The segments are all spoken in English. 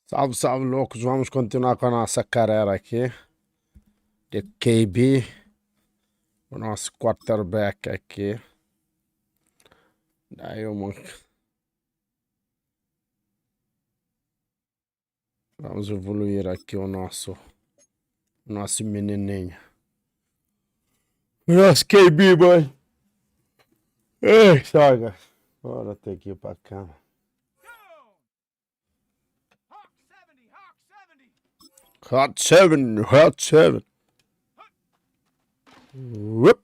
Salve, salve, loucos. Vamos continuar com a nossa carreira aqui de KB, o nosso quarterback aqui. Daí vamos evoluir aqui o nosso menininho. O nosso KB, boy. Ei, saga. Bora ter que ir pra cama. Hot 7, Hot 7. Whoop.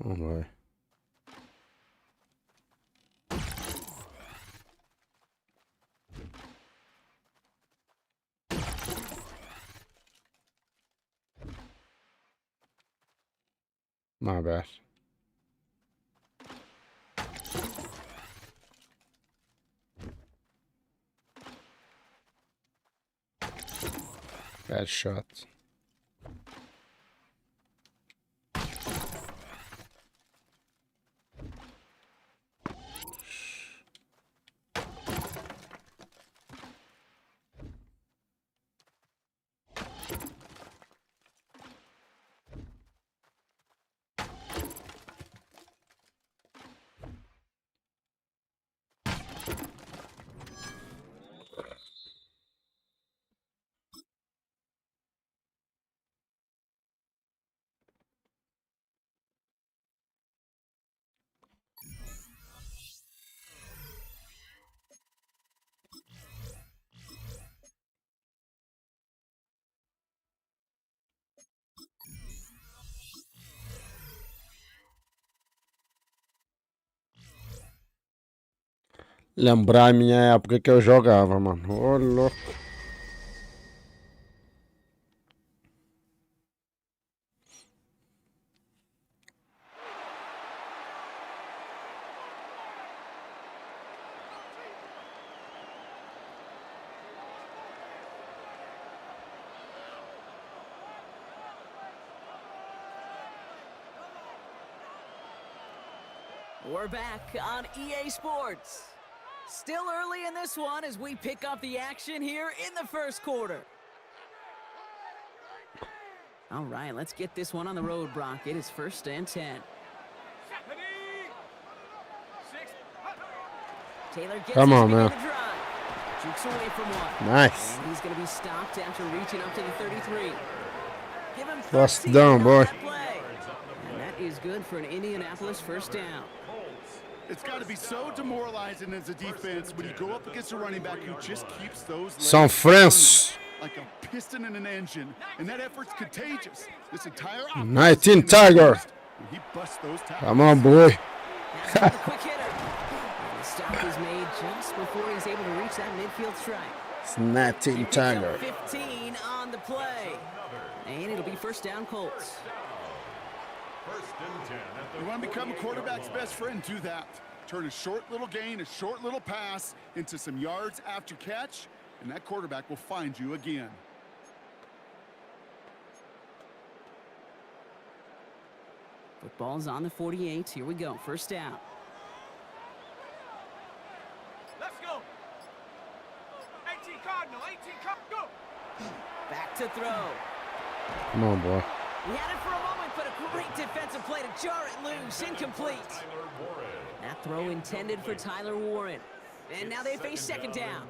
Oh my. My bad. Bad shot. Lembrar a minha época que eu jogava, mano. Ô, louco. We're back on EA Sports. Still early in this one as we pick up the action here in the first quarter. All right, let's get this one on the road, Brock. It is 1st and 10. Taylor gets Come on, man. Jukes away from one. Nice. And he's going to be stopped after reaching up to the 33. Give him First 13 down, on boy. that play. And that is good for an Indianapolis first down. It's got to be so demoralizing as a defense when you go up against a running back who just keeps those legs São Francisco. like a piston in an engine, and that effort's contagious. This entire 19 Tiger. He busts those tackles. Come on, boy. That's the quick hitter. And the stop is made just before he's able to reach that midfield strike. It's 19 Tiger. 15 on the play. And it'll be first down Colts. You want to become a quarterback's best friend, do that. Turn a short little gain, a short little pass into some yards after catch, and that quarterback will find you again. Football's on the 48. Here we go. First down. Let's go. 18 Cardinal, 18 Cardinal, go. Back to throw. Come on, boy. He had it for a moment, but a great defensive play to jar it loose. Incomplete. That throw intended for Tyler Warren. And now they face second down.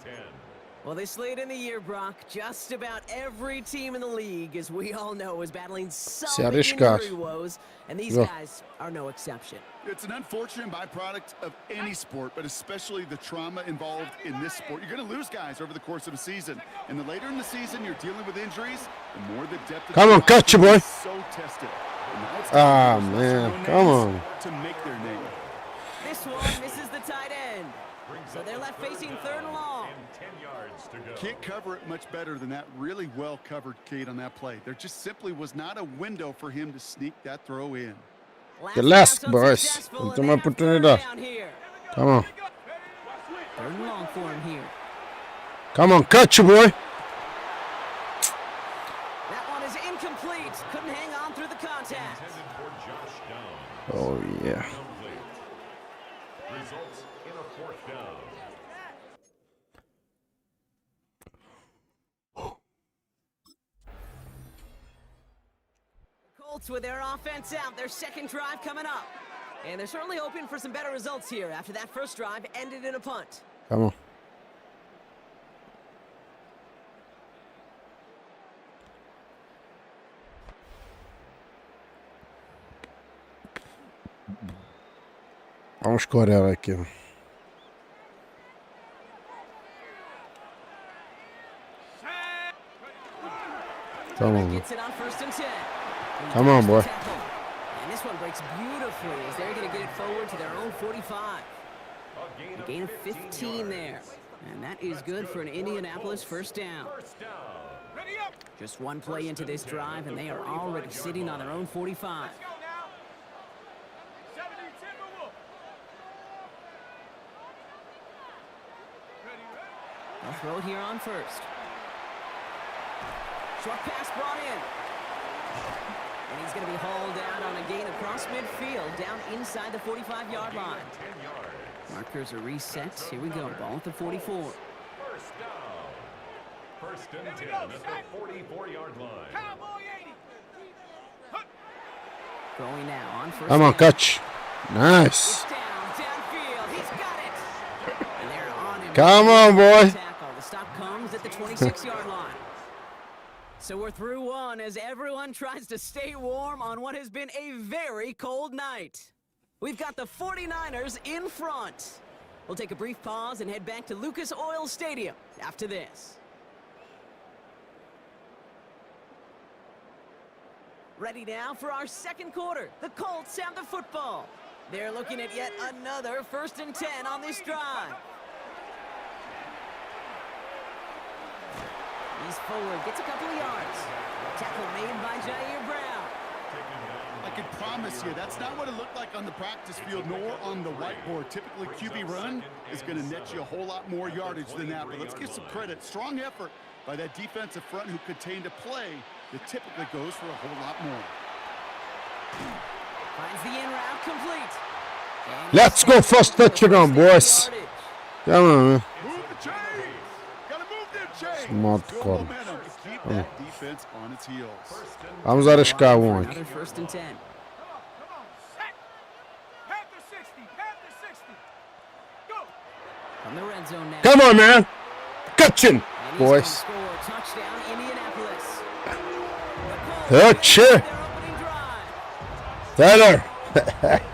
Well, this late in the year, Brock, just about every team in the league, as we all know, is battling some injury woes, and these guys are no exception. It's an unfortunate byproduct of any sport, but especially the trauma involved in this sport. You're going to lose guys over the course of a season, and the later in the season you're dealing with injuries, the more the depth of Come on, catch you, boy. is so tested. Ah, man, come on. To make their name. This one misses the tight end, so they're left facing 3rd and long. Can't cover it much better than that really well covered Kate on that play. There just simply was not a window for him to sneak that throw in. The last, boys. Última oportunidad. Come on. 3rd and long for him here. Come on, catch you, boy. That one is incomplete. incomplete. Couldn't hang on through the contact. Oh yeah. Results in a fourth down. Colts with their offense out, their second drive coming up. And they're certainly hoping for some better results here after that first drive ended in a punt. Come on. Vamos correr aqui. Come on, Gets it on first and 10. come on, boy. And this one breaks beautifully as they're going to get it forward to their own 45. A gain of 15 there. And that is good for an Indianapolis first down. Ready up. Just one play into this drive, and they are already sitting on their own 45. Let's go now. 70 Timberwolf. Ready, ready. They'll throw it here on first. Short pass brought in. And he's going to be hauled out on a gain across midfield, down inside the 45-yard line. Markers are reset. Here we go. Ball at the 44. First down. First and 10 at the 44-yard line. Cowboy 80. Hup. Throwing now on first Come on, down. catch. Nice. It's downfield. He's got it. And they're on him. Come on, boy. Tackle. The stop comes at the 26-yard line. So we're through one as everyone tries to stay warm on what has been a very cold night. We've got the 49ers in front. We'll take a brief pause and head back to Lucas Oil Stadium after this. Ready now for our second quarter. The Colts have the football. They're looking at yet another first and 10 on this drive. He's forward, gets a couple of yards. Tackle made by Jair Brown. I can promise you, that's not what it looked like on the practice field nor on the whiteboard. Typically, QB run is going to net you a whole lot more yardage than that. But let's give some credit. Strong effort by that defensive front who contained a play that typically goes for a whole lot more. Finds the in route complete. And Let's go first touchdown, boys. Come on, man. Move the chains! Gotta move them chains! Smart Build call. momentum to keep that defense on its heels. Vamos arriscar um aqui. another first and 10. Come on. Set. Panther 60. Panther 60. Go. From the red zone now. Come on, man. Catching, And he's gonna boys. score a touchdown, Indianapolis. Touch Their it. opening drive. Taylor. All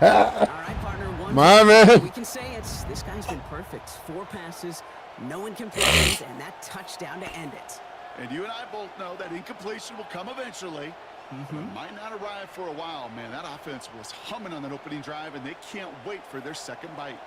right, partner. One My play. man. We can say this guy's been perfect. 4 passes, no incompletions, and that touchdown to end it. And you and I both know that incompletion will come eventually. But it might not arrive for a while, man. That offense was humming on that opening drive, and they can't wait for their second bite.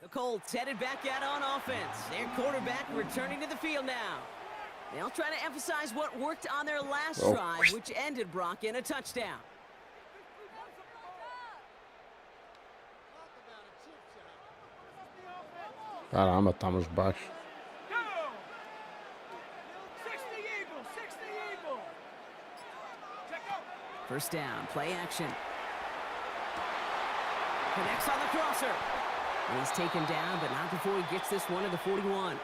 The Colts headed back out on offense. Their quarterback returning to the field now. They'll try to emphasize what worked on their last Oh. drive, which ended Brock in a touchdown. Caramba, estamos baixo. Go. 60 Eagles. 60 Eagles. Check out. First down, play action. Connects on the crosser. And he's taken down, but not before he gets this one to the 41.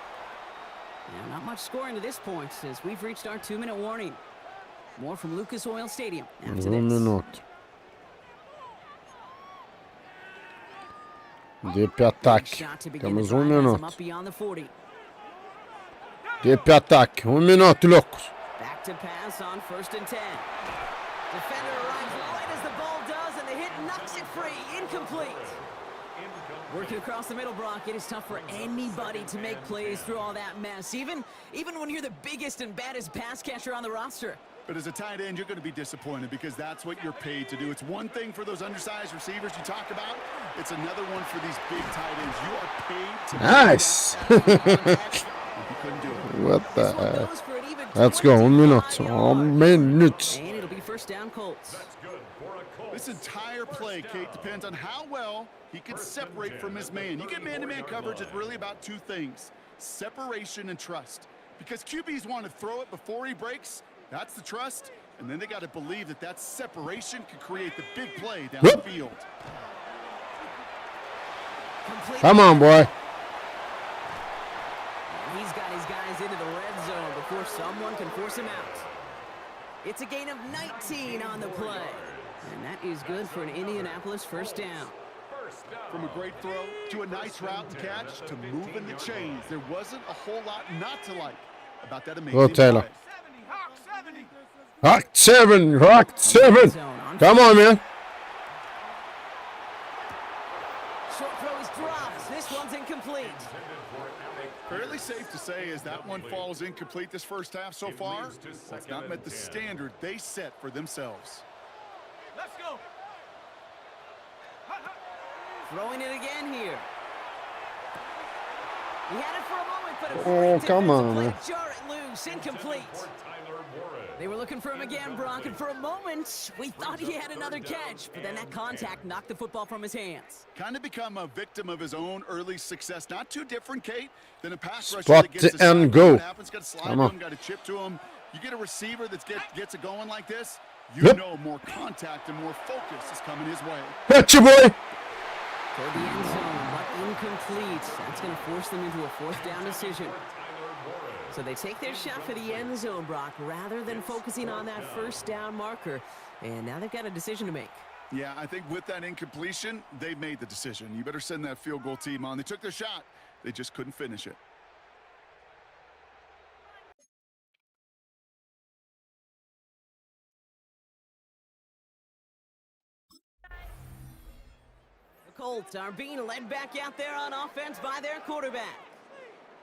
Now, not much scoring to this point since we've reached our 2-minute warning. More from Lucas Oil Stadium after this. Minuto. Deep ataque. Shot to begin Temos the drive um has him minuto. up beyond the 40. Deep ataque. Minuto, loucos. Back to pass on first and 10. Defender arrives right as the ball does, and the hit knocks it free. Incomplete. Working across the middle, Brock, it is tough for anybody to make plays through all that mess, even when you're the biggest and baddest pass catcher on the roster. But as a tight end, you're going to be disappointed because that's what you're paid to do. It's one thing for those undersized receivers you talk about. It's another one for these big tight ends. You are paid to Nice. do that. You couldn't do it. What the This one heck? goes for an even Let's go. 25 Minuto. yards. Minuto. And it'll be first first down, Colts. That's good for a Colts. This entire play, Kate, depends on how well he can separate from his man. You get man-to-man coverage, it's really about two things: separation and trust. Because QBs want to throw it before he breaks, that's the trust, and then they got to believe that that separation can create the big play down the field. Come on, boy. And he's got his guys into the red zone before someone can force him out. It's a gain of 19 on the play. And that is good for an Indianapolis first down. From a great throw to a nice route to catch to moving the chains, there wasn't a whole lot not to like about that amazing Go, Taylor. play. 70, Hawk 70. Rock 7. Come on, man. Short throw is dropped. This one's incomplete. Fairly safe to say as that one falls incomplete this first half so far, that's not met the standard they set for themselves. Let's go. Throwing it again here. He had it for a moment, but a Oh, great come on, defensive play man. to jar it loose, incomplete. They were looking for him again, Brock, and for a moment, we thought he had another catch, but then that contact knocked the football from his hands. Kind of become a victim of his own early success. Not too different, Kate, than a pass rusher Spot that gets a and sack. go. What happens, got to slide Come to on. him, got to chip to him. You get a receiver that gets it going like this, you Yep. know more contact and more focus is coming his way. Gotcha, boy. Toward the end zone, but incomplete. That's going to force them into a fourth down decision. So they take their shot for the end zone, Brock, rather than focusing on that first down marker. And now they've got a decision to make. Yeah, I think with that incompletion, they made the decision. You better send that field goal team on. They took their shot. They just couldn't finish it. The Colts are being led back out there on offense by their quarterback.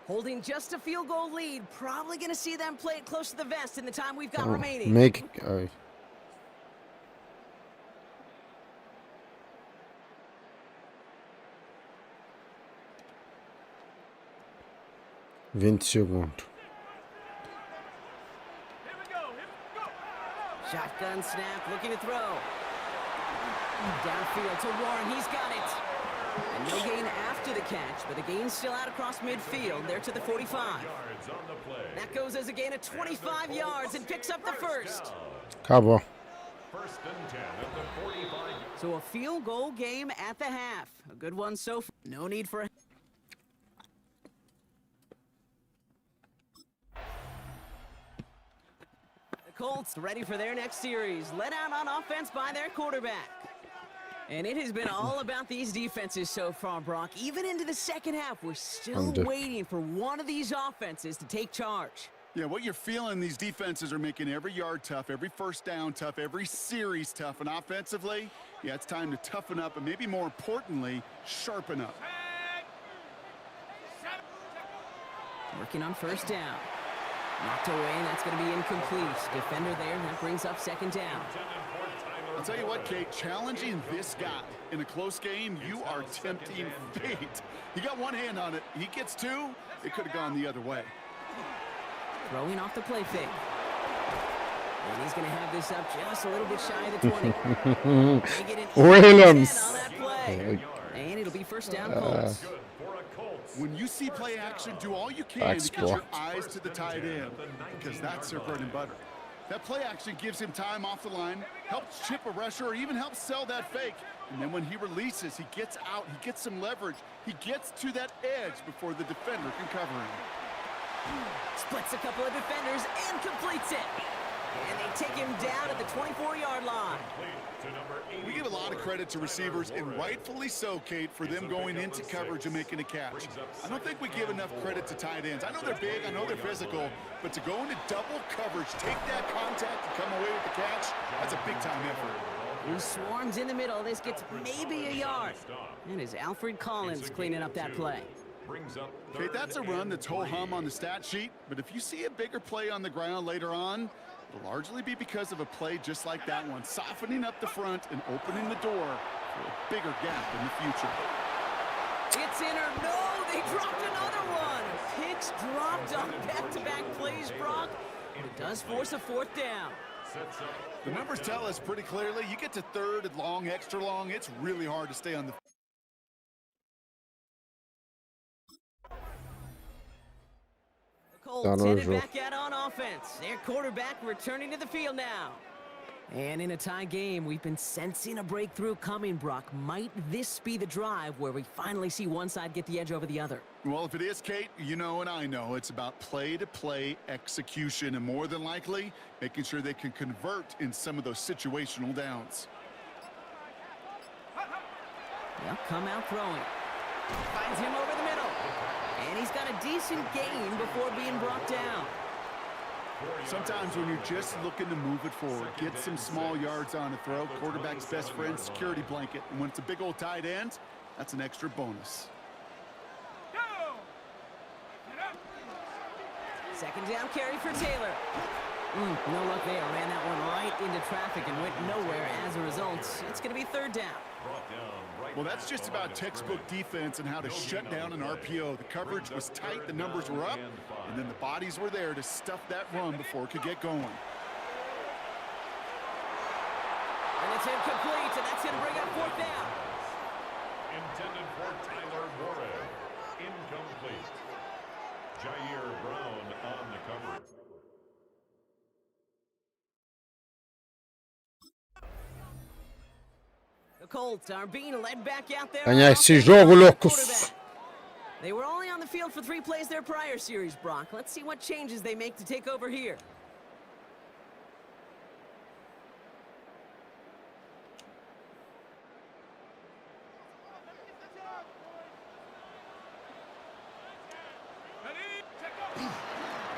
Holding just a field goal lead. Probably going to see them play it close to the vest in the time we've got remaining. Make. 20 segundos. Here we go. Shotgun snap, looking to throw. Downfield to Warren, he's got it. And no gain after the catch, but the gain's still out across midfield. They're to the 45. That goes as a gain of 25 yards and picks up the first. Acabou. First and 10 at the 45. So a field goal game at the half. A good one so far. No need for a... The Colts ready for their next series. Let out on offense by their quarterback. And it has been all about these defenses so far, Brock. Even into the second half, we're still waiting for one of these offenses to take charge. Yeah, what you're feeling, these defenses are making every yard tough, every first down tough, every series tough. And offensively, yeah, it's time to toughen up and maybe more importantly, sharpen up. Working on first down. Knocked away, and that's going to be incomplete. Defender there, and that brings up second down. I'll tell you what, Kate, challenging this guy in a close game, you are tempting fate. He got one hand on it. He gets two, it could have gone the other way. Throwing off the play fake. And he's going to have this up just a little bit shy of the 20. They get an Williams. 10 on that play. And it'll be first down, Colts. When you see play action, do all you can to get your eyes to the tight end, because that's their bread and butter. That play action gives him time off the line, helps chip a rusher, or even helps sell that fake. And then when he releases, he gets out, he gets some leverage. He gets to that edge before the defender can cover him. Splits a couple of defenders and completes it. And they take him down at the 24-yard line. We give a lot of credit to receivers, and rightfully so, Kate, for them going into coverage and making a catch. I don't think we give enough credit to tight ends. I know they're big, I know they're physical, but to go into double coverage, take that contact, and come away with the catch, that's a big-time effort. Who swarms in the middle. This gets maybe a yard. And is Alfred Collins cleaning up that play. Kate, that's a run that's ho-hum on the stat sheet, but if you see a bigger play on the ground later on, it'll largely be because of a play just like that one, softening up the front and opening the door for a bigger gap in the future. It's in or no, they dropped another one. Picks dropped on back-to-back plays, Brock. It does force a fourth down. sets up. The numbers tell us pretty clearly, you get to third and long, extra long, it's really hard to stay on the Colts headed back out on offense. Their quarterback returning to the field now. And in a tie game, we've been sensing a breakthrough coming, Brock. Might this be the drive where we finally see one side get the edge over the other? Well, if it is, Kate, you know and I know it's about play-to-play execution, and more than likely, making sure they can convert in some of those situational downs. They'll come out throwing. Finds him over the middle. And he's got a decent gain before being brought down. Sometimes when you're just looking to move it forward, get some small yards on a throw, quarterback's best friend, security blanket. And when it's a big old tight end, that's an extra bonus. Second down carry for Taylor. No luck there. Ran that one right into traffic and went nowhere as a result. It's going to be third down. Well, that's just about textbook defense and how to shut down an RPO. The coverage was tight, the numbers were up, and then the bodies were there to stuff that run before it could get going. And it's incomplete, and that's going to bring up fourth down. Intended for Tyler Warren. Incomplete. Jair Brown on the cover. The Colts are being led back out there. Ganhar esse jogo, loucos. They were only on the field for 3 plays their prior series, Brock. Let's see what changes they make to take over here.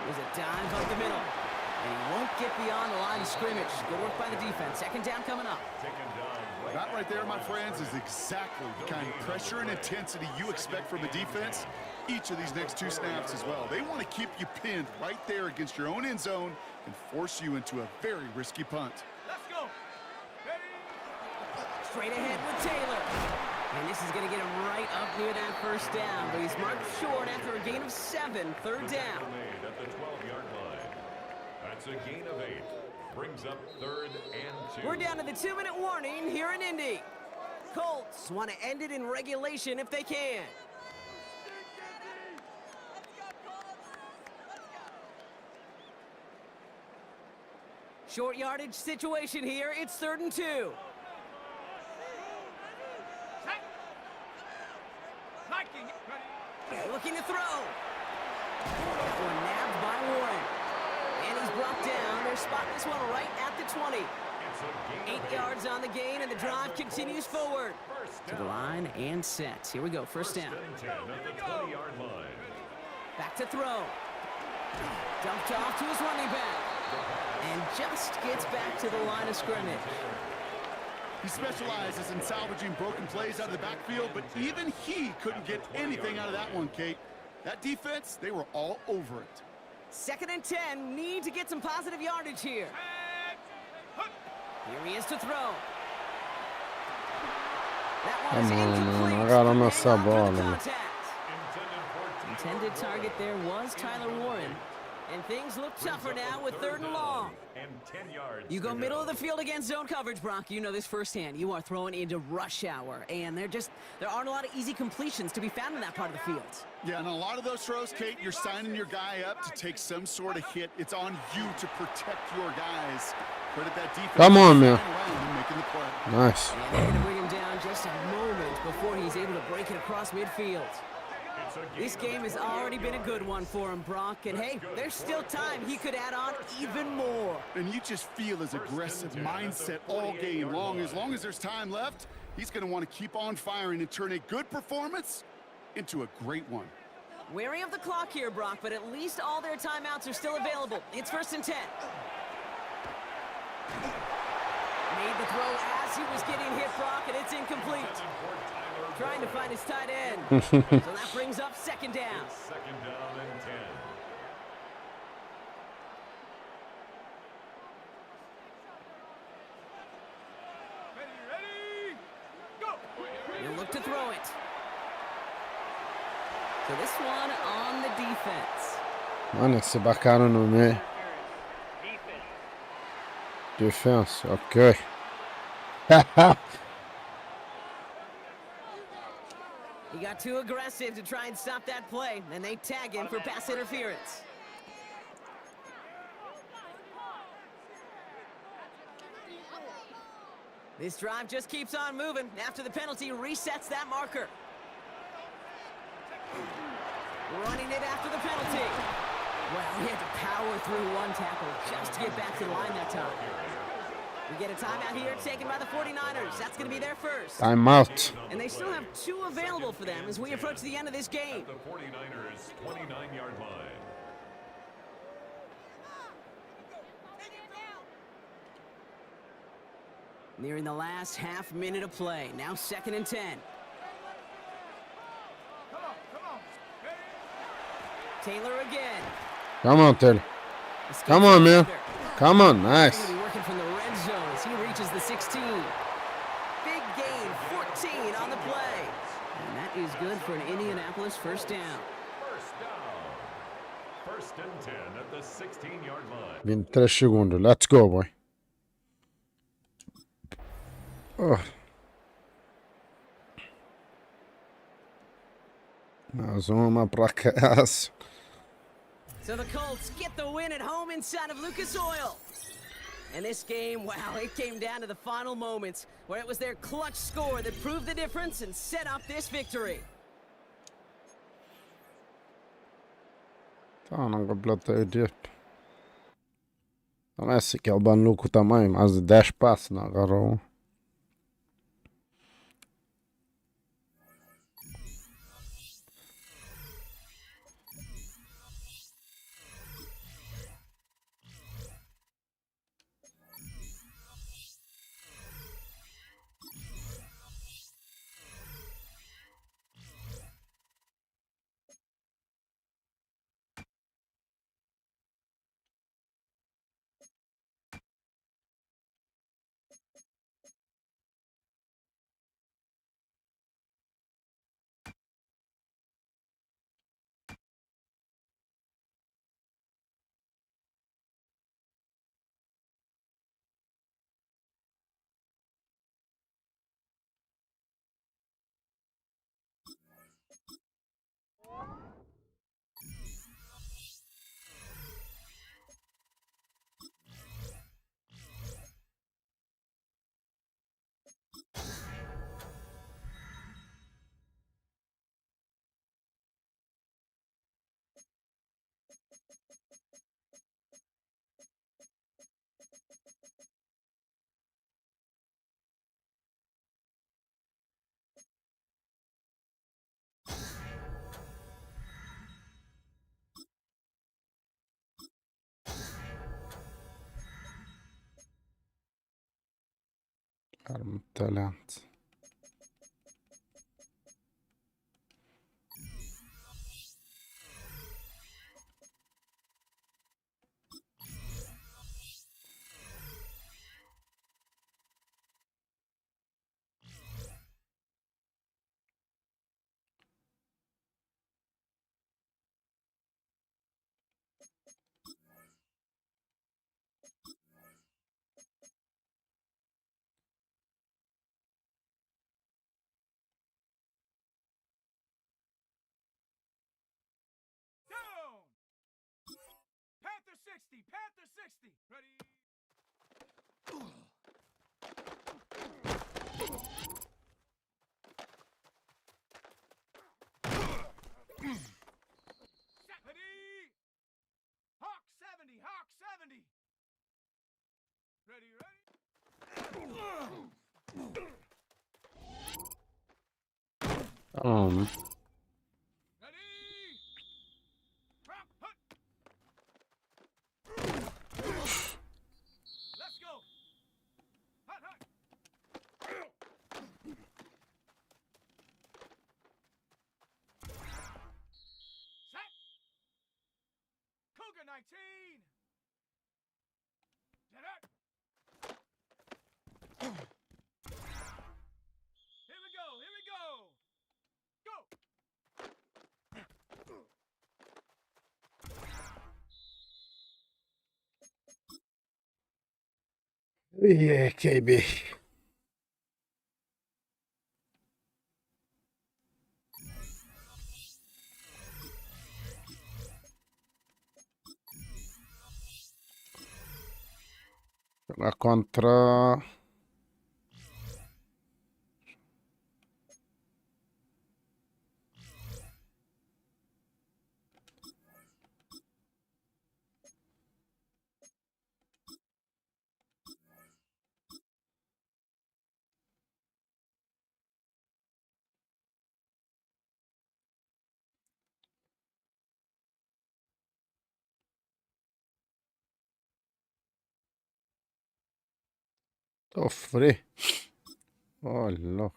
There's a dive up the middle. And he won't get beyond the line of scrimmage. Good work by the defense. Second down coming up. That right there, my friends, is exactly the kind of pressure and intensity you expect from a defense each of these next 2 snaps as well. They want to keep you pinned right there against your own end zone and force you into a very risky punt. Let's go. Straight ahead with Taylor. And this is going to get him right up near that first down. But he's marked short after a gain of 7. Third down. Made at the 12-yard line. That's a gain of 8. Brings up third and 2. We're down to the 2-minute warning here in Indy. Colts want to end it in regulation if they can. Short yardage situation here. It's 3rd and 2. Looking to throw. That one nabbed by Warren. And he's brought down. They're spotting this one right at the 20. 8 yards on the gain, and the drive continues forward. To the line and set. Here we go. First down. At the 20-yard line. Back to throw. Dumped off to his running back. And just gets back to the line of scrimmage. He specializes in salvaging broken plays out of the backfield, but even he couldn't get anything out of that one, Kate. That defense, they were all over it. 2nd and 10. Need to get some positive yardage here. Here he is to throw. That one is incomplete. Agora nossa bola. Intended target there was Tyler Warren. And things look tougher now with 3rd and long. And 10 yards. You go middle of the field against zone coverage, Brock. You know this firsthand. You are throwing into rush hour. And there aren't a lot of easy completions to be found in that part of the field. Yeah, and a lot of those throws, Kate, you're signing your guy up to take some sort of hit. It's on you to protect your guys. Credit that defense. Come on, man. Making the play. Nice. And they're going to bring him down just a moment before he's able to break it across midfield. This game has already been a good one for him, Brock. And hey, there's still time. He could add on even more. And you just feel his aggressive mindset all game long. As long as there's time left, he's going to want to keep on firing and turn a good performance into a great one. Wary of the clock here, Brock, but at least all their timeouts are still available. It's 1st and 10. Made the throw as he was getting hit, Brock, and it's incomplete. Trying to find his tight end. So that brings up 2nd down. 2nd down and 10. Ready, go! He'll look to throw it. So this one on the defense. Mano, esse bacana no meio. Defense, ok. He got too aggressive to try and stop that play, and they tag him for pass interference. This drive just keeps on moving. After the penalty, resets that marker. Running it after the penalty. Well, he had to power through one tackle just to get back to the line that time. We get a timeout here taken by the 49ers. That's going to be their first. Timeout. And they still have 2 available for them as we approach the end of this game. At the 49ers 29-yard line. Nearing the last half minute of play. Now 2nd and 10. Taylor again. Come on, Taylor. Come on, man. Come on, nice. He's going to be working from the red zone as he reaches the 16. Big gain, 14 on the play. And that is good for an Indianapolis first down. First down. First and 10 at the 16-yard line. 23 segundos. Let's go, boy. Oh. Mais uma pra casa. So the Colts get the win at home inside of Lucas Oil. And this game, wow, it came down to the final moments where it was their clutch score that proved the difference and set up this victory. Tá, não completei o dia. Não é assim que ele banuco também, mais de 10 passos, não agarrou um. Cara, muito talento. Down! Panther 60! Panther 60! Ready? Ready? Hawk 70! Hawk 70! Ready, ready? Ready? Drop, hut! Let's go! Hut, hut! Set! Cougar 19! Get up! Here we go! Here we go! Go! Yeah, KB. Jogar contra. Sofrer. Olha.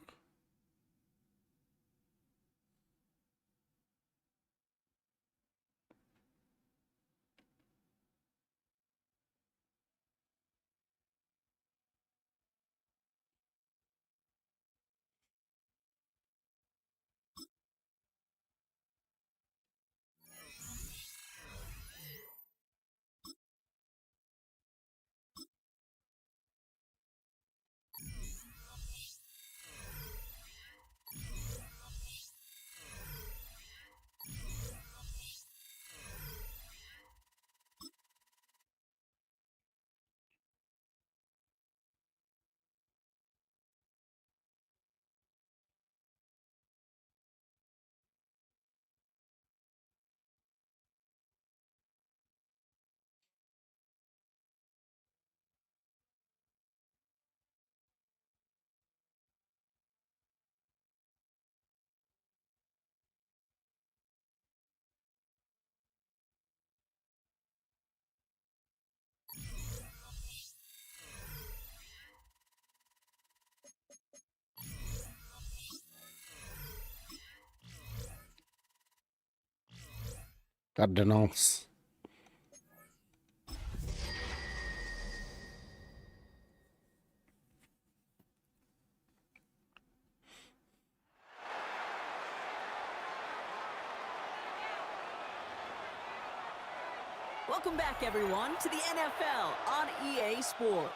Cardinals. Welcome back, everyone, to the NFL on EA Sports.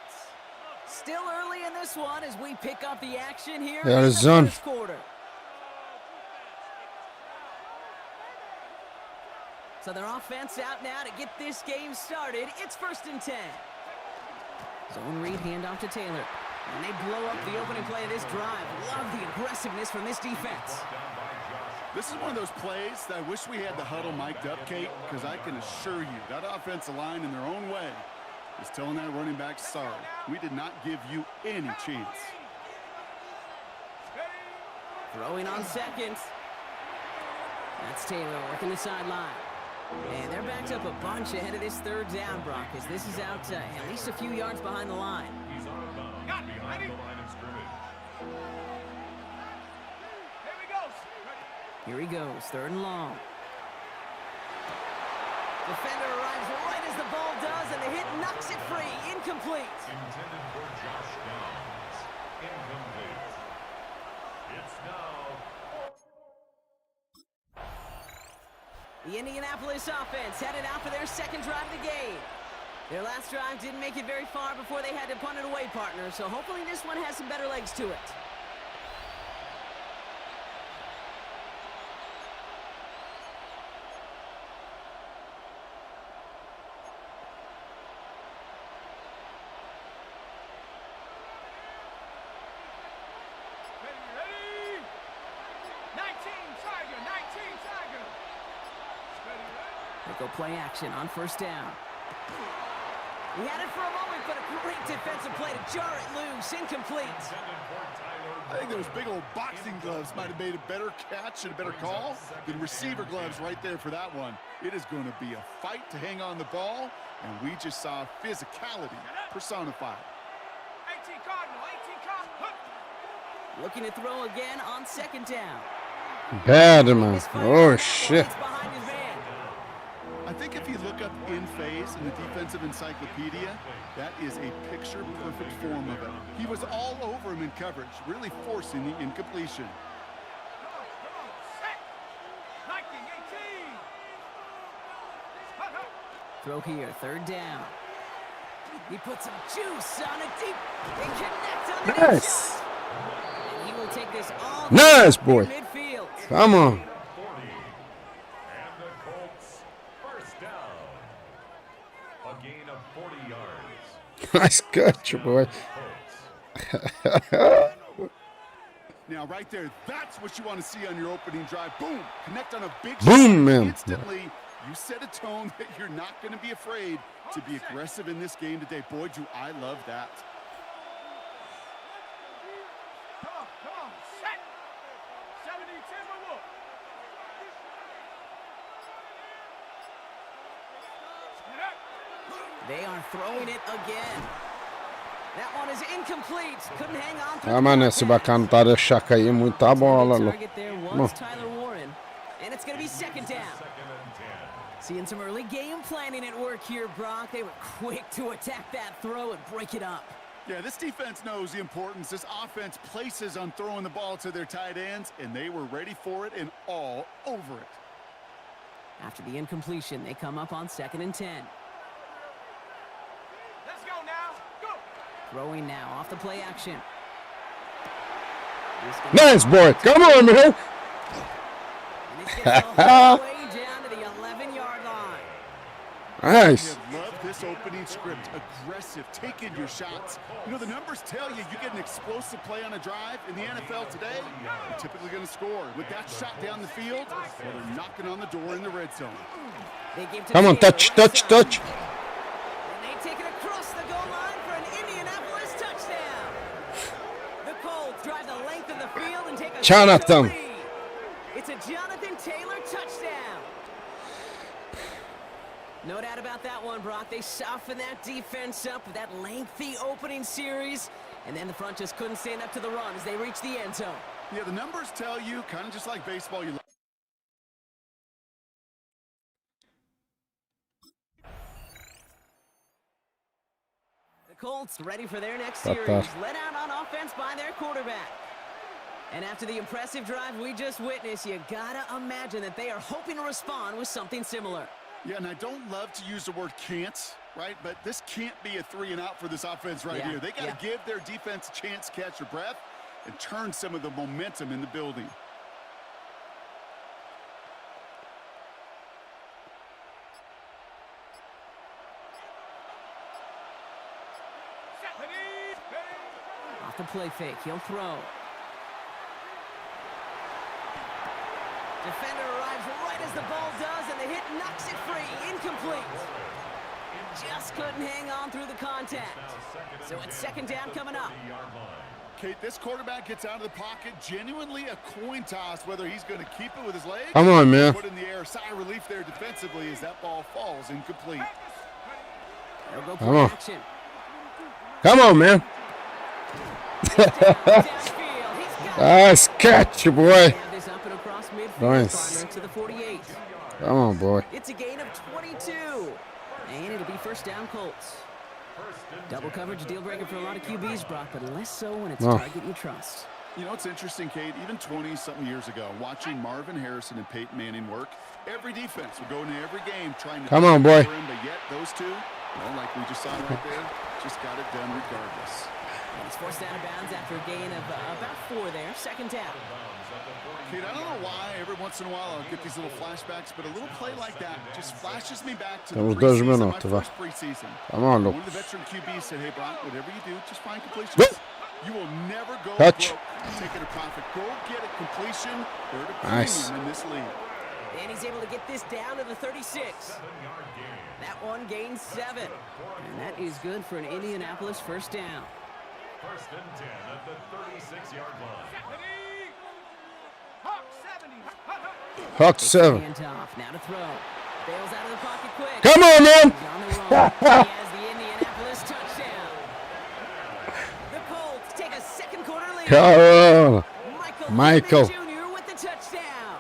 Still early in this one as we pick up the action here in the Arizona. first quarter. So their offense out now to get this game started. It's 1st and 10. Zone read, handoff to Taylor. And they blow up the opening play of this drive. Love the aggressiveness from this defense. This is one of those plays that I wish we had the huddle mic'd up, Kate, because I can assure you that offensive line in their own way is telling that running back, sorry, we did not give you any chance. Throwing on second. That's Taylor working the sideline. And they're backed up a bunch ahead of this 3rd down, Brock, as this is out at least a few yards behind the line. He's on a bound behind the line of scrimmage. Here he goes, 3rd and long. Defender arrives right as the ball does, and the hit knocks it free. Incomplete. Intended for Josh Downs. Incomplete. It's now. The Indianapolis offense headed out for their 2nd drive of the game. Their last drive didn't make it very far before they had to punt it away, partner, so hopefully this one has some better legs to it. They go play action on 1st down. He had it for a moment, but a great defensive play to jar it loose. Incomplete. I think those big old boxing gloves might have made a better catch and a better call than receiver gloves right there for that one. It is going to be a fight to hang on the ball, and we just saw physicality personified. 18 Cardinal, 18 Cardinal. Looking to throw again on 2nd down. Bad, man. Oh, shit. It's behind his man. I think if you look up in phase in the defensive encyclopedia, that is a picture-perfect form of it. He was all over him in coverage, really forcing the incompletion. Come on, set. 19, 18. Throw here, 3rd down. He puts some juice on it deep. They connect on the Nice. shot. And he will take this all Nice, the boy. way to midfield. Come on. 40. And the Colts first down. A gain of 40 yards. Nice catch, boy. Colts. Now, right there, that's what you want to see on your opening drive. Boom! Connect on a big Boom, shot. man. Instantly, you set a tone that you're not going to be afraid to be aggressive in this game today. Boy, do I love that. Come on, set. 70, 10, move. They are throwing it again. That one is incomplete. Couldn't hang on through Ah, the mano, esse contact. bacana tá deixar cair muita bola, louco. Target there Come was on. Tyler Warren. And it's going to be second down. Second and 10. Seeing some early game planning at work here, Brock. They were quick to attack that throw and break it up. Yeah, this defense knows the importance this offense places on throwing the ball to their tight ends, and they were ready for it and all over it. After the incompletion, they come up on second and 10. Let's go now. Go. Throwing now off the play action. Nice, boy. Come on, man. And this gets all the way down to the 11-yard line. Nice. I love this opening script. Aggressive, taking your shots. You know, the numbers tell you you get an explosive play on a drive. In the NFL today, you're typically going to score. With that shot down the field, well, they're knocking on the door in the red zone. They give to Come on, Taylor, touch, right touch, side. touch. And they take it across the goal line for an Indianapolis touchdown. The Colts drive the length of the field and take a Jonathan. lead. It's a Jonathan Taylor touchdown. No doubt about that one, Brock. They softened that defense up with that lengthy opening series, and then the front just couldn't stand up to the run as they reached the end zone. Yeah, the numbers tell you, kind of just like baseball, you The Colts ready for their next Got series, that. led out on offense by their quarterback. And after the impressive drive we just witnessed, you gotta imagine that they are hoping to respond with something similar. Yeah, and I don't love to use the word can't, right? But this can't be a 3-and-out for this offense right Yeah, here. They got to yeah. give their defense a chance to catch their breath and turn some of the momentum in the building. Off the play fake, he'll throw. Defender arrives right as the ball does, and the hit knocks it free. Incomplete. Just couldn't hang on through the contact. So it's second down coming up. Kate, this quarterback gets out of the pocket, genuinely a coin toss, whether he's going to keep it with his legs. Come on, man. Put in the air, sigh of relief there defensively as that ball falls incomplete. They'll go Come play on. action. Come on, man. Downfield. He's got it. Nice catch, boy. Have this up and across midfield, Nice. partner, to the 48. Come on, boy. It's a gain of 22. And it'll be first down Colts. Double coverage, deal breaker for a lot of QBs, Brock, but less so when it's a No. target you trust. You know, it's interesting, Kate, even 20-something years ago, watching Marvin Harrison and Peyton Manning work, every defense would go into every game trying to Come on, boy. cover him, but yet those two, well, like we just saw right there, just got it done regardless. And he's forced out of bounds after a gain of about 4 there. Second down. Kate, I don't know why every once in a while I'll get these little flashbacks, but a little play like that just flashes me back to the Temos 2 preseason, my minutos, vá. first preseason. Come on, One look. of the veteran QBs said, hey, Brock, whatever you do, just find completions. Whoop. You will never go Touch. broke taking a profit. Go get a completion. They're at a Nice. premium in this league. And he's able to get this down to the 36. That one gains 7. And that is good for an Indianapolis first down. First and 10 at the 36-yard line. Hawk 70. Hawk 7. Handoff, now to throw. Bails out of the pocket quick. Come on, man. He's on the roll. He has the Indianapolis touchdown. The Colts take a second quarter lead. Come Michael Michael. Jr. with the touchdown.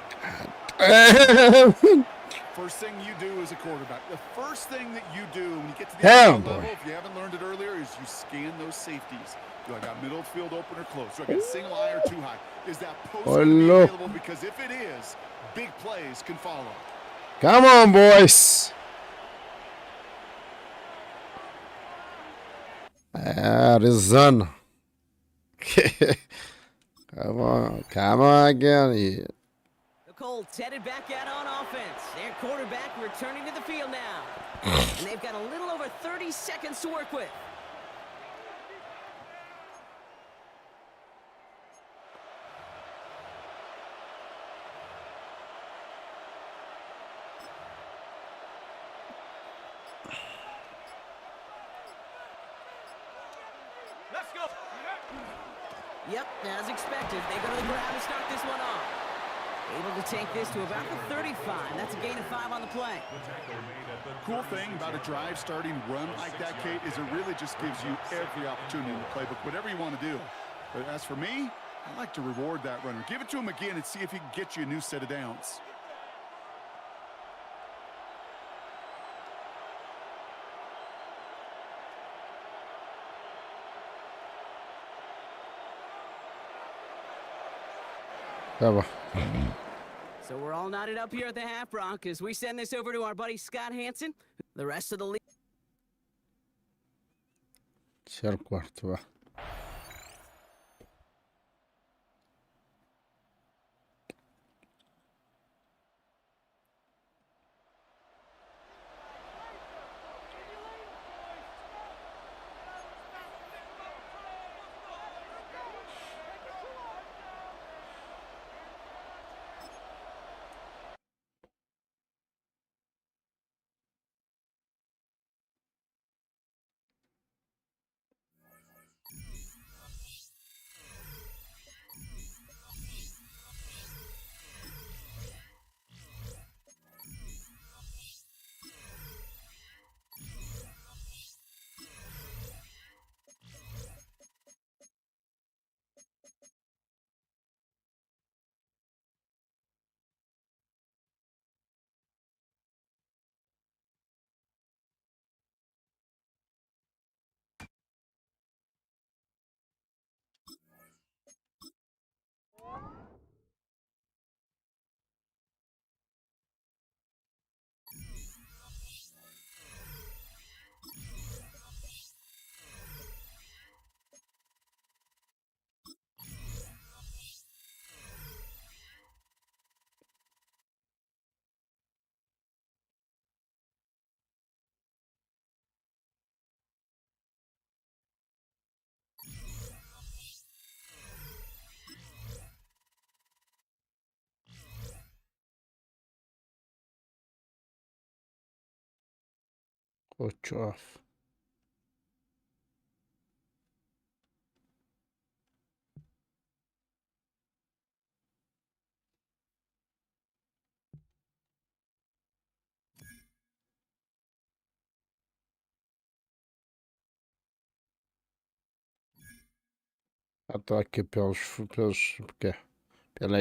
on. First thing you do as a quarterback, the first thing that you do when you get to the Damn, NFL level, boy. if you haven't learned it earlier, is you scan those safeties. Do I got middle field open or close? Do I got a single eye or too high? Is that post Oh, gonna be look. available? Because if it is, big plays can follow. Come on, boys. Arizona. Come on again. The Colts headed back out on offense. Their quarterback returning to the field now. And they've got a little over 30 seconds to work with. Let's go. Yep, as expected, they go to the ground to start this one off. Able to take this to about the 35. That's a gain of 5 on the play. Cool thing about a drive starting run like that, Kate, is it really just gives you every opportunity in the playbook, whatever you want to do. But as for me, I like to reward that runner. Give it to him again and see if he can get you a new set of downs. So we're all knotted up here at the half, Bronc, as we send this over to our buddy Scott Hansen. The rest of the league. Terceiro quarto, vá. Coach off. Eu tô aqui pela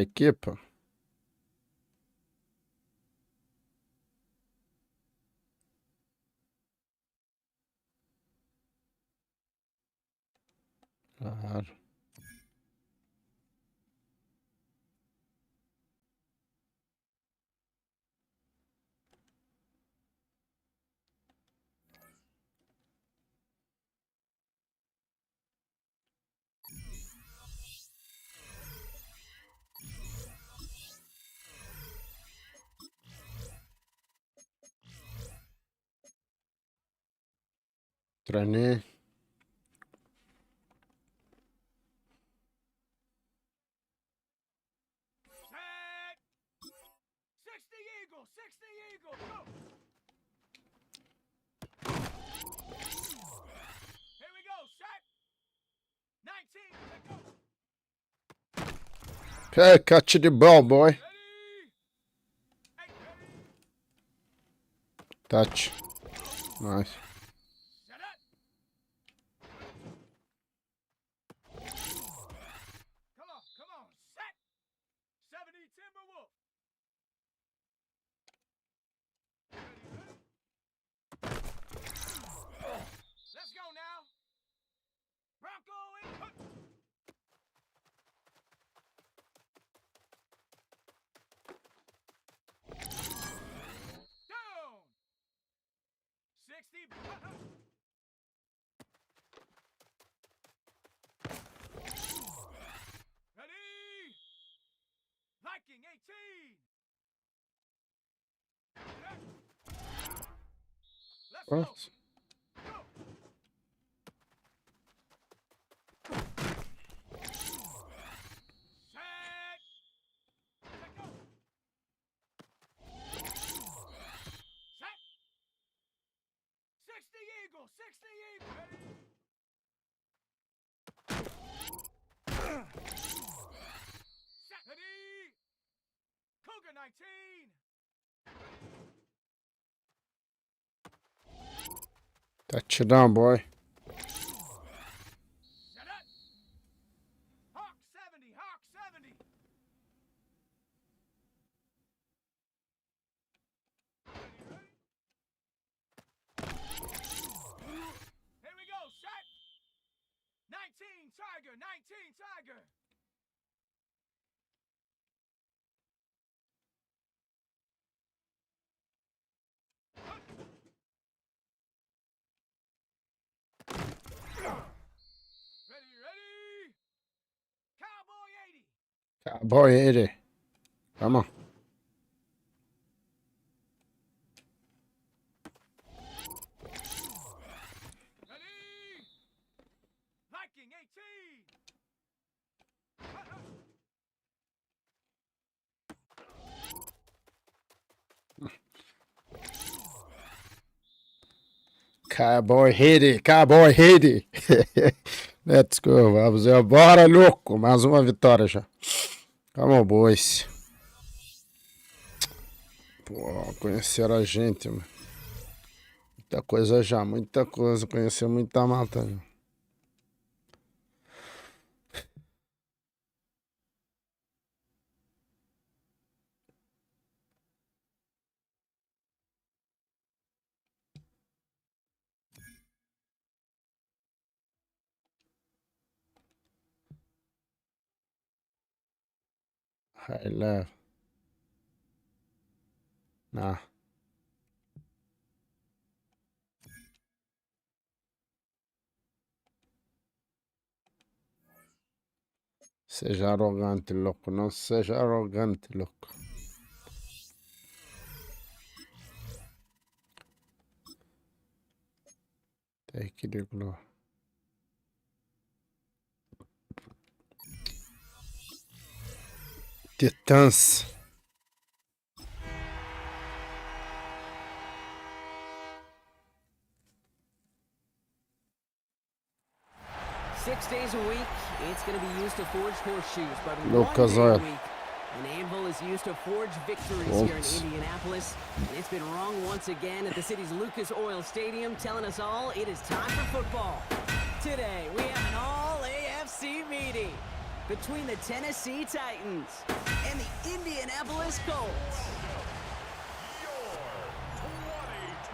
equipe. Claro. Treinei. Set. 60 Eagle. 60 Eagle. Go. Here we go. Set. 19. Let go. Hey, catch the ball, boy. Ready. Hey, ready. Touch. Nice. Set up. Come on. Come on. Set. 70 Timberwolf. Let's go now. Bronco in. Down. 60. Liking 18. Let's go. What? Set. Let go. Set. 60 Eagle. 60 Eagle. Set. Ready. Cougar 19. Touchdown, boy. Set up. Hawk 70. Hawk 70. Here we go. Set. 19 Tiger. 19 Tiger. Ready, ready. Cowboy 80. Cowboy 80. Come on. Ready. Liking 18. Cowboy 80. Cowboy 80. Let's go. Vamos embora, louco. Mais uma vitória já. Come on, boys. Pô, conheceram a gente, mano. Muita coisa já, muita coisa. Conhecer muita mata já. High level. Nah. Seja arrogante, louco. Não seja arrogante, louco. Take the glory. Titãs. Six days a week, it's going to be used to forge horseshoes, but Lucas one Oil. day a week, an anvil is used to forge victories here in Indianapolis. And it's been rung once again at the city's Lucas Oil Stadium, telling us all it is time for football. Today, we have an all-AFC meeting between the Tennessee Titans and the Indianapolis Colts.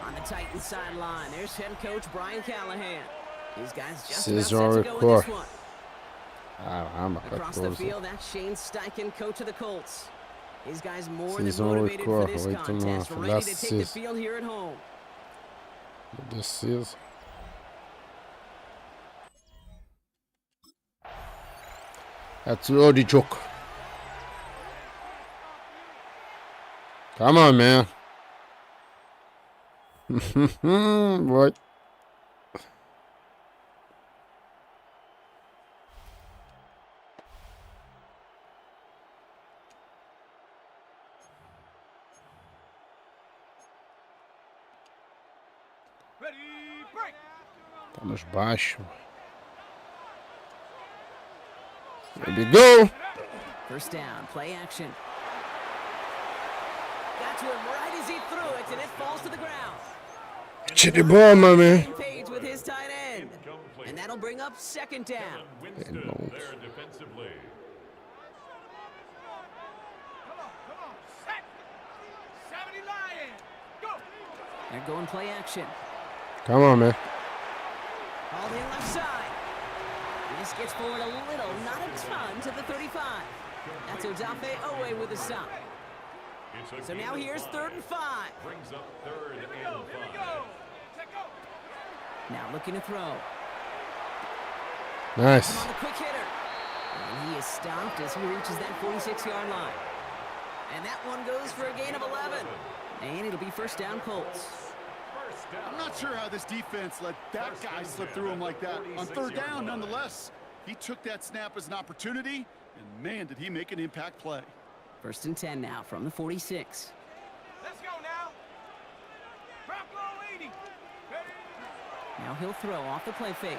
On the Titans sideline, there's head coach Brian Callahan. These guys just about set to go in this one. Across the field, that's Shane Steichen, coach of the Colts. These guys more than motivated for this contest, ready to take the field here at home. This is. That's Coyote The Joker. Come on, man. Boy. Ready, break. Estamos baixo. There we go. First down, play action. Got to him right as he threw it, and it falls to the ground. Chitty bomba, man. Same page with his tight end. And that'll bring up second down. Winston there defensively. Come on, set. 70 Lion. Go. They're going play action. Come on, man. All in left side. This gets forward a little, not a ton, to the 35. That's Odafe Owe with a stop. So now here's 3rd and 5. Brings up 3rd and 5. Now looking to throw. Nice. On the quick hitter. And he is stopped as he reaches that 46-yard line. And that one goes for a gain of 11. And it'll be first down Colts. I'm not sure how this defense let that guy slip through him like that. On third down, nonetheless, he took that snap as an opportunity, and man, did he make an impact play. First and 10 now from the 46. Let's go now. Drop low 80. Now he'll throw off the play fake.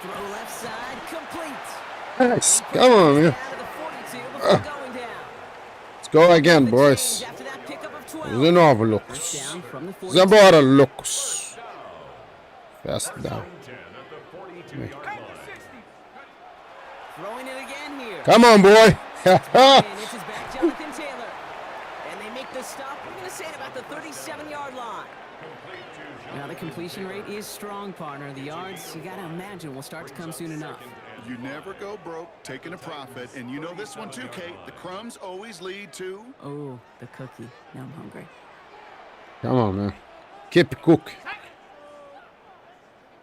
Throw left side, complete. Nice. Come on, man. Down to the 42 before going down. Let's go again, The boys. change after that pickup of 12. De novo, First loucos. down from the 42. Zabora, loucos. Fast down. 10 at the 42-yard line. Throwing it again here. Come on, boy. And it's his back, Jonathan Taylor. And they make the stop, we're going to say, at about the 37-yard line. Now, the completion rate is strong, partner. The yards, you got to imagine, will start to come soon enough. You never go broke taking a profit, and you know this one too, Kate. The crumbs always lead to... Oh, the cookie. Now I'm hungry. Come on, man. Keep it cook.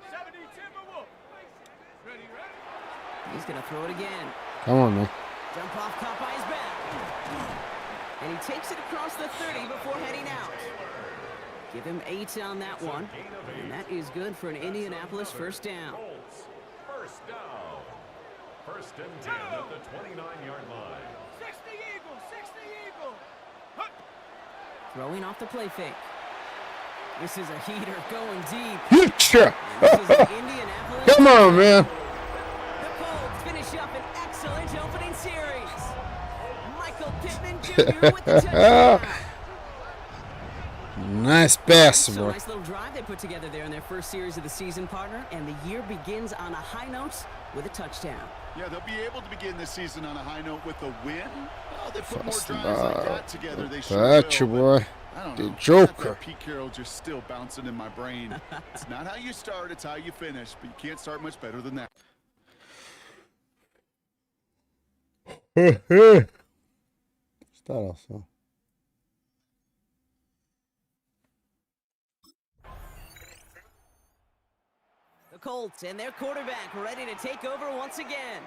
70 Timberwolf. Ready, ready. He's going to throw it again. Come on, man. Jump off, caught by his back. And he takes it across the 30 before heading out. Give him 8 on that one. And that is good for an Indianapolis first down. Colts, first down. First and 10 at the 29-yard line. 60 Eagle, 60 Eagle. Huh. Throwing off the play fake. This is a heater going deep. Hitcha. And this is the Indianapolis. Come on, man. The Colts finish up an excellent opening series. Michael Pittman Jr. with the touchdown. Nice pass, So boy. nice little drive they put together there in their first series of the season, partner. And the year begins on a high note with a touchdown. Yeah, they'll be able to begin this season on a high note with a win. Well, they put more First drives like down. that together. They sure Gotcha, will, boy. but I don't The know. Joker. That Pete Carroll just still bouncing in my brain. It's not how you start, it's how you finish. But you can't start much better than that. Está awesome. The Colts and their quarterback ready to take over once again.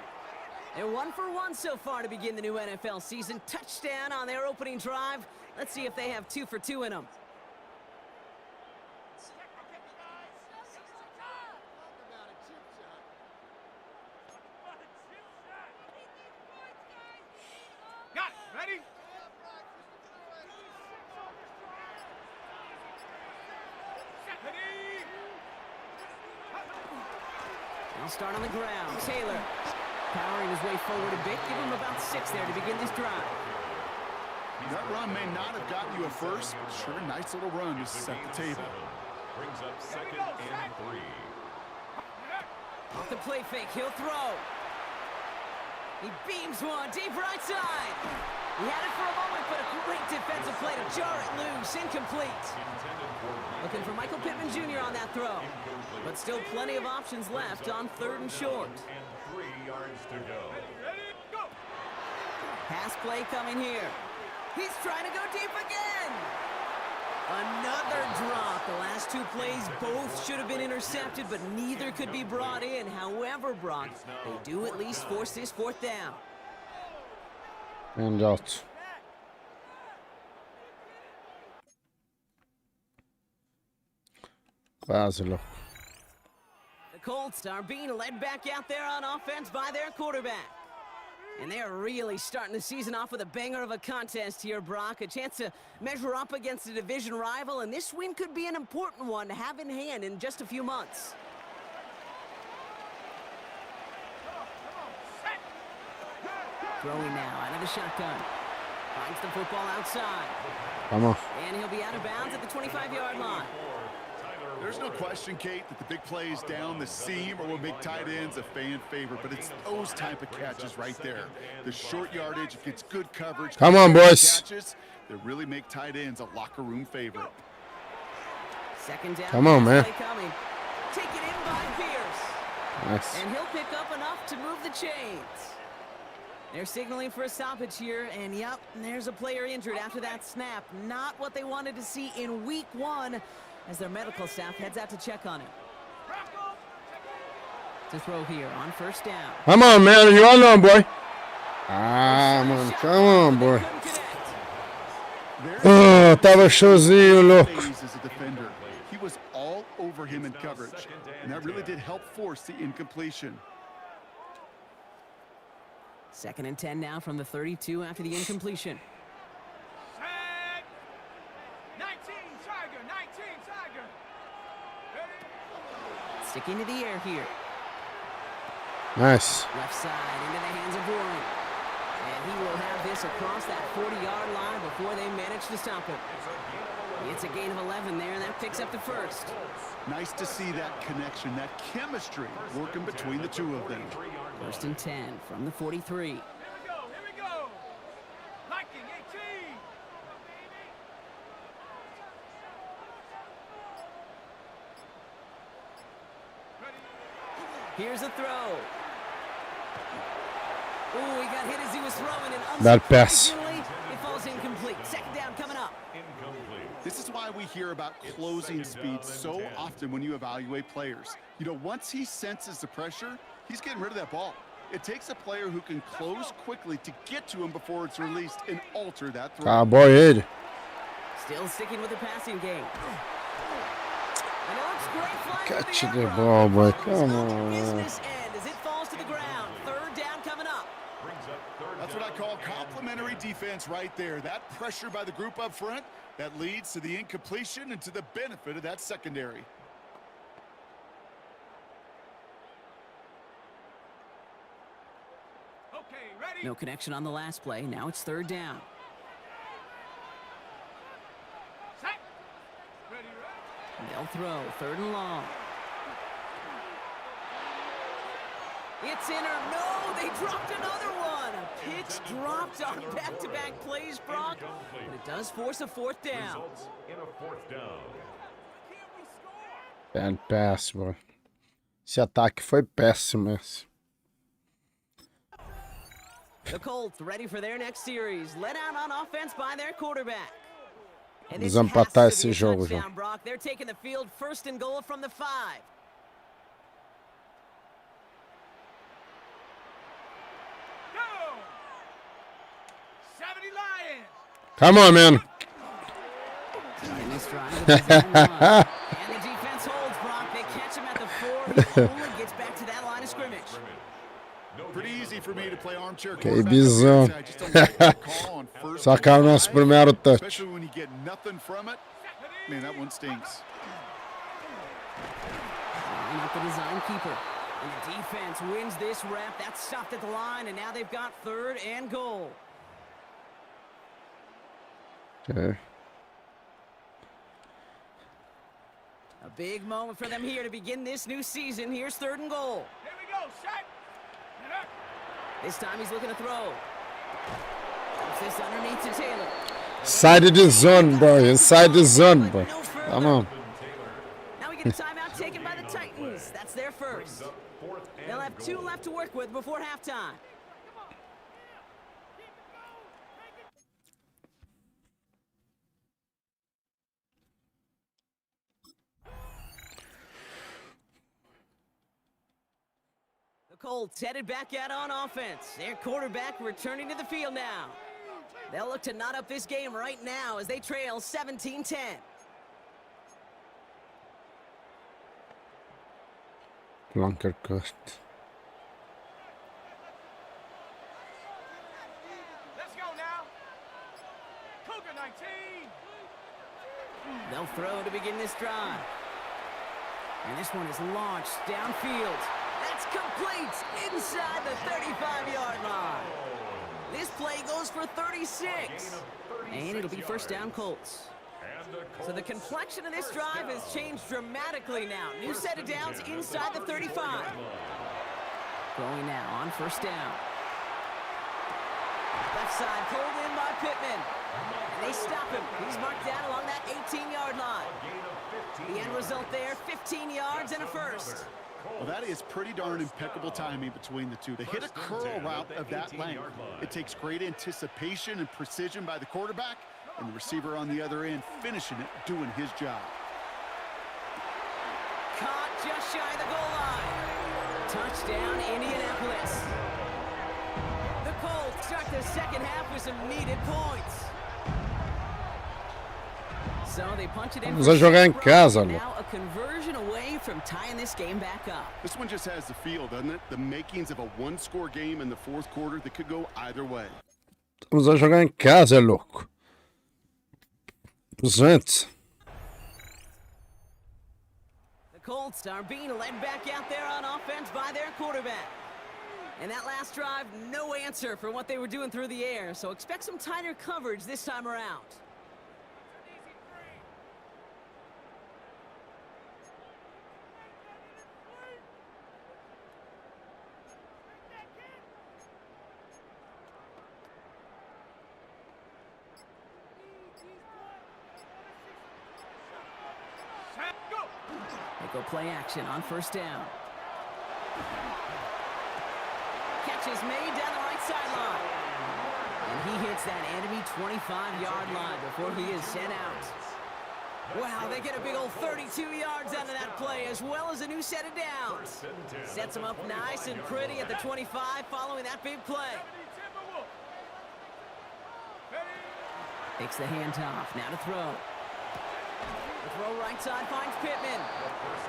They're 1 for 1 so far to begin the new NFL season. Touchdown on their opening drive. Let's see if they have 2 for 2 in them. Got it. Ready? Ready. They'll start on the ground. Taylor powering his way forward a bit. Give him about 6 there to begin this drive. That run may not have gotten you a first, but sure, nice little run to set the table. Brings up second and 3. Off the play fake, he'll throw. He beams one deep right side. He had it for a moment, but a great defensive play to jar it loose. Incomplete. Looking for Michael Pittman Jr. on that throw. But still plenty of options left on 3rd and short. And 3 yards to go. Ready. Go. Pass play coming here. He's trying to go deep again. Another drop. The last 2 plays both should have been intercepted, but neither could be brought in. However, Brock, they do at least force this 4th down. And out. Quase louco. The Colts are being led back out there on offense by their quarterback. And they're really starting the season off with a banger of a contest here, Brock. A chance to measure up against a division rival, and this win could be an important one to have in hand in just a few months. Throwing now out of the shotgun. Finds the football outside. Come on. And he'll be out of bounds at the 25-yard line. There's no question, Kate, that the big plays down the seam are what make tight ends a fan favorite, but it's those type of catches right there. The short yardage, it gets good coverage. Come on, boys. Catches that really make tight ends a locker room favorite. Second down. Come on, man. Play coming. Taken in by Pierce. Nice. And he'll pick up enough to move the chains. They're signaling for a stoppage here, and yep, there's a player injured after that snap. Not what they wanted to see in week 1 as their medical staff heads out to check on him. To throw here on 1st down. Come on, man. You're on, boy. Ah, mano, come on, boy. Couldn't connect. Ah, tava showzinho, louco. Phase as a defender. He was all over him in coverage, and that really did help force the incompletion. 2nd and 10 now from the 32 after the incompletion. Set. 19 Tiger, 19 Tiger. Ready? Sticking to the air here. Nice. Left side into the hands of Warren. And he will have this across that 40-yard line before they manage to stop him. It's a gain of 11 there, and that picks up the first. Nice to see that connection, that chemistry working between the two of them. 1st and 10 from the 43. Here we go. Liking 18. Here's a throw. Ooh, he got hit as he was throwing, and Bad pass. unsurprisingly, it falls incomplete. 2nd down coming up. This is why we hear about closing speed so often when you evaluate players. You know, once he senses the pressure, he's getting rid of that ball. It takes a player who can close quickly to get to him before it's released and alter that throw. Cowboy head. Still sticking with the passing game. And it looks great flying through Catch the the air. ball, boy. It's Come not the on. business end as it falls to the ground. 3rd down coming up. That's what I call complimentary defense right there. That pressure by the group up front, that leads to the incompletion and to the benefit of that secondary. Okay, ready? No connection on the last play. Now it's 3rd down. Set. Ready? They'll throw. 3rd and long. It's in or no, they dropped another one. A pitch dropped on back-to-back plays, Brock. But it does force a 4th down. Results in a 4th down. Bad pass, boy. Esse ataque foi péssimo. Esse. The Colts ready for their next series. Let out on offense by their quarterback. And Eles this vão has to empatar be esse a jogo, touchdown, João. Brock. They're taking the field 1st and goal from the 5. Go. 70 Lions. Come on, man. And this drive is a 1. And the defense holds, Brock. They catch him at the 4. He only gets back to that line of scrimmage. Pretty easy for me to play armchair Que quarterback. bizão. I just don't like that call on 1st Sacaram and nosso 5, primeiro touch. especially when you get nothing from it. Man, that one stinks. Line up the design keeper. And the defense wins this rep. That's stopped at the line, and now they've got 3rd and goal. Okay. A big moment for them here to begin this new season. Here's 3rd and goal. Here we go. Set. Get up. This time he's looking to throw. Dumps this underneath to Taylor. Inside the zone, boy. Inside the zone, boy. No further. Come on. Now we get a timeout taken by the Titans. That's their first. They'll have 2 left to work with before halftime. The Colts headed back out on offense. Their quarterback returning to the field now. They'll look to knot up this game right now as they trail 17-10. Flanker cut. Let's go now. Cougar 19. They'll throw to begin this drive. And this one is launched downfield. That's complete inside the 35-yard line. This play goes for 36. And it'll be 1st down Colts. So the complexion of this drive has changed dramatically now. New set of downs inside the 35. Going now on 1st down. Left side pulled in by Pittman. And they stop him. He's marked down along that 18-yard line. The end result there, 15 yards and a first. Well, that is pretty darn impeccable timing between the two. To hit a curl route of that length, it takes great anticipation and precision by the quarterback, and the receiver on the other end finishing it, doing his job. Caught just shy of the goal line. Touchdown, Indianapolis. The Colts start the second half with some needed points. So they punch it in. Vamos a jogar em casa, louco. Now a conversion away from tying this game back up. This one just has the feel, doesn't it? The makings of a one-score game in the fourth quarter that could go either way. Vamos a jogar em casa, louco. Gente. The Colts are being led back out there on offense by their quarterback. And that last drive, no answer for what they were doing through the air. So expect some tighter coverage this time around. They go play action on first down. Catch is made down the right sideline. And he hits that enemy 25-yard line before he is sent out. Wow, they get a big old 32 yards out of that play, as well as a new set of downs. Sets them up nice and pretty at the 25 following that big play. Takes the handoff, now to throw. The throw right side finds Pittman.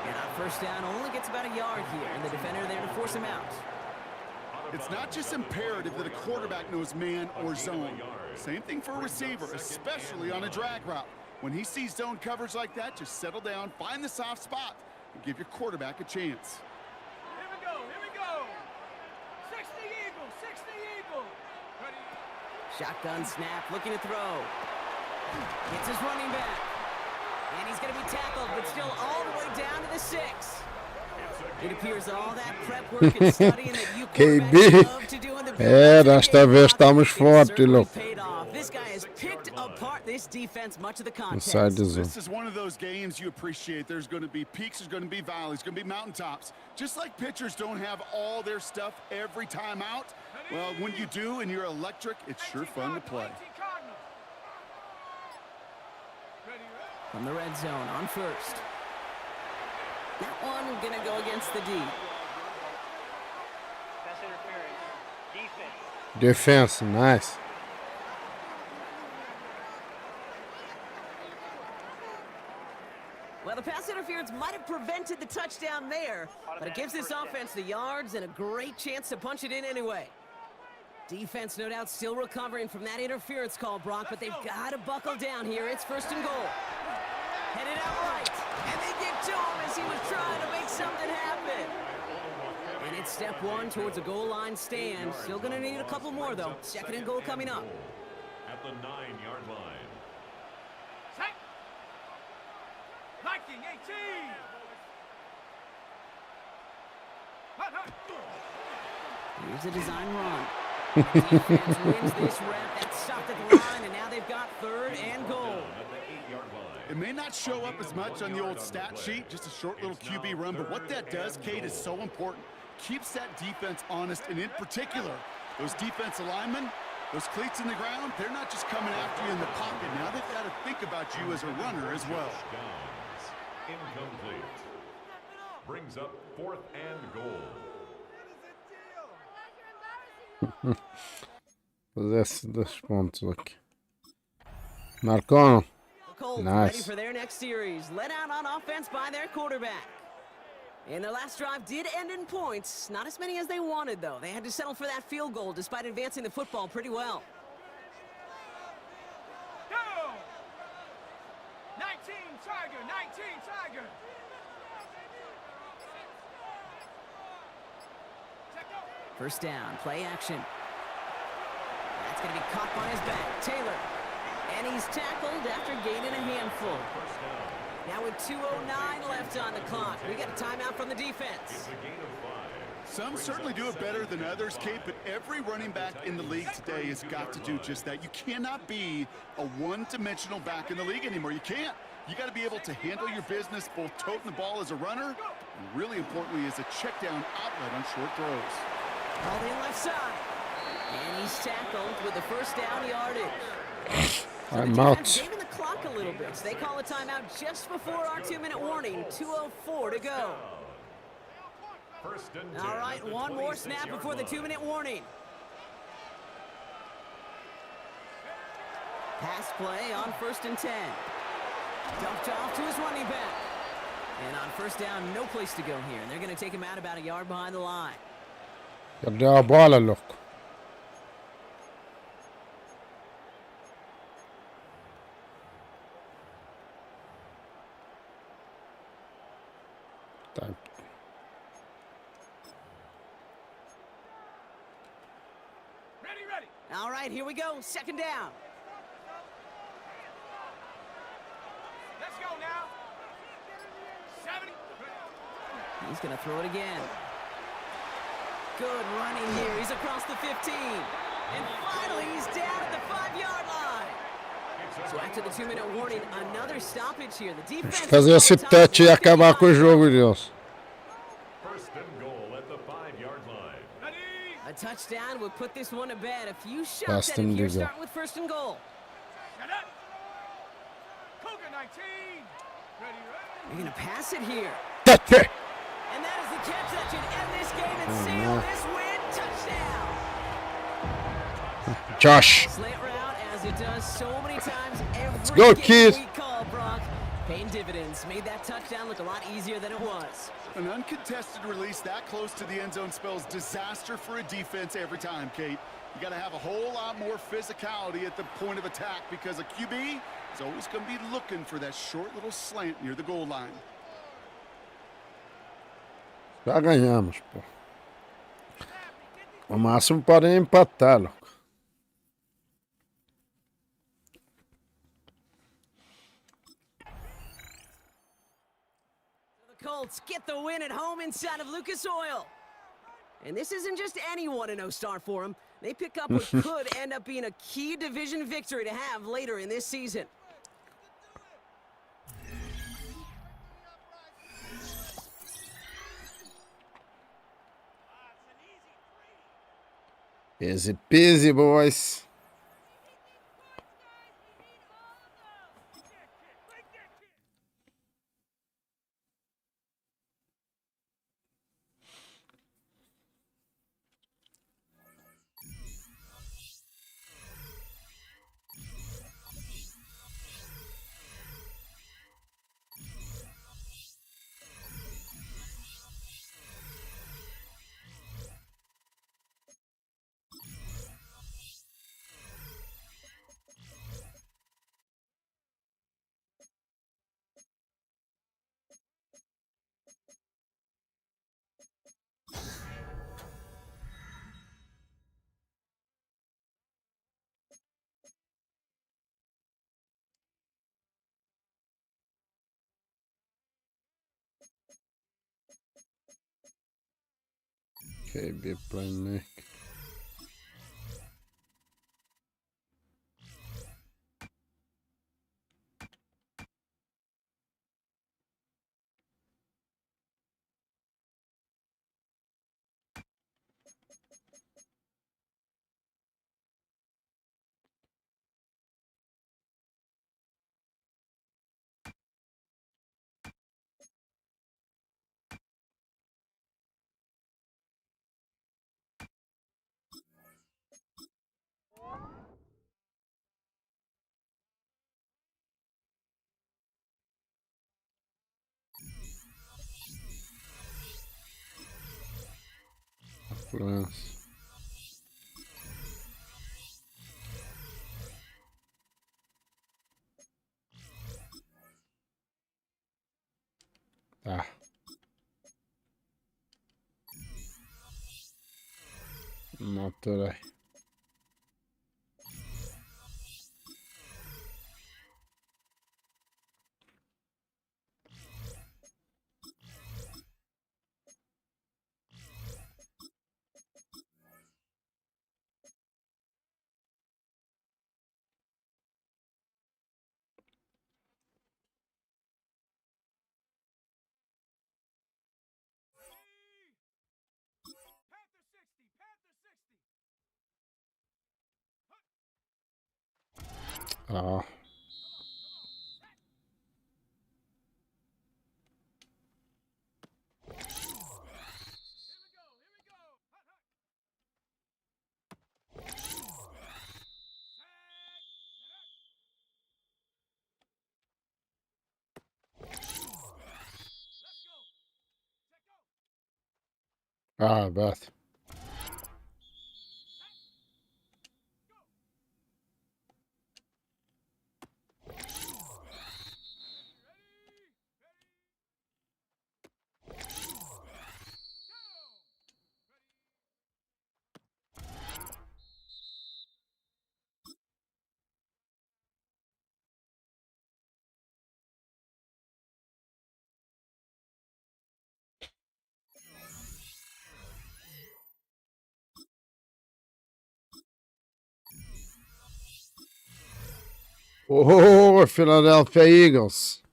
And on first down, only gets about a yard here, and the defender there to force him out. It's not just imperative that a quarterback knows man or zone. Same thing for a receiver, especially on a drag route. When he sees zone coverage like that, just settle down, find the soft spot, and give your quarterback a chance. Here we go. 60 Eagles, 60 Eagles. Shotgun snap, looking to throw. Gets his running back. And he's going to be tackled, but still all the way down to the 6. It appears all that prep work and studying that you KB. love to do in the Desta vez estamos fortes, louco. paid off. This guy has picked apart this defense much of the contest. Inside the zone. This is one of those games you appreciate. There's going to be peaks, there's going to be valleys, going to be mountaintops. Just like pitchers don't have all their stuff every time out, well, when you do and you're electric, it's sure fun to play. From the red zone on first. That one gonna go against the D. Pass interference. Defense. Defense, nice. Well, the pass interference might have prevented the touchdown there, but it gives this offense the yards and a great chance to punch it in anyway. Defense, no doubt, still recovering from that interference call, Brock, but they've got to buckle down here. It's first and goal. Headed out right, and they get to him as he was trying to make something happen. And it's step one towards a goal line stand. Still going to need a couple more, though. Second and goal coming up. At the 9-yard line. Set. Liking 18. Here's a design run. Defense wins this rep. That's stopped at the line, and now they've got third and goal. At the 8-yard line. It may not show up as much on the old stat sheet, just a short little QB run, but what that does, Kate, is so important. Keeps that defense honest, and in particular, those defensive linemen, those cleats in the ground, they're not just coming after you in the pocket. Now they've got to think about you as a runner as well. Incomplete. Brings up 4th and goal. Fazer 2 pontos aqui. Marcou. Colts Nice. ready for their next series. Led out on offense by their quarterback. And their last drive did end in points. Not as many as they wanted, though. They had to settle for that field goal despite advancing the football pretty well. Go. 19 Tiger, 19 Tiger. First down, play action. That's going to be caught by his back, Taylor. And he's tackled after gaining a handful. Now with 2:09 left on the clock, we got a timeout from the defense. Some certainly do it better than others, Kate, but every running back in the league today has got to do just that. You cannot be a one-dimensional back in the league anymore. You can't. You got to be able to handle your business, both toting the ball as a runner, and really importantly as a check-down outlet on short throws. All the left side. And he's tackled with the first down yardage. I'm out. Saving the clock a little bit. So they call a timeout just before our 2-minute warning. 2:04 to go. First and 10 All right, at the one more snap 26-yard before the line. 2-minute warning. Pass play on 1st and 10. Dumped off to his running back. And on 1st down, no place to go here. And they're going to take him out about a yard behind the line. Cadê a bola, louco? Tá. Ready. All right, here we go. 2nd down. Let's go now. 70. He's going to throw it again. Good running here. He's across the 15. And finally, he's down at the 5-yard line. So after the 2-minute warning, another stoppage here. The defense... Fazer esse touch e acabar com o jogo, Deus. First and goal at the 5-yard line. Ready. A touchdown would put this one to bed. A few shots Best at him in here, the starting with 1st and goal. Set up. Cougar 19. Ready. They're going to pass it here. Touch it. And that is the catch that should end this game and seal this win. Touchdown. Josh. Slant route, as it does so many times every go, game kid. we call, Brock. Paying dividends. Made that touchdown look a lot easier than it was. An uncontested release that close to the end zone spells disaster for a defense every time, Kate. You got to have a whole lot more physicality at the point of attack because a QB is always going to be looking for that short little slant near the goal line. Já ganhamos, pô. O máximo podem empatar, louco. The Colts get the win at home inside of Lucas Oil. And this isn't just any 1-0 start for them. They pick up what could end up being a key division victory to have later in this season. Easy peasy, boys. Okay, be playing Nick. Influence. Tá. Motor aí. Panther 60. Ah. Ah, Beth. Oh, Philadelphia Eagles.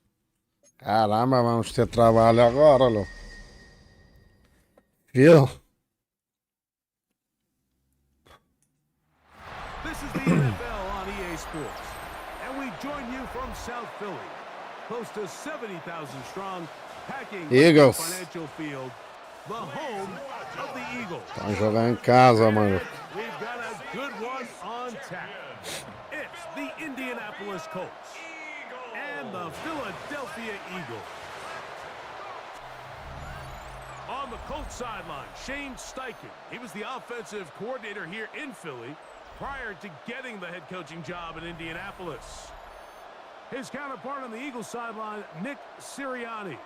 Caramba, vamos ter trabalho agora, louco. Viu? This is the NFL on EA Sports, and we join you from South Philly, close to 70,000 strong, packing Eagles. Financial Field, the home of the Eagles. Vamos jogar em casa, mano. We've got a good one on tap. It's the Indianapolis Colts and the Philadelphia Eagles. On the Colts sideline, Shane Steichen. He was the offensive coordinator here in Philly prior to getting the head coaching job in Indianapolis. His counterpart on the Eagles sideline, Nick Sirianni.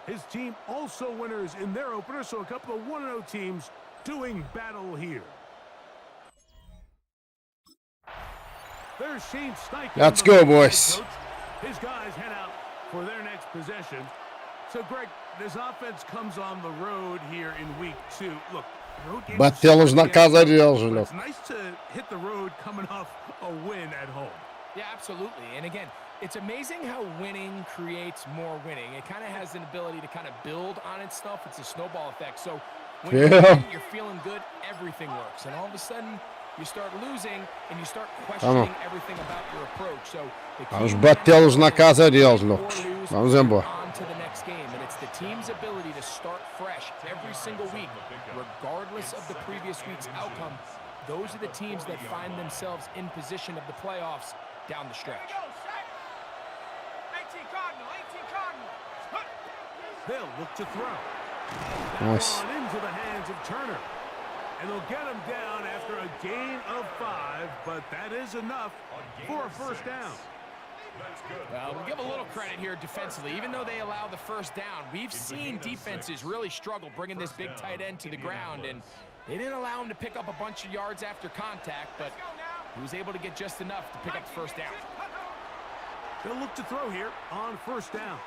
His team also winners in their opener, so a couple of 1-0 teams doing battle here. There's Shane Steichen. Let's go, boys. His guys head out for their next possession. So, Greg, this offense comes on the road here in week 2. Look, road games Batê-los na casa deles, but louco. it's nice to hit the road coming off a win at home. Yeah, absolutely. And again, it's amazing how winning creates more winning. It kind of has an ability to kind of build on itself. It's a snowball effect. So when you're feeling good, everything works. And all of a sudden, you start losing and you start questioning everything about your approach. So Vamos batê-los na casa deles, loucos. Vamos embora. on to the next game. And it's the team's ability to start fresh every single week, regardless of the previous week's outcome. Those are the teams that find themselves in position of the playoffs down the stretch. 18 Cardinal, 18 Cardinal. They'll look to throw. Nice. On into the hands of Turner. And they'll get him down after a gain of 5, but that is enough for a first down. We'll give a little credit here defensively. Even though they allow the first down, we've seen defenses really struggle bringing this big tight end to the ground, and they didn't allow him to pick up a bunch of yards after contact, but he was able to get just enough to pick up the first down. They'll look to throw here on first down.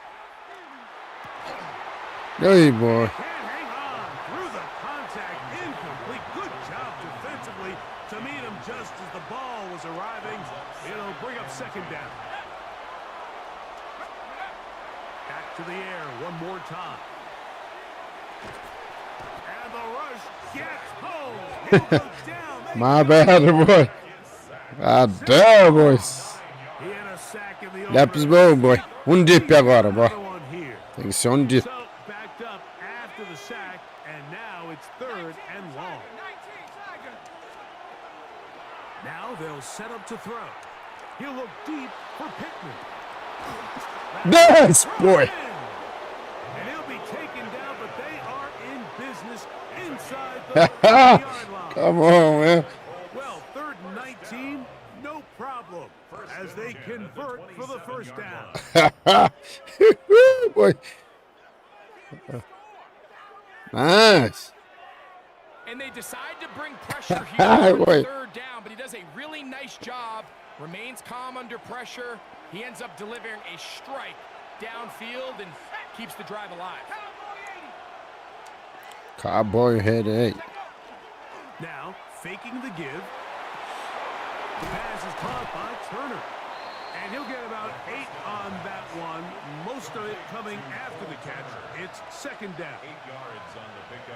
Hey, boy. Can't hang on through the contact. Incomplete. Good job defensively to meet him just as the ball was arriving. It'll bring up second down. Back to the air one more time. And the rush gets home. He'll go down. My bad, boy. God damn, boys. He had a sack in the Lápis opener. bom, boy. Dip agora, boy. Another one here. Tem que ser dip. So backed up after the sack, and now it's third and long. Now they'll set up to throw. He'll look deep for Pittman. Yes, boy. And he'll be taken down, but they are in business inside the 30-yard line. Come on, man. Well, third and 19, no problem, as they convert for the first down. Boy. Nice. And they decide to bring pressure here on Boy. third down, but he does a really nice job, remains calm under pressure. He ends up delivering a strike downfield and keeps the drive alive. Cowboy headache. Now, faking the give. The pass is caught by Turner. And he'll get about 8 on that one, most of it coming after the catch. It's second down.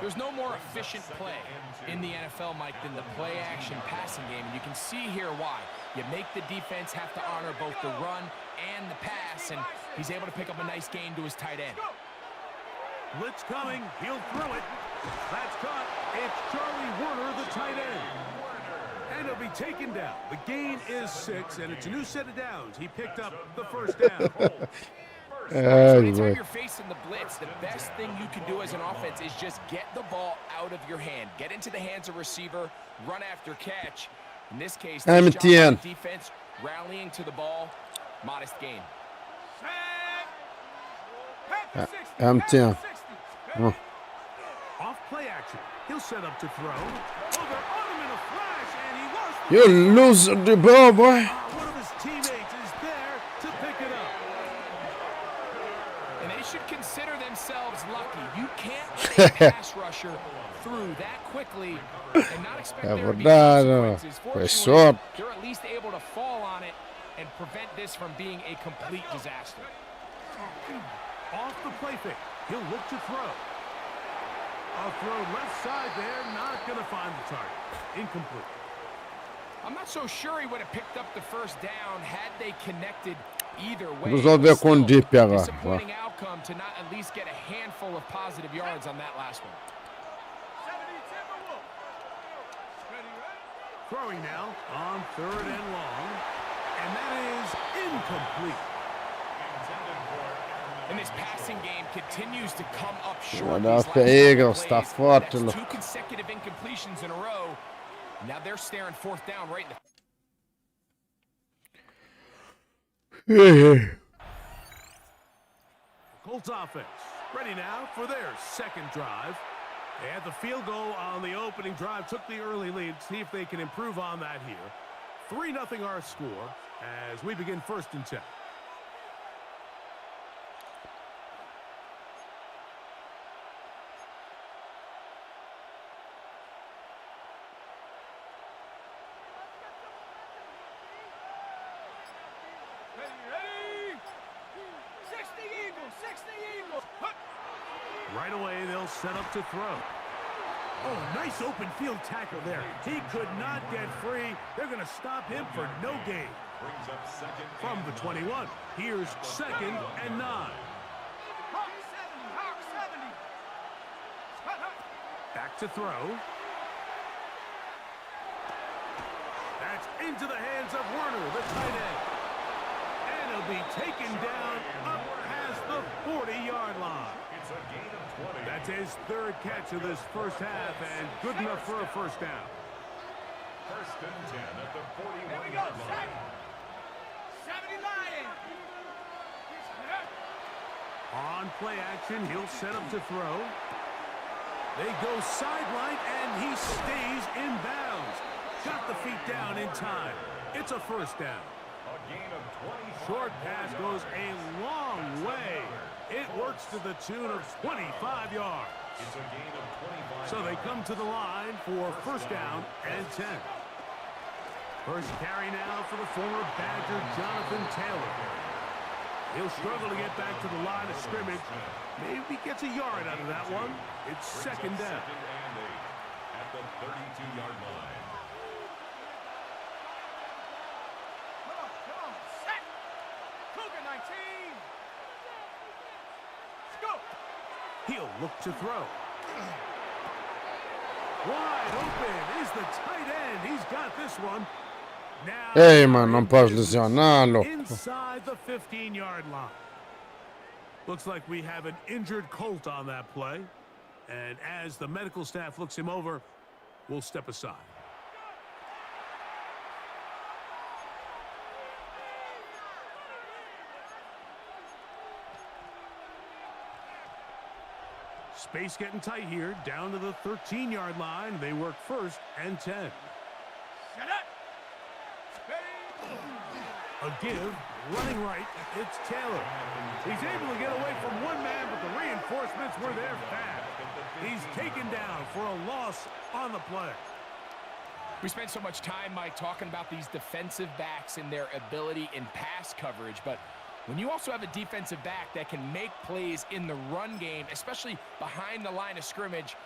There's no more efficient play in the NFL, Mike, than the play-action passing game. And you can see here why. You make the defense have to honor both the run and the pass, and he's able to pick up a nice gain to his tight end. Blitz coming. He'll throw it. That's caught. It's Charlie Werner, the tight end. And he'll be taken down. The gain is 6, and it's a new set of downs. He picked up the first down. So anytime you're facing the blitz, the best thing you can do as an offense is just get the ball out of your hand. Get into the hands of receiver, run after catch. In this case, this job by defense, rallying to the ball, modest gain. M10. Off play action. He'll set up to throw. Oh, they're on him in a flash, and he lost the You lose the ball, boy. One of his teammates is there to pick it up. And they should consider themselves lucky. You can't let a pass rusher through that quickly and not expect there to be consequences. Fortunately, they're at least able to fall on it and prevent this from being a complete disaster. Off the play fake. He'll look to throw. A throw left side there, not going to find the target. Incomplete. I'm not so sure he would have picked up the first down had they connected either way. Resolver com o Deep agora. Disappointing outcome to not at least get a handful of positive yards on that last one. Throwing now on 3rd and long. And that is incomplete. And this passing game continues to come up short. Eagles tá forte, That's 2 consecutive incompletions in a row. Now they're staring 4th down right in the Colts offense ready now for their 2nd drive. They had the field goal on the opening drive, took the early lead. See if they can improve on that here. 3-0 our score as we begin 1st and 10. Right away, they'll set up to throw. Oh, nice open field tackle there. He could not get free. They're going to stop him for no gain. From the 21, here's 2nd and 9. Back to throw. That's into the hands of Werner, the tight end. And he'll be taken down up past the 40-yard line. That's his 3rd catch of this first half, and good enough for a first down. 1st and 10 at the 41-yard line. 70 Lions. On play action, he'll set up to throw. They go sideline, and he stays in bounds. Got the feet down in time. It's a first down. A gain of 20. Short pass goes a long way. It works to the tune of 25 yards. It's a gain of 25. So they come to the line for first down and 10. First carry now for the former Badger, Jonathan Taylor. He'll struggle to get back to the line of scrimmage. Maybe gets a yard out of that one. It's 2nd down. 2nd and 8 at the 32-yard line. Come on, set. Cougar 19. Let's go. He'll look to throw. Wide open is the tight end. He's got this one. Now, Ei, mano, não pode lesionar, louco. inside the 15-yard line. Looks like we have an injured Colt on that play. And as the medical staff looks him over, we'll step aside. Space getting tight here, down to the 13-yard line. They work 1st and 10. Shut up. A give, running right, it's Taylor. He's able to get away from one man, but the reinforcements were there fast. He's taken down for a loss on the play. We spent so much time, Mike, talking about these defensive backs and their ability in pass coverage, but when you also have a defensive back that can make plays in the run game, especially behind the line of scrimmage,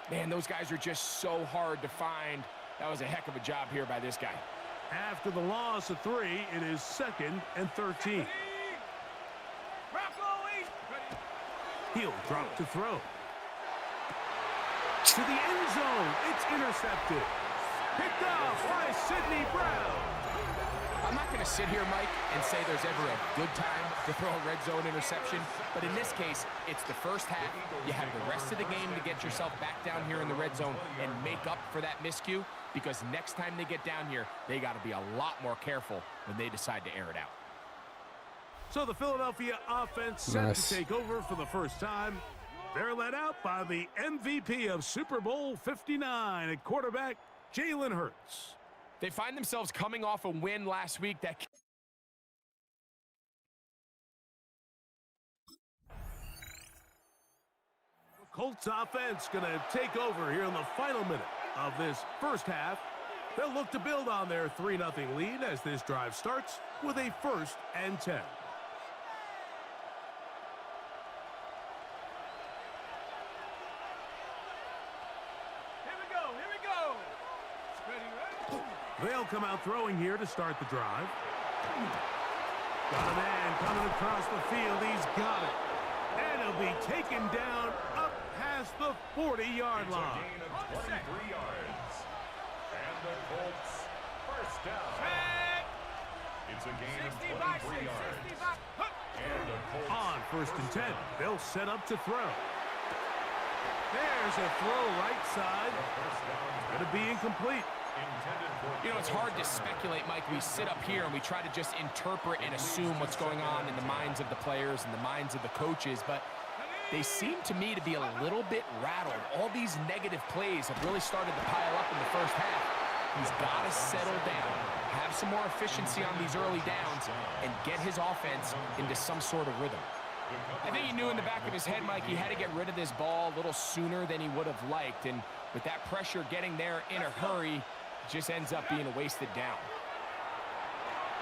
man, those guys are just so hard to find. That was a heck of a job here by this guy. After the loss of 3, it is 2nd and 13. He'll drop to throw. To the end zone. It's intercepted. Picked off by Sidney Brown. I'm not going to sit here, Mike, and say there's ever a good time to throw a red zone interception, but in this case, it's the first half. You have the rest of the game to get yourself back down here in the red zone and make up for that miscue, because next time they get down here, they got to be a lot more careful when they decide to air it out. So the Philadelphia offense set to take over for the first time. They're led out by the MVP of Super Bowl 59 at quarterback, Jalen Hurts. They find themselves coming off a win last week that... The Colts offense going to take over here in the final minute of this first half. They'll look to build on their 3-0 lead as this drive starts with a 1st and 10. They'll come out throwing here to start the drive. Got a man coming across the field. He's got it. And he'll be taken down up past the 40-yard line. It's a gain of 23 yards. And the Colts first down. It's a gain of 23 yards. And the Colts On 1st and 10, they'll set up to throw. There's a throw right side. Going to be incomplete. You know, it's hard to speculate, Mike. We sit up here and we try to just interpret and assume what's going on in the minds of the players and the minds of the coaches, but they seem to me to be a little bit rattled. All these negative plays have really started to pile up in the first half. He's got to settle down, have some more efficiency on these early downs, and get his offense into some sort of rhythm. I think he knew in the back of his head, Mike, he had to get rid of this ball a little sooner than he would have liked, and with that pressure getting there in a hurry, it just ends up being a wasted down.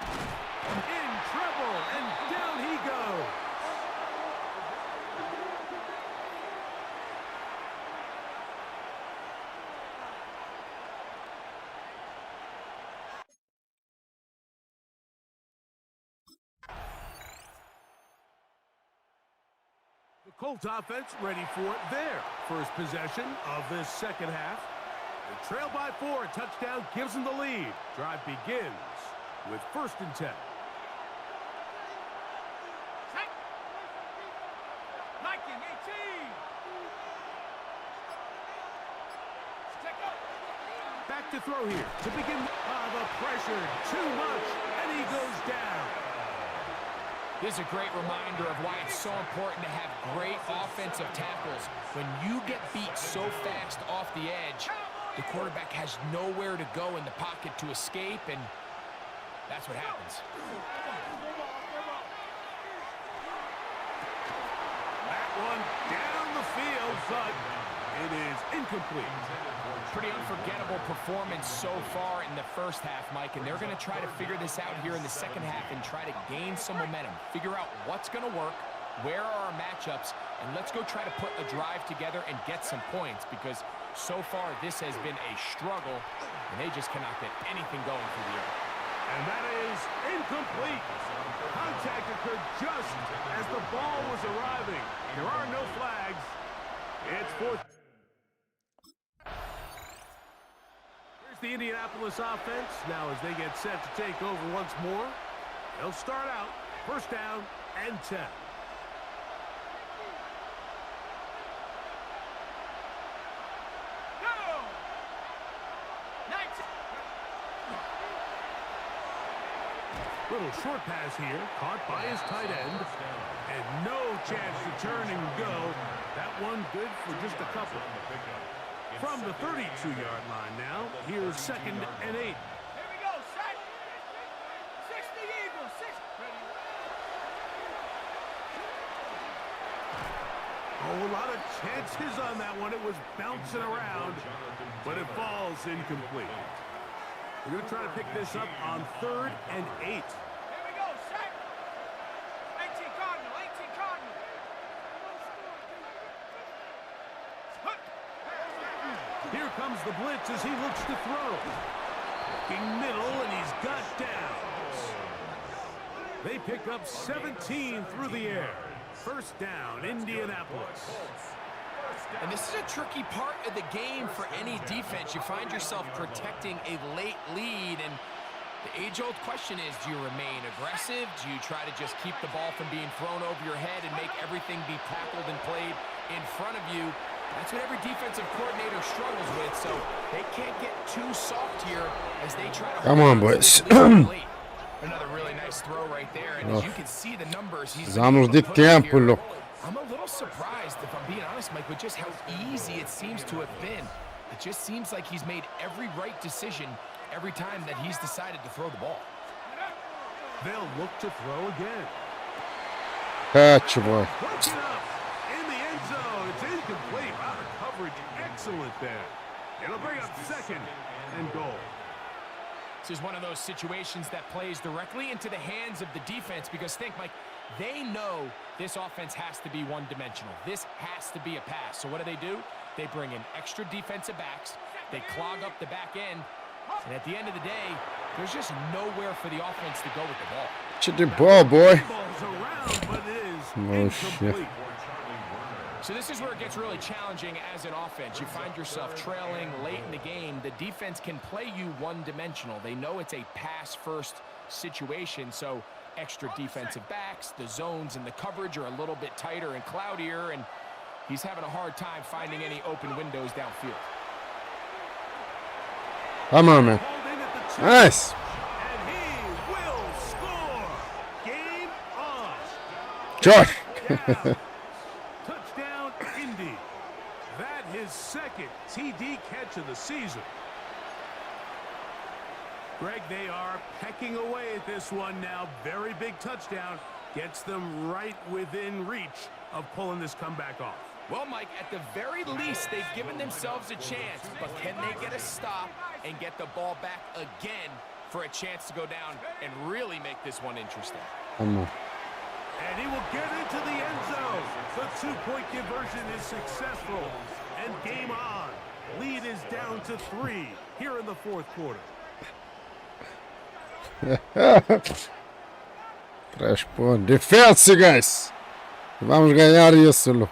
In trouble, and down he goes. The Colts offense ready for their first possession of this second half. They trail by 4, touchdown gives them the lead. Drive begins with 1st and 10. Back to throw here to begin. The pressure, too much, and he goes down. This is a great reminder of why it's so important to have great offensive tackles. When you get beat so fast off the edge, the quarterback has nowhere to go in the pocket to escape, and that's what happens. That one down the field, but it is incomplete. Pretty unforgettable performance so far in the first half, Mike, and they're going to try to figure this out here in the second half and try to gain some momentum, figure out what's going to work, where are our matchups, and let's go try to put a drive together and get some points, because so far this has been a struggle, and they just cannot get anything going through the air. And that is incomplete. Contact occurred just as the ball was arriving. There are no flags. It's 4th. Here's the Indianapolis offense. Now as they get set to take over once more, they'll start out 1st down and 10. Little short pass here, caught by his tight end, and no chance to turn and go. That one good for just a couple. From the 32-yard line now, here's 2nd and 8. Here we go, set. 60 Eagles, 60. Oh, a lot of chances on that one. It was bouncing around, but it falls incomplete. We're going to try to pick this up on 3rd and 8. Here we go, set. 18 Cardinal, 18 Cardinal. Here comes the blitz as he looks to throw. Looking middle, and he's got downs. They pick up 17 through the air. 1st down, Indianapolis. And this is a tricky part of the game for any defense. You find yourself protecting a late lead, and The age-old question is, do you remain aggressive? Do you try to just keep the ball from being thrown over your head and make everything be tackled and played in front of you? That's what every defensive coordinator struggles with, so they can't get too soft here as they try to... Come on, boys. Another really nice throw right there, and as you can see the numbers he's been able to put up here. I'm a little surprised, if I'm being honest, Mike, with just how easy it seems to have been. It just seems like he's made every right decision every time that he's decided to throw the ball. They'll look to throw again. Catch, boy. Broken up in the end zone. It's incomplete. Out of coverage. Excellent there. It'll bring up second and goal. This is one of those situations that plays directly into the hands of the defense because think, Mike, they know this offense has to be one-dimensional. This has to be a pass. So what do? They bring in extra defensive backs. They clog up the back end. And at the end of the day, there's just nowhere for the offense to go with the ball. To the ball, boy. Around, but it is Oh, shit. So this is where it gets really challenging as an offense. You find yourself trailing late in the game. The defense can play you one-dimensional. They know it's a pass-first situation, so extra defensive backs, the zones and the coverage are a little bit tighter and cloudier, and he's having a hard time finding any open windows downfield. Come on, man. Nice. And he will score. Game on. Josh. Touchdown, Indy. That his second TD catch of the season. Greg, they are pecking away at this one now. Very big touchdown. Gets them right within reach of pulling this comeback off. Well, Mike, at the very least, they've given themselves a chance, but can they get a stop and get the ball back again for a chance to go down and really make this one interesting? Come on. And he will get into the end zone. The two-point conversion is successful. And game on. Lead is down to 3 here in the fourth quarter. Trash point. Defense, guys. Vamos ganhar isso, Lu.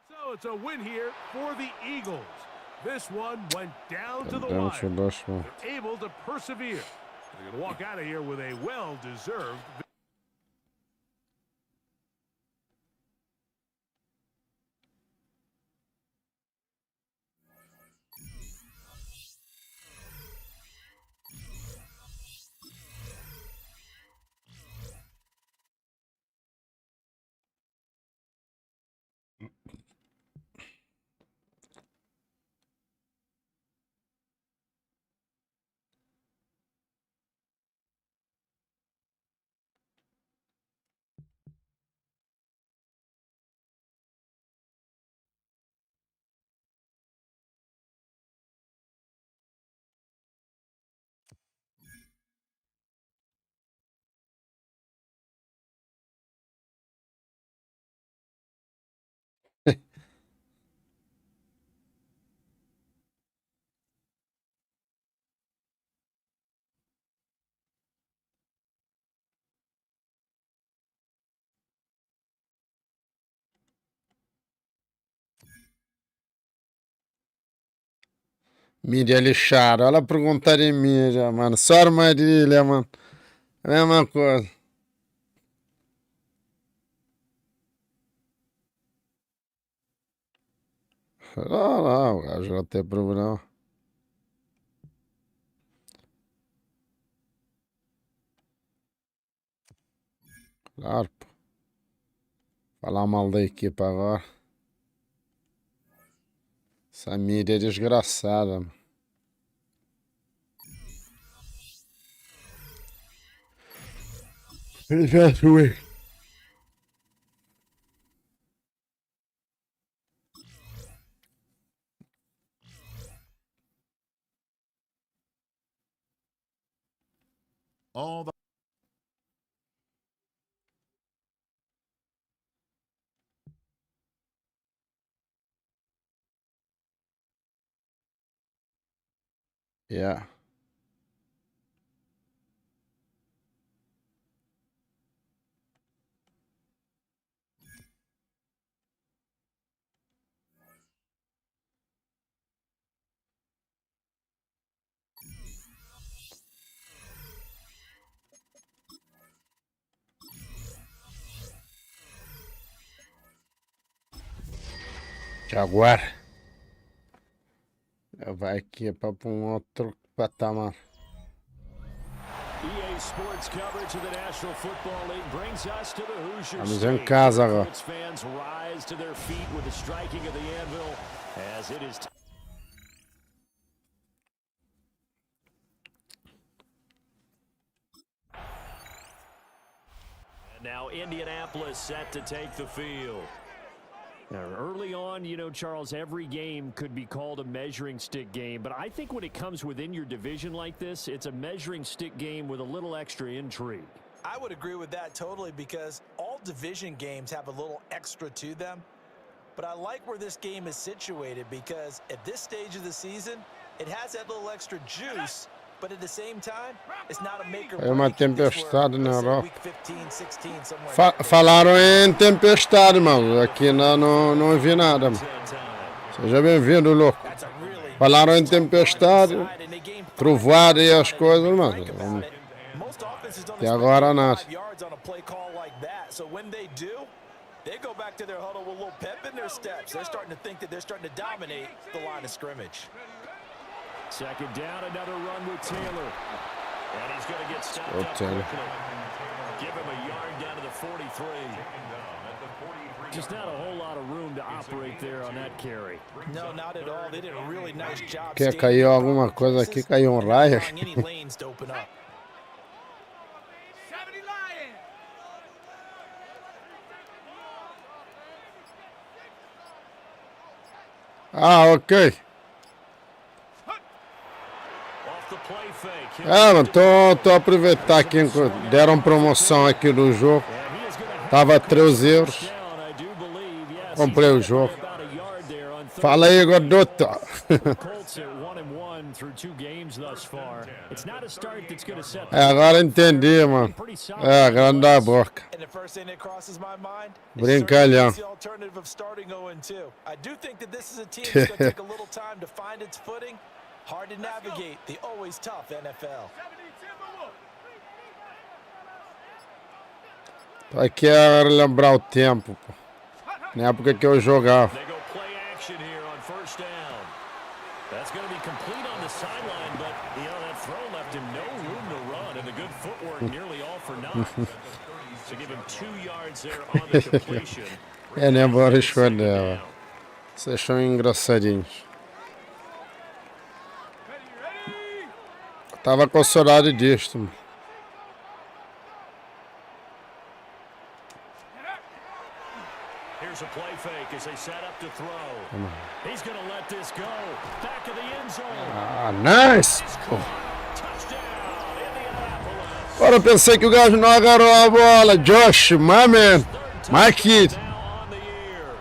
So it's a win here for the Eagles. This one went down to the Perdemos o wire. Doshman. They're able to persevere. They're going to walk out of here with a well-deserved. Mídia lixada. Olha a pergunta de mídia, mano. Só armadilha, mano. A mesma coisa. Não, o gajo não tem problema. Claro, pô. Falar mal da equipa agora. Essa mídia é desgraçada, mano. All the Yeah. Jaguar. Vai aqui para um outro patamar. EA Sports coverage of the National Football League brings us to the Hoosier Estamos em State. casa agora. Colts fans rise to their feet with the striking of the anvil as it is. And now Indianapolis set to take the field. Now, early on, you know, Charles, every game could be called a measuring stick game, but I think when it comes within your division like this, it's a measuring stick game with a little extra intrigue. I would agree with that totally because all division games have a little extra to them. But I like where this game is situated because at this stage of the season, it has that little extra juice, but at the same time, it's not a make or break. É uma tempestade na Europa. Week 15, 16, somewhere in there. Falaram em tempestade, mano. Aqui não vi nada, mano. Seja bem-vindo, louco. That's a really Falaram em tempestade, trovoada e as coisas, mano. Most offenses don't Até agora nada. 5 yards on a play call like that. So when they do, they go back to their huddle with a little pep in their steps. They're starting to think that they're starting to dominate the line of scrimmage. Second down, another run with Taylor. And he's going to get stopped Oh, up Taylor. quickly. Give him a yard down to the 43. Just not a whole lot of room to operate there on that carry. No, not at all. They did a really nice job. Quer staying cair in alguma coisa aqui, caiu um raio. allowing any lanes to open up. 70 Lions. Ah, ok. Off the play fake. Mano, tô a aproveitar aqui. Deram promoção aqui do jogo. And he is going to Tava 13 euros. down, I do believe. Yes, Comprei o he's jogo. about a yard there on third. Fala aí, Godota. Colts at 1-1 through 2 games thus far. It's not a start that's going to set Agora entendi, mano. pretty solid. Grande da boca. And the first thing that crosses my mind Brincalhão. is the alternative of starting 0-2. I do think that this is a team that's going to take a little time to find its footing. Hard to navigate the always tough NFL. 70 Timberwolves. Tô aqui a lembrar o tempo, pô. Na época que eu jogava. They go play action here on first down. That's going to be complete on the sideline, but you know that throw left him no room to run, and the good footwork nearly all for naught. So give him 2 yards there on the completion. Nem vou responder. Vocês são engraçadinhos. Tava com saudade disto, mano. Here's a play fake as they set up to throw. He's going to let this go. Back of the end zone. Ah, nice! Pô. Touchdown, Indianapolis. Agora eu pensei que o gajo não agarrou a bola. Josh, my man, my kid. Now on the year.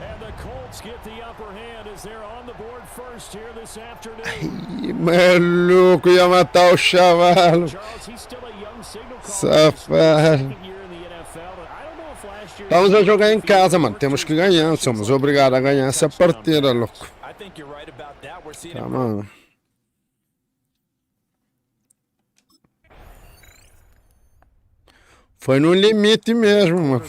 And the Colts get the upper hand as they're on the board first here this afternoon. Ih, maluco, ia matar o chavalo. Charles, he's still a young signal caller. Safado. Second year in the NFL, but I don't know if last year. Vamos a jogar em casa, mano. Temos que ganhar. Somos obrigados a ganhar essa partida, louco. I think you're right about that. We're seeing Tá, it. mano. Foi no limite mesmo, mano.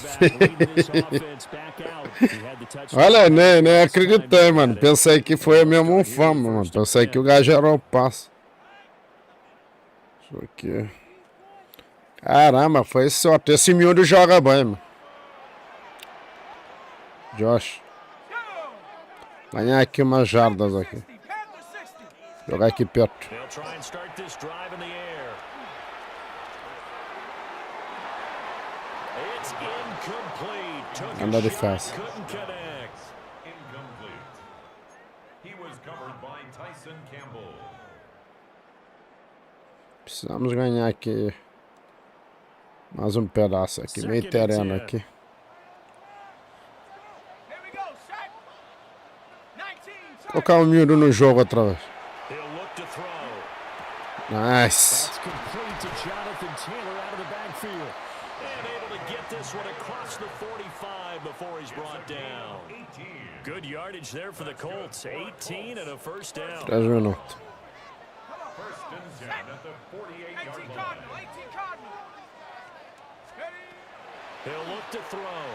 Olha, nem acreditei, mano. Pensei que foi mesmo um fama, mano. Pensei que o gajo era o passo. Isso aqui. Caramba, foi sorte. Esse miúdo joga bem, mano. Josh. Ganhar aqui umas jardas aqui. Panther 60. Jogar aqui perto. They'll try and start this drive in the air. It's incomplete. Took Anda a de shot, fácil. couldn't connect. Incomplete. He was covered by Tyson Campbell. Precisamos ganhar aqui. Mais um pedaço aqui. Meio terreno aqui. Here we go, sack. 19 sack. Colocar o miúdo no jogo outra vez. He'll look to throw. Nice. That's complete to Jonathan Taylor out of the backfield. And able to get this one across the 45 before he's brought down. Good yardage there for the Colts. 18 and a first down. 3 minutos. First and 10 at the 48-yard 18 line. Cardinal. 18 Cardinal. Ready. He'll look to throw.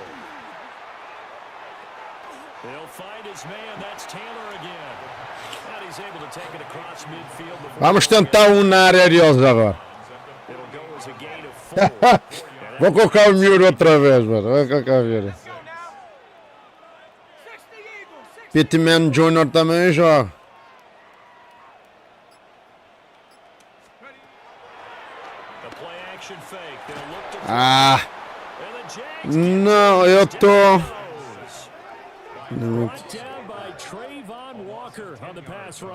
Vamos tentar um na área deles agora. Vou colocar o miúdo outra vez, mano. Vou colocar o miúdo. Pittman Jr. também joga. Ah! Não, eu tô...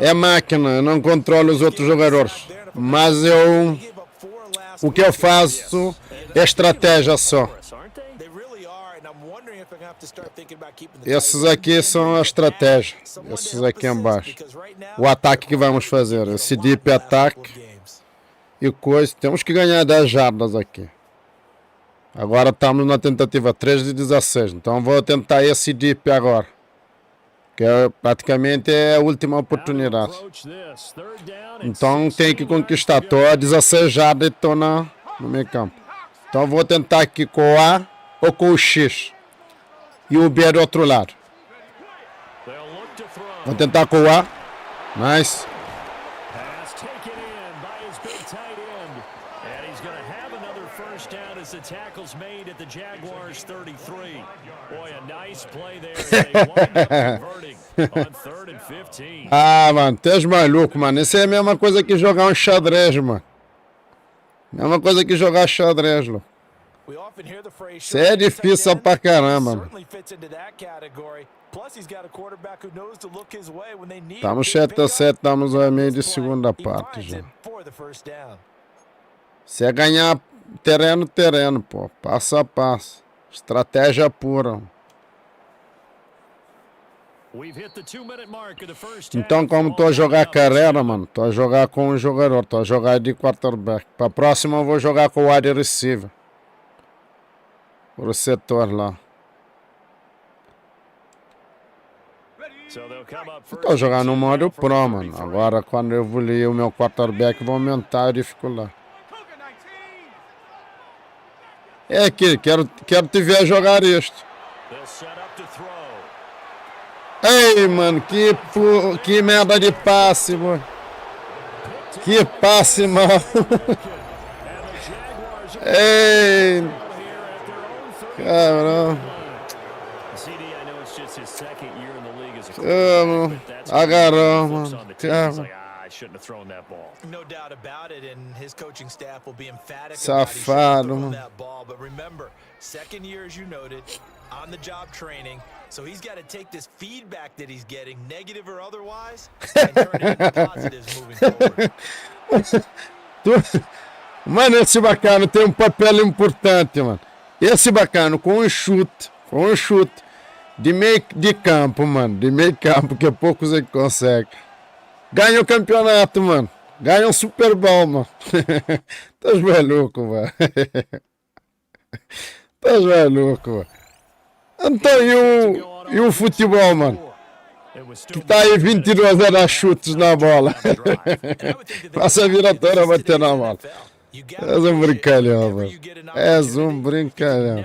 É máquina, eu não controlo os outros jogadores. Mas o que eu faço é estratégia só. Esses aqui são a estratégia. Esses aqui embaixo. O ataque que vamos fazer. Esse deep ataque. E coisa. Temos que ganhar 10 jardas aqui. Agora estamos na tentativa 3 de 16. Então vou tentar esse deep agora. Que praticamente é a última oportunidade. Então tem que conquistar. Estou a 16 jardas e estou no meio campo. Então vou tentar aqui com o A ou com o X. E o B do outro lado. Vou tentar com o A. Nice. Ah, mano, tu és maluco, mano. Isso é a mesma coisa que jogar um xadrez, mano. Mesma coisa que jogar xadrez, louco. Isso é difícil pra caramba, mano. Estamos 7-7, estamos a meio de segunda parte já. Se é ganhar terreno, pô. Passo a passo. Estratégia pura. Então, como estou a jogar carreira, mano, estou a jogar com um jogador, estou a jogar de quarterback. Para a próxima eu vou jogar com o wide receiver. O setor lá. Estou jogando no modo pro, mano. Agora, quando eu evoluir o meu quarterback, vou aumentar a dificuldade. É aqui, quero te ver jogar isto. Ei, mano, que merda de passe, mano. Que passe, mano. Ei. Caramba. Agarrou, mano. No doubt about it, and his coaching staff will be emphatic Safado, about mano. that ball. But remember, second year, as you noted, on the job training, so he's got to take this feedback that he's getting, negative or otherwise, and turn it into positives moving forward. Mano, esse bacana tem um papel importante, mano. Esse bacana com um chute de meio de campo, mano, de meio campo, que poucos ele consegue. Ganha o campeonato, mano. Ganha um Super Bowl, mano. Tás maluco, mano. Tás maluco, mano. Então, e o futebol, mano? Que tá aí 22 a dar chutes na bola. Passa a vida toda a bater na bola. És um brincalhão, mano. És um brincalhão.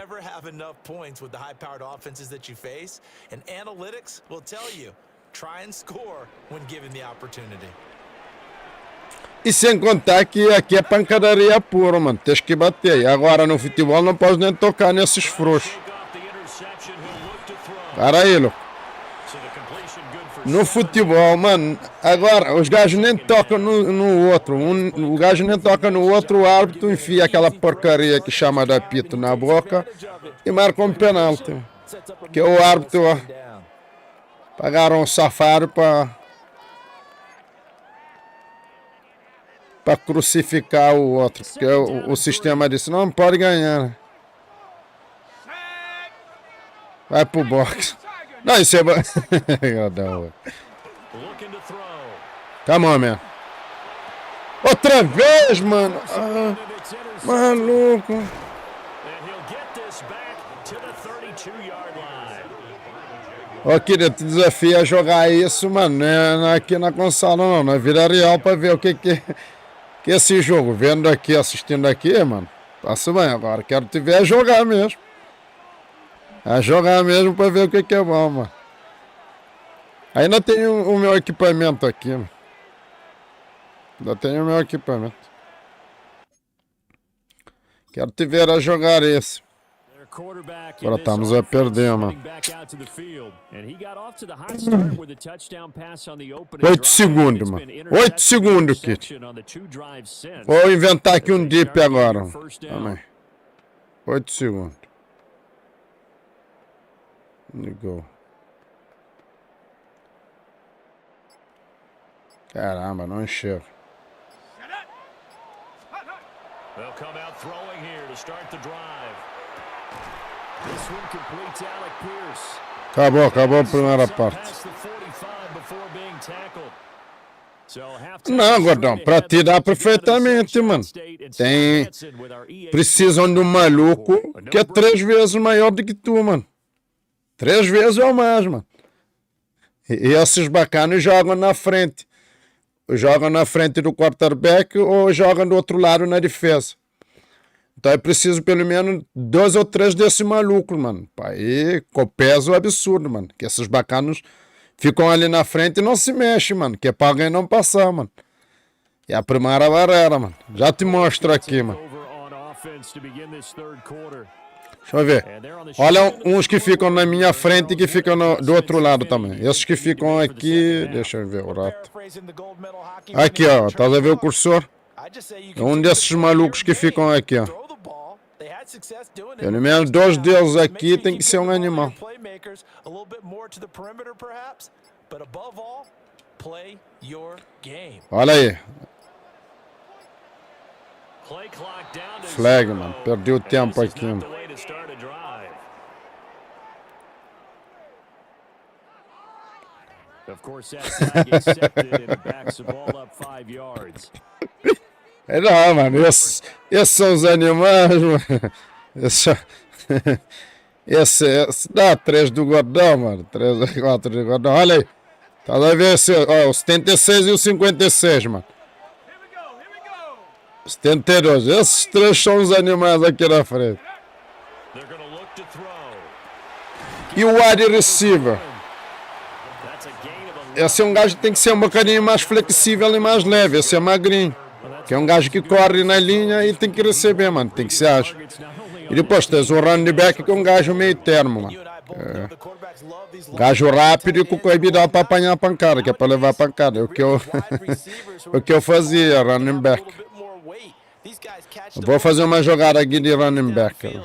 E sem contar que aqui é pancadaria pura, mano. Tens que bater. E agora no futebol não podes nem tocar nesses frouxos. Para aí, louco. No futebol, mano, agora os gajos nem tocam no outro. O gajo nem toca no outro, o árbitro enfia aquela porcaria que chama de apito na boca e marca um penalti. Porque o árbitro, ó, pagaram um safado para crucificar o outro. Porque o sistema disse, não pode ganhar. Vai pro boxe. Não, isso é... Come on, man. Outra vez, mano. Ah, maluco. Ó, querido, te desafio a jogar isso, mano. Não é aqui na consola, não. Na vida real, pra ver o que é esse jogo. Vendo aqui, assistindo aqui, mano. Passa bem agora. Quero te ver a jogar mesmo. A jogar mesmo pra ver o que é bom, mano. Ainda tenho o meu equipamento aqui. Ainda tenho o meu equipamento. Quero te ver a jogar esse. Agora estamos a perder, mano. 8 segundos, mano. 8 segundos, Kit. Vou inventar aqui um dip agora. Também. 8 segundos. Ligou. Caramba, não enxergo. They'll come out throwing here to start the drive. This one completes Alec Pierce. Acabou a primeira parte. Não, gordão, pra ti dá perfeitamente, mano. Precisam de um maluco que é 3 vezes maior do que tu, mano. 3 vezes ou mais, mano. E esses bacanos jogam na frente. Jogam na frente do quarterback ou jogam do outro lado na defesa. Então é preciso pelo menos 2 ou 3 desses malucos, mano. Aí com peso absurdo, mano. Que esses bacanos ficam ali na frente e não se mexem, mano. Que é pra alguém não passar, mano. E a primeira barreira, mano. Já te mostro aqui, mano. Deixa eu ver. Olha uns que ficam na minha frente e que ficam do outro lado também. Esses que ficam aqui... Deixa eu ver o rato. Aqui, ó. Tá a ver o cursor? É um desses malucos que ficam aqui, ó. Pelo menos 2 deles aqui tem que ser um animal. Olha aí. Flag, mano. Perdi o tempo aqui, mano. Não, mano. Esses são os animais, mano. Esse dá 3 do gordão, mano. 3 ou 4 do gordão. Olha aí. Tá a ver o 76 e o 56, mano. 72. Esses 3 são os animais aqui na frente. E o wide receiver. Esse é um gajo que tem que ser um bocadinho mais flexível e mais leve. Esse é magrinho. Que é um gajo que corre na linha e tem que receber, mano. Tem que ser ágil. E depois tens o running back que é um gajo meio termo, mano. Gajo rápido e com coibidão para apanhar a pancada, que é para levar a pancada. É o que eu fazia, running back. Eu vou fazer uma jogada aqui de running back.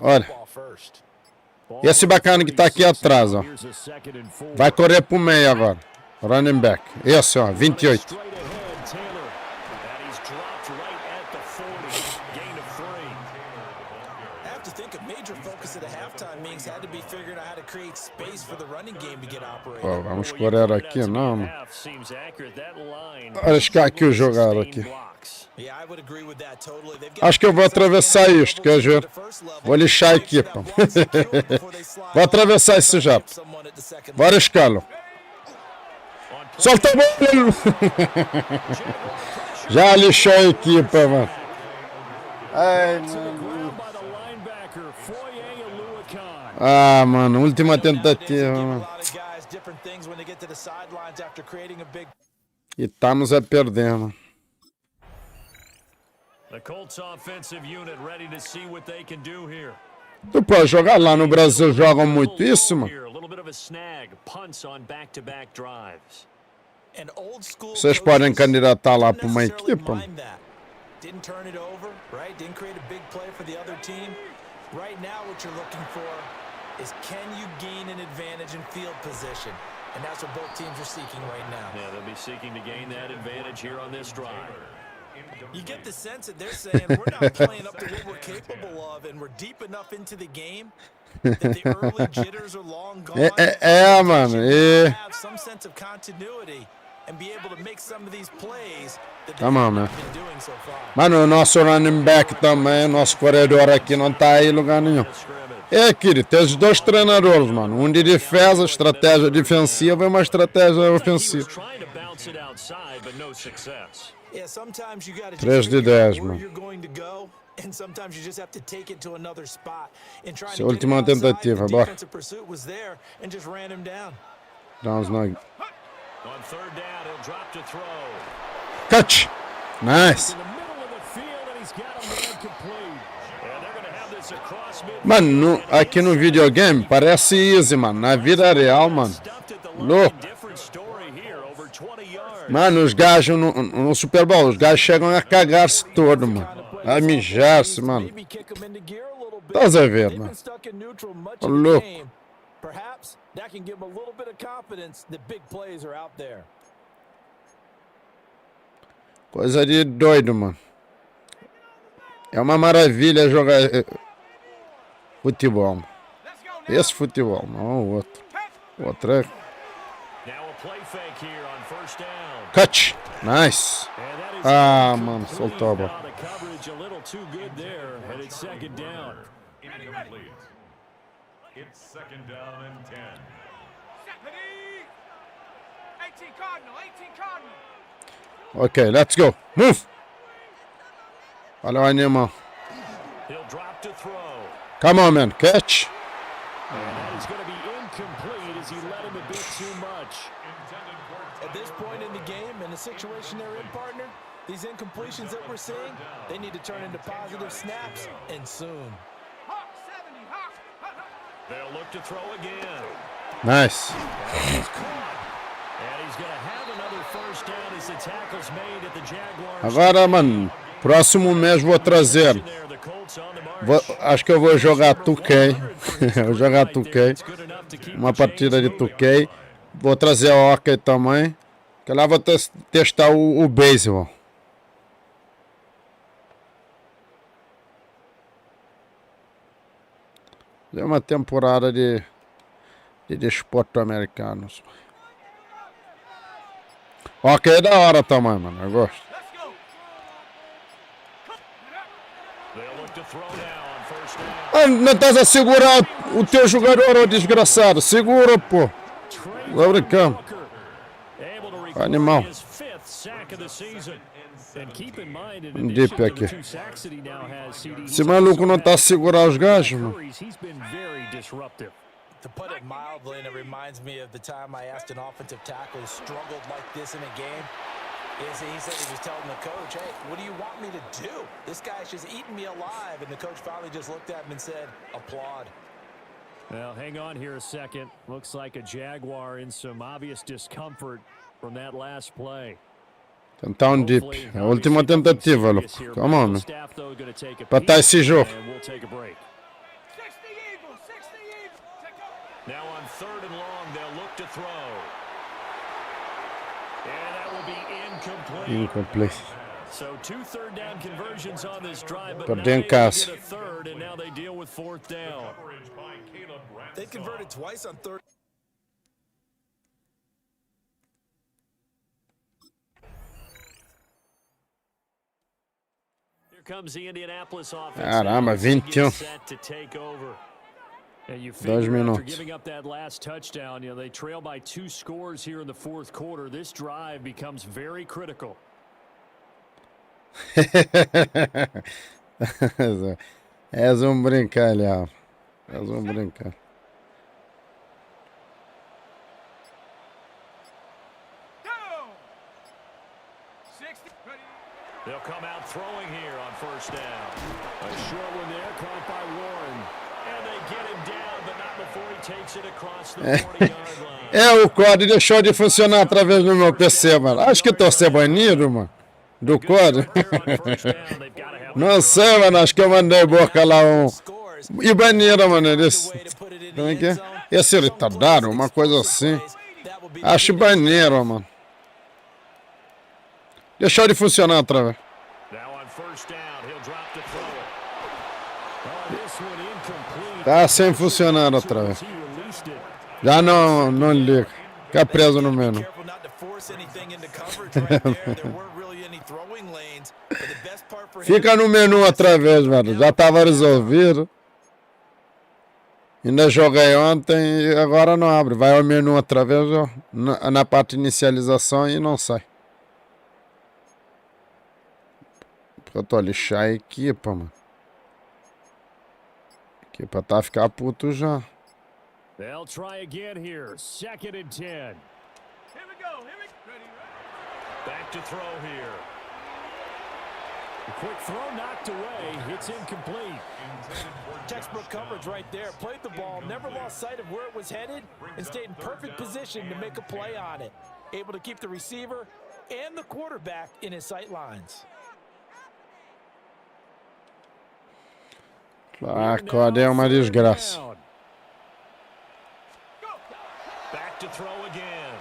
Olha. Esse bacana que tá aqui atrás, ó. Vai correr pro meio agora. Running back. Esse, ó, 28. Pô, vamos correr aqui, não, mano. Arriscar aqui o jogar aqui. Acho que eu vou atravessar isto, quer ver? Vou lixar a equipa. Vou atravessar esse jato. Vou arriscá-lo. Solta a bola! Já lixou a equipa, mano. Ai, mano. Ah, mano, última tentativa, mano. E estamos a perder, mano. Tu pode jogar lá no Brasil, jogam muito isso, mano. Vocês podem candidatar lá para uma equipe. And that's what both teams are seeking right now. Yeah, they'll be seeking to gain that advantage here on this drive. You get the sense that they're saying we're not playing up to what we're capable of, and we're deep enough into the game that the early jitters are long gone. Mano. Have some sense of continuity and be able to make some of these plays that Come on, man. been doing so far. Mano, o nosso running back também, nosso corredor aqui não tá aí em lugar nenhum. É, Kiri, tem os 2 treinadores, mano. Um de defesa, estratégia defensiva e uma estratégia ofensiva. 3 de 10, mano. And sometimes you just have to take it to another spot. And trying Essa é to a get him última outside, tentativa, the bora. defensive pursuit was there and just ran him down. Dá uns nug. On third down, he'll drop to throw. Catch! Nice! In the middle of the field, and he's got him there complete. And they're going to have this across midfield. Mano, aqui no videogame parece easy, mano. Na vida real, mano. Louco. Different story here, over 20 yards. Mano, os gajos no Super Bowl, os gajos chegam a cagar-se todo, mano. A mijar-se, mano. Maybe kick him into gear a little bit. Estás a ver, They've mano. been stuck in neutral much Ô, of the louco. game. Perhaps that can give him a little bit of confidence that big plays are out there. Coisa de doido, mano. É uma maravilha jogar futebol. Esse futebol, não o outro. O outro é... Now a play fake here on first down. Catch! Nice! And that is Ah, mano, soltou a bola. out of coverage a little too good there, and it's second down. Incomplete. It's second down and 10. 18 Cardinal, 18 Cardinal. Ok, let's go. Move! Olha o animal. He'll drop to throw. Come on, man. Catch! And that is going to be incomplete as he led him a bit too much. At this point in the game and the situation they're in, partner, these incompletions that we're seeing, they need to turn into positive snaps, and soon. Hawk 70, Hawk. They'll look to throw again. Nice. He's caught. And he's going to have another first down as the tackle's made at the Jaguars. Agora, mano, próximo mês vou trazer. There, the Colts on the march. Acho que eu vou jogar 2K. Vou jogar 2K. Uma partida de 2K. Vou trazer a Hockey também. Que lá vou testar o beisebol. É uma temporada de desporto americanos. Hockey é da hora também, mano. Eu gosto. They'll look to throw now on first down. Ah, não estás a segurar o teu jogador, ô desgraçado. Segura, pô. Tô brincando. Able to record Animal. his fifth sack of the season. And keep in mind, in Deep addition to aqui. the 2 sacks that he now has, CD, Esse maluco não tá a segurar os gajos, mano. he's been very disruptive. To put it mildly, and it reminds me of the time I asked an offensive tackle who struggled like this in a game. He said he was telling the coach, hey, what do you want me to do? This guy's just eating me alive. And the coach finally just looked at him and said, applaud. Well, hang on here a second. Looks like a Jaguar in some obvious discomfort from that last play. Tentar um dip. É a última tentativa, louco. Come on, man. Pra tá esse jogo. And we'll take a break. 60 Eagles, 60 Eagles. Take over. Now on third and long, they'll look to throw. And that will be incomplete. Incomplete. So 2 third down conversions on this drive, but Perdeu now em they casa. get a third, and now they deal with fourth down. They converted twice on third. Here comes the Indianapolis offense. Caramba, 21. Set to take over. And you 2 figure after minutos. giving up that last touchdown, they trail by 2 scores here in the fourth quarter. This drive becomes very critical. És brincalhão. És brincalhão. Go. 60. Ready. They'll come out throwing here on first down. A short one there, caught by Warren. And they get him down, but not before he takes it across the 40-yard line. O código deixou de funcionar através do meu PC, mano. Acho que tô ser banido, mano. Do código. Não sei, mano. Acho que eu mandei boca lá E baniram, mano. Como é que é? Esse retardado, uma coisa assim. Acho baniram, mano. Deixou de funcionar através. Tá sem funcionar outra vez. Já não liga. Fica preso no menu. Fica no menu outra vez, velho. Já tava resolvido. Ainda joguei ontem e agora não abre. Vai ao menu outra vez, ó, na parte de inicialização e não sai. Eu tô a lixar a equipa, mano. Que pra tá ficar puto já. They'll try again here. 2nd and 10. Here we go. Here we go. Ready, right? Back to throw here. A quick throw knocked away. It's incomplete. Textbook coverage right there. Played the ball, never lost sight of where it was headed, and stayed in perfect position to make a play on it. Able to keep the receiver and the quarterback in his sight lines. Ah, Cody é uma desgraça. Back to throw again.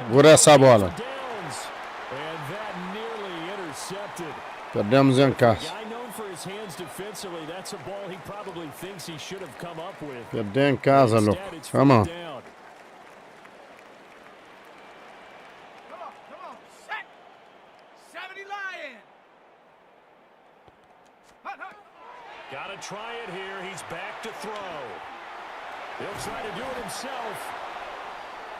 Segura essa bola. And that nearly intercepted. Perdemos em casa. Guy known for his hands defensively, that's a ball he probably thinks he should have come up with. Perder em casa, louco. Come on. Come on. Set. 70 Lion. Hut, hut. Got to try it here. He's back to throw. He'll try to do it himself.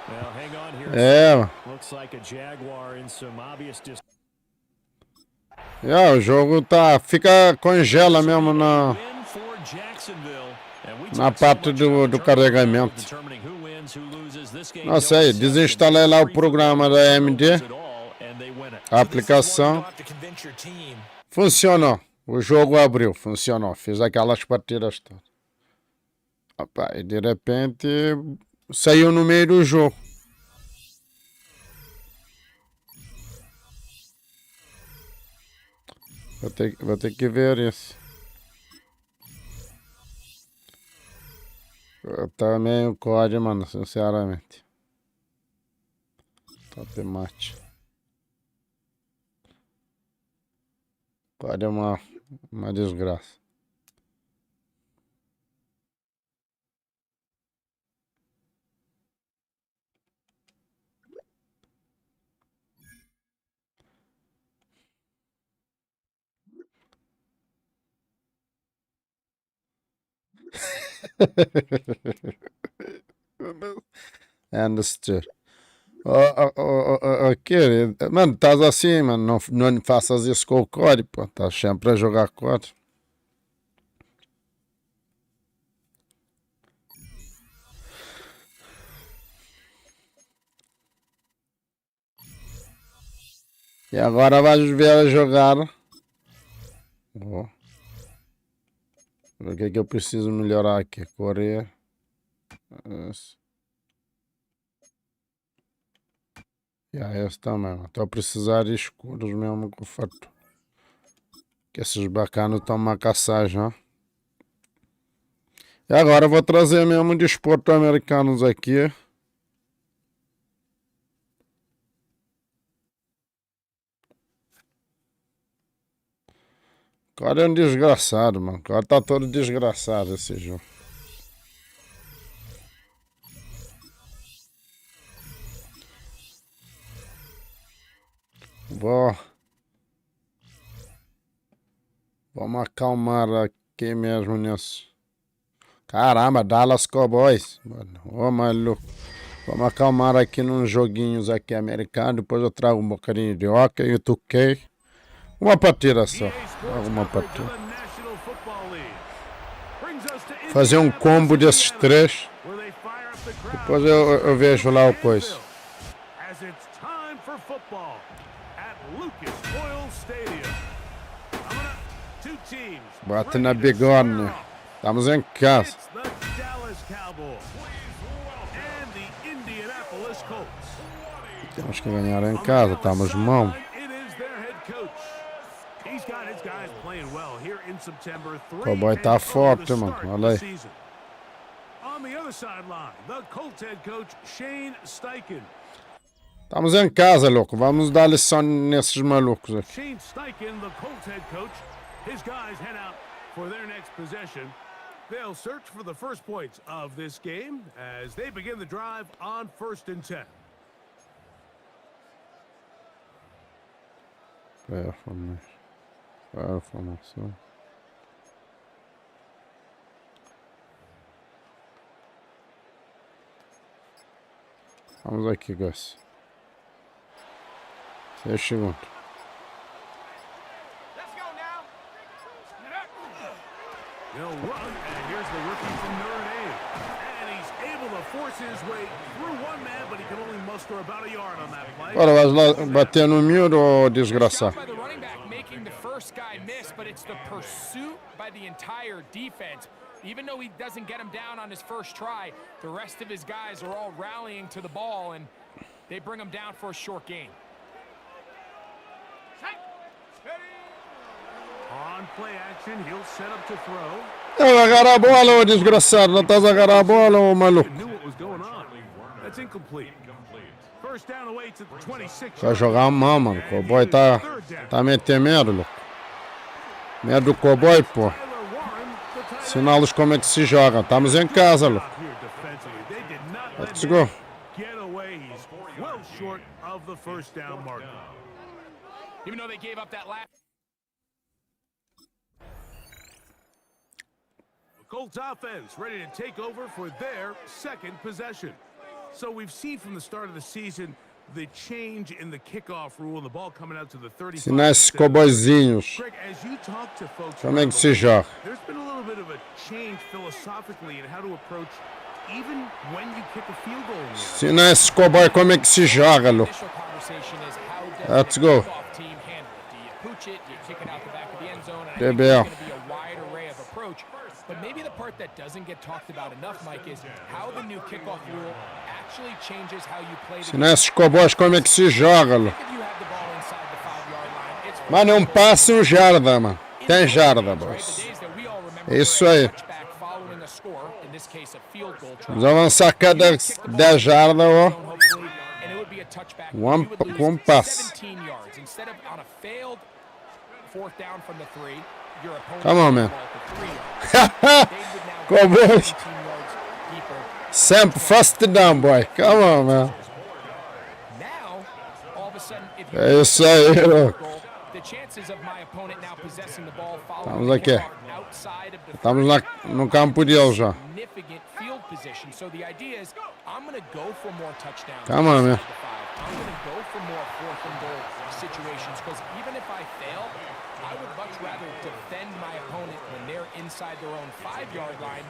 Well, hang on here. É, Looks like a Jaguar in some obvious o jogo fica congela mesmo na parte do carregamento. Não sei, desinstalei lá o programa da AMD, a aplicação. Funcionou, o jogo abriu, funcionou, fiz aquelas partidas todas. Opa, e de repente saiu no meio do jogo. Vou ter que ver isso. Tá meio código, mano, sinceramente. Top match. Código é uma desgraça. Understood. Querido, mano, estás assim, mano, não faças isso com o código, pô, estás sempre a jogar código. E agora vais ver a jogar. Oh. O que é que eu preciso melhorar aqui? Correr. Isso. E esse também. Estou a precisar de escudos mesmo com fato. Que esses bacanos estão a caçar já. E agora vou trazer mesmo desporto americanos aqui. O cara é um desgraçado, mano. O cara tá todo desgraçado esse jogo. Vamos acalmar aqui mesmo nisso. Caramba, Dallas Cowboys. Ô, maluco. Vamos acalmar aqui nos joguinhos aqui americanos. Depois eu trago um bocadinho de hockey e 2K. Uma partida só. Uma partida. Fazer um combo desses três. Depois eu vejo lá o coisa. Bate na bigorna. Estamos em casa. Temos que ganhar em casa. Estamos mão. O Cowboy tá forte, mano. Olha aí. Estamos em casa, louco. Vamos dar lição nesses malucos aqui. His guys head out for their next possession. They'll search for the first points of this game as they begin the drive on 1st and 10. Formação. Vamos aqui, guys. 6 segundos. He'll run, and here's the rookie from Notre Dame. And he's able to force his way through one man, but he can only muster about a yard on that play. Agora vai lá bater no muro, ô desgraçado. By the running back making the first guy miss, but it's the pursuit by the entire defense. Even though he doesn't get him down on his first try, the rest of his guys are all rallying to the ball, and they bring him down for a short gain. On play action, he'll set up to throw. Vai agarrar a bola, ô desgraçado. Não estás a agarrar a bola, ô maluco. Knew what was going on. That's incomplete. First down away to the 26. Vai jogar mal, mano. O cowboy tá metendo medo, louco. Medo do cowboy, pô. Sinal-los como é que se joga. Estamos em casa, louco. Let's go. Get away. He's well short of the first down marker. Even though they gave up that last. Colts offense ready to take over for their second possession. So we've seen from the start of the season the change in the kickoff rule, the ball coming out to the 35. Ensinar esses cowboyzinhos Greg, as you talk to folks, como é que se joga. there's been a little bit of a change philosophically in how to approach even when you kick a field goal. Ensinar esses cowboy como é que se joga, louco. Initial conversation is how does Let's the go. kickoff team handle it? Do you pooch it? Do you kick it out the back of the end zone? And I think DBL. there's going to be a wide array of approach. But maybe the part that doesn't get talked about enough, Mike, is how the new kickoff rule actually changes how you play the Ensinar esses cowboys como é que se joga, louco. If you have the ball inside the 5-yard line, it's Mas não passe um jarda, mano. Tem jarda, boys. É isso aí. following a score, in this case a field goal try. Vamos avançar cada 10 jardas, ó. And it would be a touchback. Um You would lose com passe. 17 yards instead of on a failed fourth down from the 3. Your opponent Come on, man. ball to 3 yards. They would now go Cowboys. 17 yards deeper. Sempre first down, boy. Come on, man. Now, all of a sudden, if you É isso aí, louco. goal, the chances of my opponent now possessing the ball Estamos following the aqui. kickoff outside of the Estamos lá no campo deles já. significant field position. So the idea is, I'm going to go for more touchdowns. Come on, man. inside the 5. I'm going to go for more fourth and goal situations because even if I fail, I would much rather defend my opponent when they're inside their own 5-yard line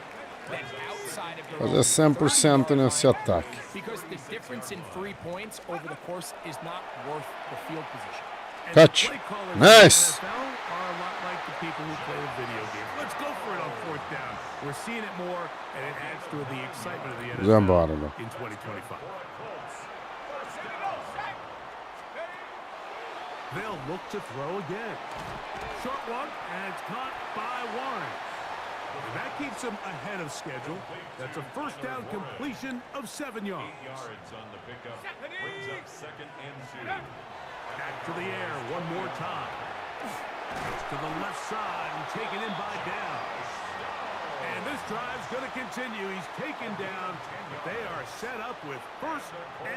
than outside of their own Fazer 100% 30-yard nesse line. ataque. Because the difference in 3 points over the course is not worth the field position. And Touch. the play callers in Nice. the NFL are a lot like the people who play the video game. Let's go for it on fourth down. We're seeing it more, and it adds to the excitement of the Vamos embora, NFL louco. in 2025. They'll look to throw again. Short one, and it's caught by Warren. And that keeps him ahead of schedule. That's a first down completion of 7 yards. 8 yards on the pickup. Brings up second and 2. Back to the air one more time. Gets to the left side and taken in by Downs. And this drive's going to continue. He's taken down, but they are set up with first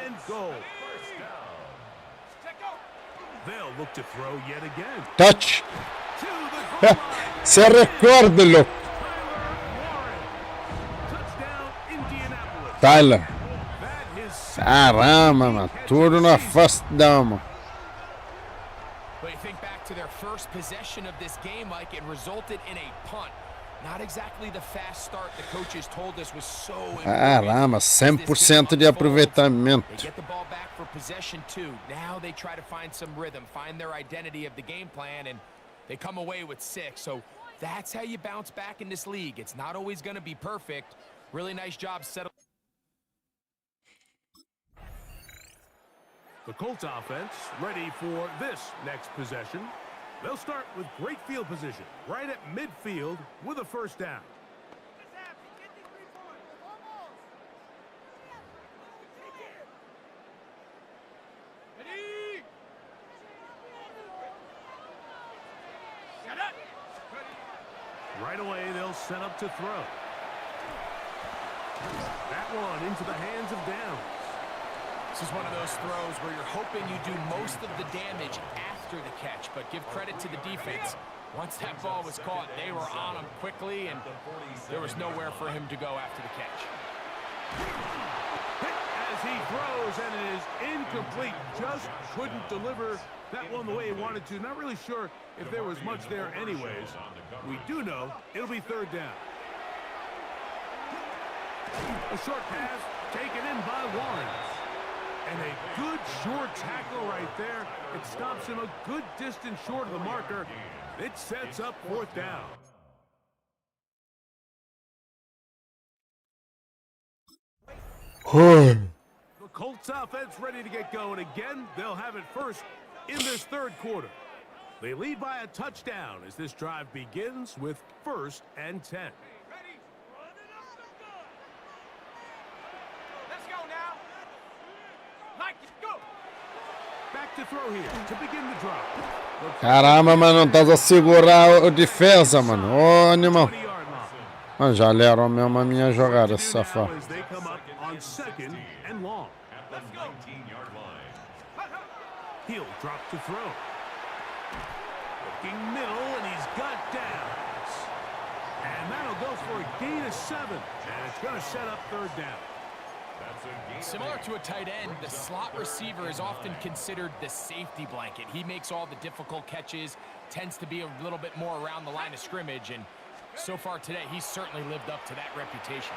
and goal. They'll look to throw yet again. Touch. To the goal line. Se recorde, louco. Warren. Touchdown, Indianapolis. Tyler. That is Caramba, mano. Tudo na first down, mano. But you think back to their first possession of this game, Mike, it resulted in a punt. Not exactly the fast start the coaches told us was so important. Caramba, 100% de They aproveitamento. get the ball back for possession 2. Now they try to find some rhythm, find their identity of the game plan, and they come away with 6. So that's how you bounce back in this league. It's not always going to be perfect. Really nice job settling. the Colts offense ready for this next possession. They'll start with great field position, right at midfield with a first down. Right away, they'll set up to throw. That one into the hands of Downs. This is one of those throws where you're hoping you do most of the damage after the catch, but give credit to the defense. Once that ball was caught, they were on him quickly, and there was nowhere for him to go after the catch. Hit as he throws, and it is incomplete. Just couldn't deliver That one the way he wanted to. Not really sure if there was much there anyways. We do know it'll be third down. A short pass taken in by Warren. And a good short tackle right there. It stops him a good distance short of the marker. It sets up fourth down. The Colts offense ready to get going again. They'll have it first in this third quarter. They lead by a touchdown as this drive begins with 1st and 10. Let's go now. Like it, go. Back to throw here to begin the drive. Caramba, mano, não tá a segurar o defesa, mano. Ô, animal. 20-yard line. Mano, já leram mesmo a minha jogada, esse safado. As they come up on 2nd and long. At the 19-yard line. He'll drop to throw. Looking middle, and he's got downs. And that'll go for a gain of 7. And it's going to set up third down. Similar to a tight end, the slot receiver is often considered the safety blanket. He makes all the difficult catches, tends to be a little bit more around the line of scrimmage, and so far today, he's certainly lived up to that reputation.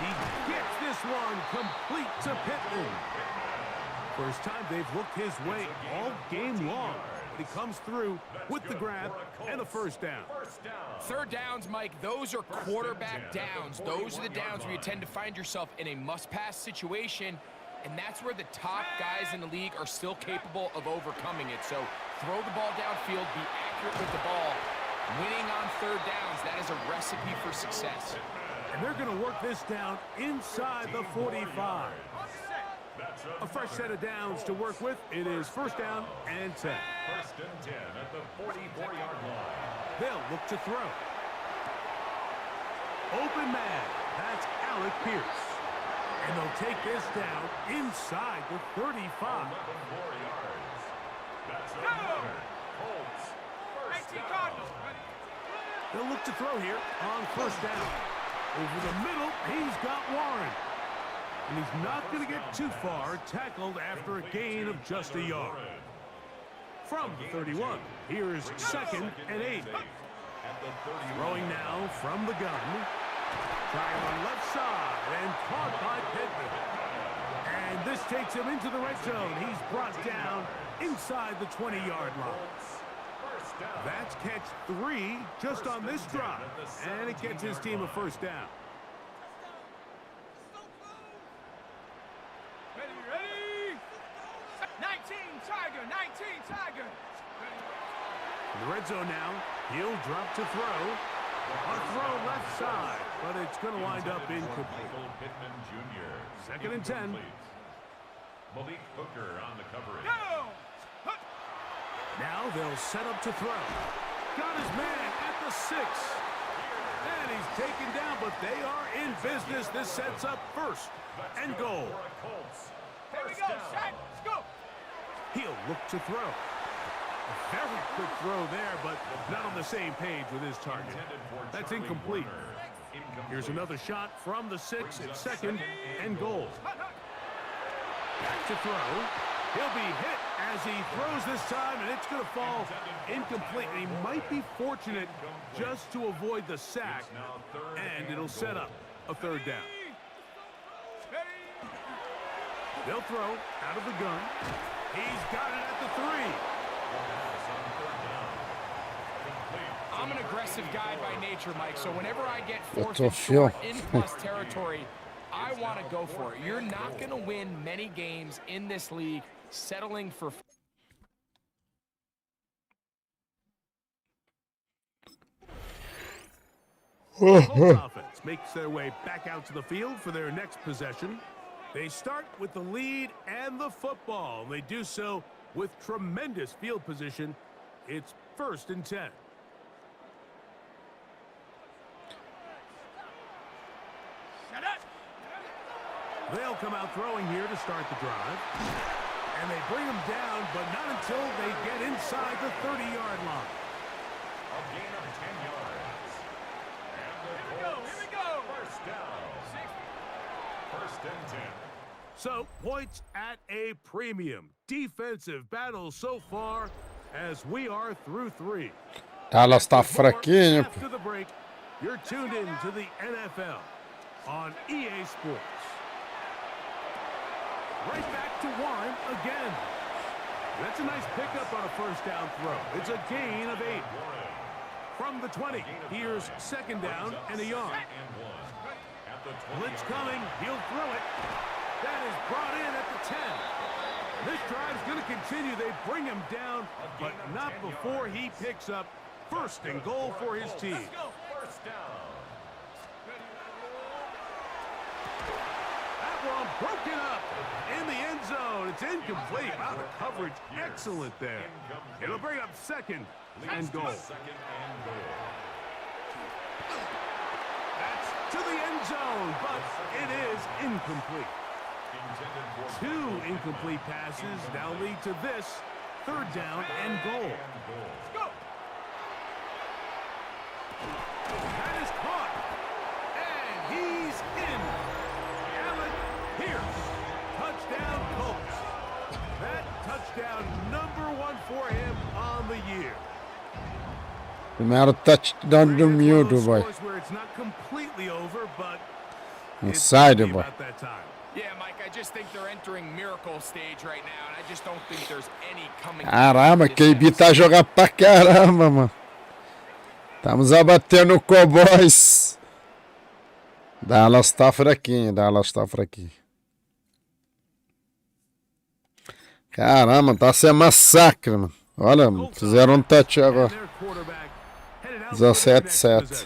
He gets this one complete to Pittman. First time they've looked his way all game long. But he comes through with the grab and a first down. Third downs, Mike, those are quarterback downs. Those are the downs where you tend to find yourself in a must-pass situation, and that's where the top guys in the league are still capable of overcoming it. So throw the ball downfield, be accurate with the ball. Winning on third downs, that is a recipe for success. And they're going to work this down inside the 45. A fresh set of downs to work with. It is 1st down and 10. 1st and 10 at the 44-yard line. They'll look to throw. Open man. That's Alec Pierce. And they'll take this down inside the 35. 11 more yards. That's another Colts. 18 Cardinals. They'll look to throw here on 1st down. Over the middle, he's got Warren. And he's not going to get too far, tackled after a gain of just a yard. From the 31, here's 2nd and 8. Throwing now from the gun. Trying on left side and caught by Pittman. And this takes him into the red zone. He's brought down inside the 20-yard line. That's catch 3 just on this drive. And it gets his team a 1st down. Ready? 19 Tiger, 19 Tiger. In the red zone now, he'll drop to throw. A throw left side, but it's going to wind up incomplete. Pittman Jr. 2nd and 10. Malik Hooker on the coverage. Go! Now they'll set up to throw. Got his man at the 6. And he's taken down, but they are in business. This sets up 1st and goal. Here we go, Shaq. Let's go. He'll look to throw. A very quick throw there, but not on the same page with his target. That's incomplete. Here's another shot from the 6 at 2nd and goal. Back to throw. He'll be hit as he throws this time, and it's going to fall incomplete. And he might be fortunate just to avoid the sack, and it'll set up a 3rd down. They'll throw out of the gun. He's got it at the 3. I'm an aggressive guy by nature, Mike, so whenever I get forced a and short feel. in plus territory, I want to go for it. You're not going to win many games in this league settling for... Colts offense makes their way back out to the field for their next possession. They start with the lead and the football. They do so with tremendous field position. It's 1st and 10. They'll come out throwing here to start the drive. And they bring him down, but not until they get inside the 30-yard line. A gain of 10 yards. And the Colts, Here we go. 1st down. 1st and 10. So, points at a premium defensive battle so far as we are through 3. Dallas tá fraquinho. After the break, you're tuned in to the NFL on EA Sports. Right back to Warren again. That's a nice pickup on a first down throw. It's a gain of 8. From the 20, here's second down and a yard. Blitz coming, he'll throw it. That is brought in at the 10. This drive's going to continue. They bring him down, but not before he picks up first and goal for his team. That one broken up in the end zone. It's incomplete. Wow, the coverage excellent there. It'll bring up second and goal. That's to the end zone, but it is incomplete. 2 incomplete passes now lead to this third down and goal. That is caught, and he's in. Alec Pierce, touchdown Colts. That touchdown #1 for him on the year. Primeiro touchdown do miúdo, boy. Where it's not completely over, but Inside, boy. about that time. Yeah, Mike, I just think they're entering miracle stage right now, and I just don't think there's any coming. Caramba, KB tá jogando pra caramba, mano. Estamos abatendo o Cowboys. Dallas tá fraquinho, Dallas tá fraquinho. Caramba, tá sendo massacre, mano. Olha, mano, fizeram um touch agora. 17-7.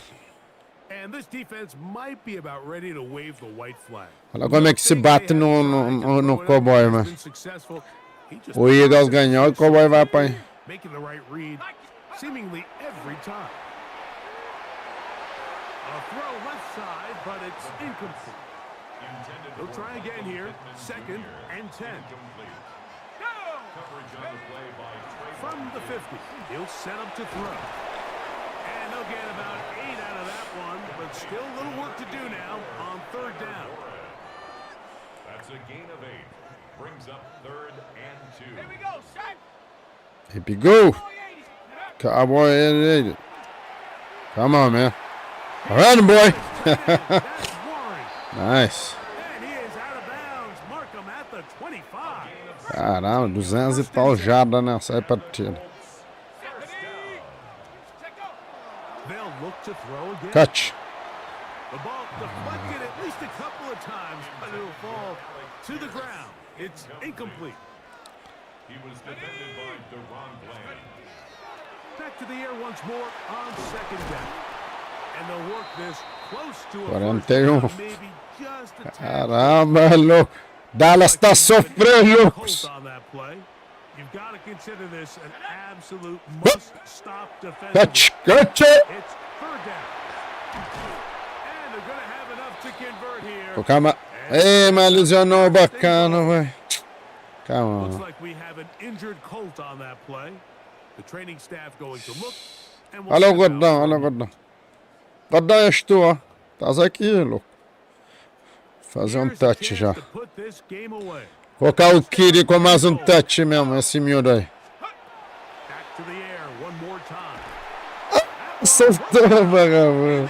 Olha como é que se bate no Cowboy, mano. O Eagles ganhou e o Cowboy vai apanhar. A throw left side, but it's incomplete. He'll try again here. Second and 10. From the 50, he'll set up to throw. And they'll get about 8 out of that one, but still a little work to do now on third down. That's a gain of 8. Brings up third and 2. Here we go, set. Here we go. Cowboy 88. Come on, man. Run, boy. Nice. And he is out of bounds. Mark him at the 25. Caramba, 200 e tal jardas nessa partida. They'll look to throw again. Catch. The ball deflected at least a couple of times, but it'll fall to the ground. It's incomplete. He was defended by Deron Bland. Back to the air once more on second down. And they'll work this close to a 41. first down, maybe just a tad. Caramba, louco. Dallas tá sofrendo, loucos. On that play. You've got to consider this an absolute must-stop defensive. Catch. It's third down. And they're going to have enough to convert here. Calma. Ei, mas lesionou o bacana, velho. Calma. Looks like we have an injured Colt on that play. The training staff going to look. And we'll Olha o send out Gordão, olha o Gordão. Gordão, és tu, ó. Estás aqui, louco. Fazer um touch já. Colocar o Kiri com mais um touch mesmo, esse miúdo aí. Soltou, vagabundo.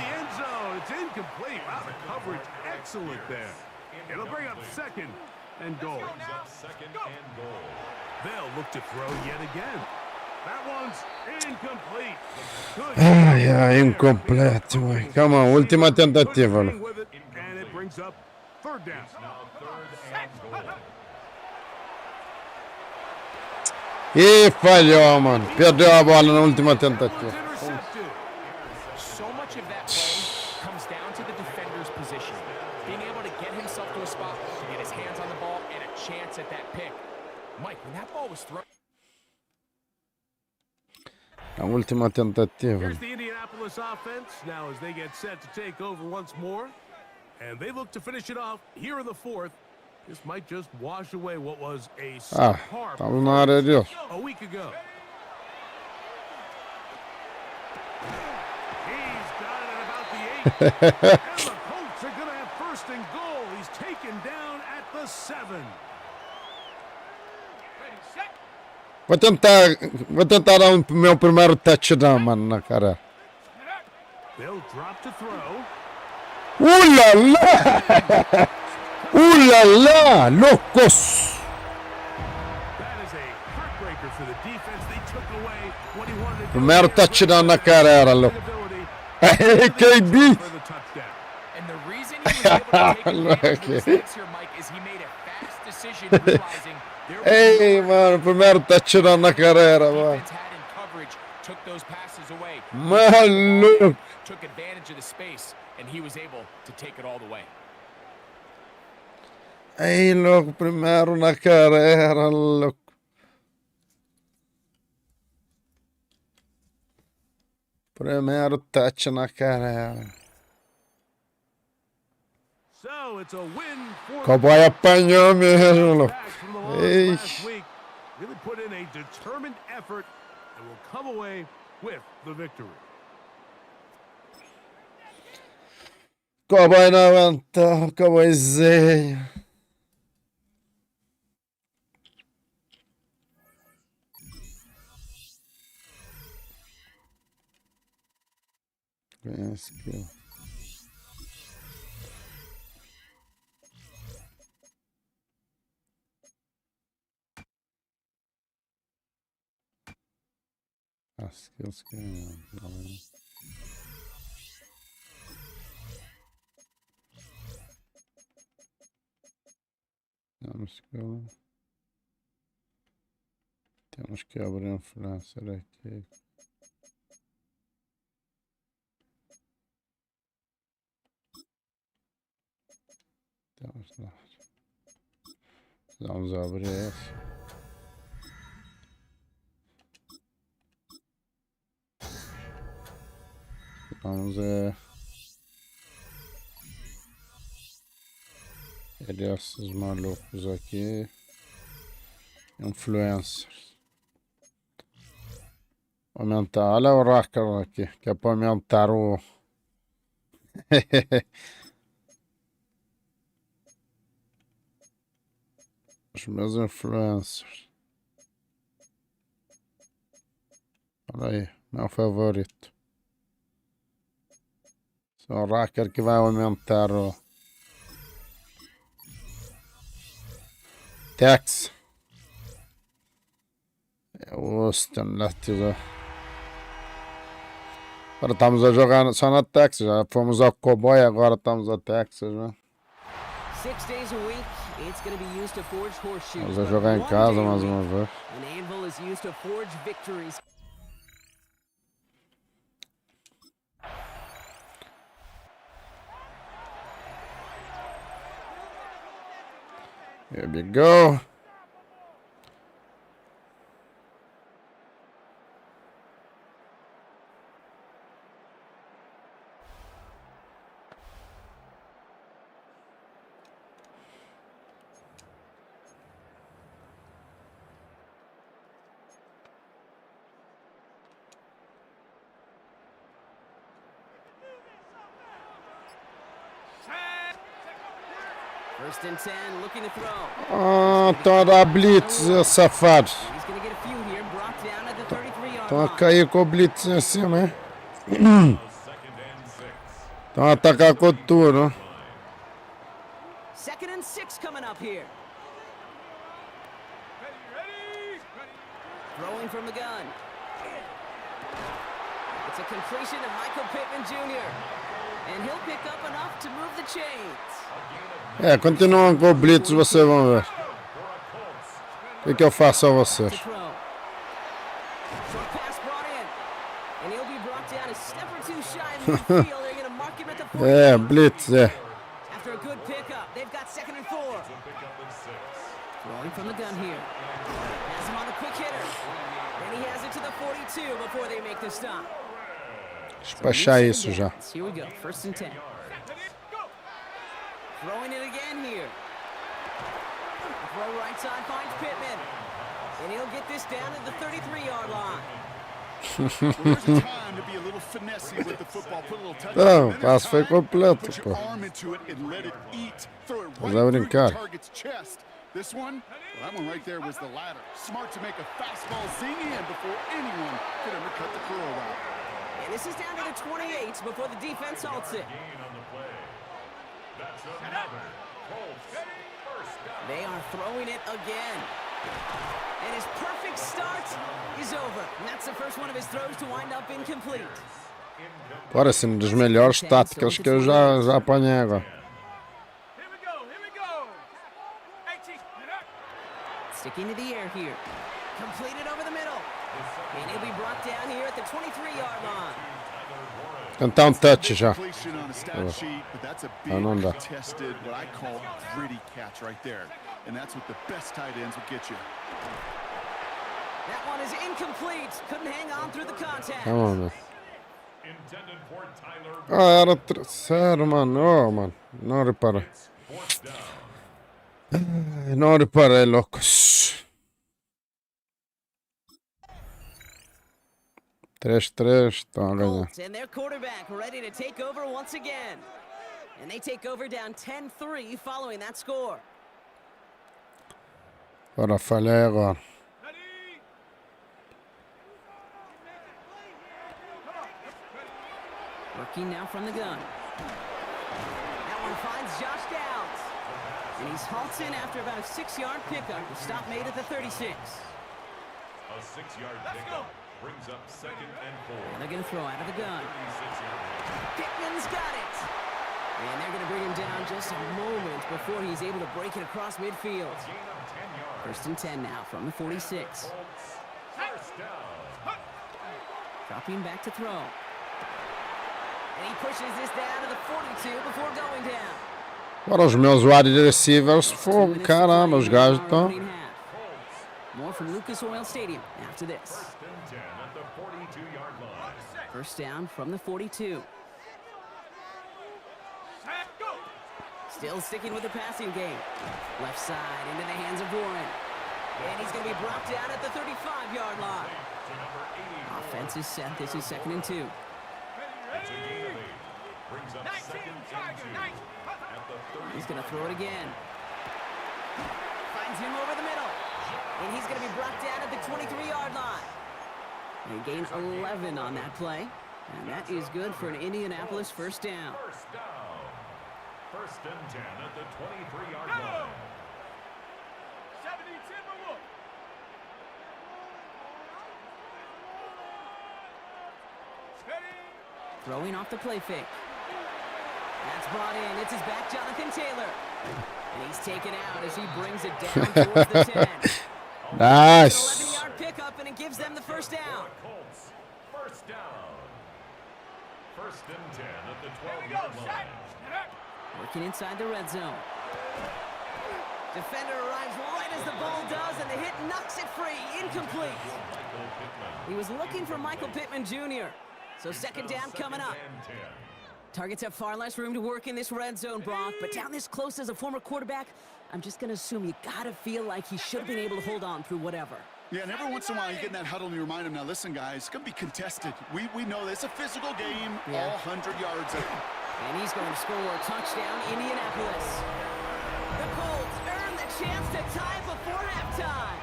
Ai, ai, incompleto, mãe. Calma, última tentativa, louco. E falhou, mano. Perdeu a bola na última tentativa. So much of that play comes down to the defender's position. Being able to get himself to a spot to get his hands on the ball and a chance at that pick. Mike, when that ball was thrown. A última tentativa. Here's the Indianapolis offense now as they get set to take over once more. And they look to finish it off here in the fourth. This might just wash away what was a estamos na área de a week ago. He's got it at about the 8. And the Colts are going to have first and goal. He's taken down at the 7. Vou tentar dar o meu primeiro touchdown, mano, na cara. They'll drop to throw. Ulala! Ulala! Loucos! That is a heartbreaker for the defense. They took away what he wanted to do. Primeiro touchdown na carreira, louco. Hey, KB! For the touchdown. And the reason he was able to take advantage of the mistakes here, Mike, is he made a fast decision realizing there was Ei, mano, primeiro touchdown na carreira, mano. defense had in coverage, took those passes away. Maluco! Took advantage of the space, and he was able to take it all the way. Ei, louco, primeiro na carreira, louco. Primeiro touch na carreira. So it's a win for Cowboy apanhou mesmo, louco. from the loss Ei. last week. Really put in a determined effort and will come away with the victory. Cowboy não aguentou, cowboyzinho. Conhece que as skills que temos que abrir um influencer aqui. Vamos abrir esse. Vamos esses malucos aqui. Influencers. Aumentar. Olha o Racker aqui, que é para aumentar o. Os meus influencers. Olha aí, meu favorito. Só o Racker que vai aumentar o tax. É o Austin Lattigo. Agora estamos a jogar só na Texas. Já fomos ao Cowboy, agora estamos a Texas, né? 6 days a week, it's going to be used to forge horseshoes. Vamos a jogar em casa mais uma vez. An anvil is used to forge victories. Here we go. First and 10, looking to throw. Ah, estão a dar blitz, safado. He's going to get a few here, brought down at the 33-yard Estão a line. cair com o blitz em cima, hein? Estão a atacar com tudo, né? 2nd and 6 coming up here. Throwing from the gun. It's a completion to Michael Pittman Jr. And he'll pick up enough to move the chains. É, continuam com o blitz, vocês vão ver. O que eu faço a vocês? To throw. Short pass brought in. And he'll be brought down a step or two shy of midfield. They're going to mark him at the 40. É, blitz, é. After a good pickup, they've got 2nd and 4. Throwing from the gun here. Has him on the quick hitter. And he has it to the 42 before they make the stop. Despachar isso já. Here we go, 1st and 10. Throwing it again here. Throw right side finds Pittman. And he'll get this down at the 33-yard line. There's a time to be a little finessey with the football, put a little touch. Não, o passe foi completo, Put pô. your arm into it and let it eat. Throw it Mas right vai through brincar. the target's chest. This one, well, that one right there was the ladder. Smart to make a fastball zing in before anyone could undercut the curl route. And this is down to the 28 before the defense halts it. They are throwing it again. And his perfect start is over. And that's the first one of his throws to wind up incomplete. Parece-me das melhores táticas que eu já apanhei agora. Sticking to the air here. Completed over the middle. And he'll be brought down here at the 23-yard line. Tentar touch já. Completion on a stat sheet, but that's a big não dá. contested, what I call gritty catch right there. And that's what the best tight ends will get you. That one is incomplete. Couldn't hang on through the contact. Come on, man. Era sério, mano. Oh, mano. Não reparei. Não reparei, loucos. 3-3, estão a ganhar. And their quarterback ready to take over once again. And they take over down 10-3 following that score. Agora falhei agora. Working now from the gun. That one finds Josh Downs. And he's halted after about a 6-yard pickup. The stop made at the 36. A 6-yard pickup brings up 2nd and 4. And they're going to throw out of the gun. Pittman's got it. And they're going to bring him down just a moment before he's able to break it across midfield. 1st and 10 now from the 46. Dropping back to throw. And he pushes this down to the 42 before going down. Agora os meus wide receivers, fogo, caramba, os gajos estão. More from Lucas Oil Stadium after this. 1st down from the 42. Still sticking with the passing game. Left side into the hands of Warren. And he's going to be brought down at the 35-yard line. Offense is set. This is 2nd and 2. He's going to throw it again. Finds him over the middle. And he's going to be brought down at the 23-yard line. They gain 11 on that play. And that is good for an Indianapolis 1st down. 1st and 10 at the 23-yard line. Throwing off the play fake. That's brought in. It's his back, Jonathan Taylor. And he's taken out as he brings it down towards the 10. Nice. 11-yard pickup, and it gives them the 1st down. 1st down. 1st and 10 at the 12-yard line. Working inside the red zone. Defender arrives right as the ball does, and the hit knocks it free. Incomplete. He was looking for Michael Pittman Jr., so 2nd down coming up. Targets have far less room to work in this red zone, Brock, but down this close as a former quarterback, I'm just going to assume you got to feel like he should have been able to hold on through whatever. Yeah, and every once in a while you get in that huddle and you remind him, now listen, guys, it's going to be contested. We know this. It's a physical game, all 100 yards of it. And he's going to score a touchdown, Indianapolis. The Colts earn the chance to tie before halftime.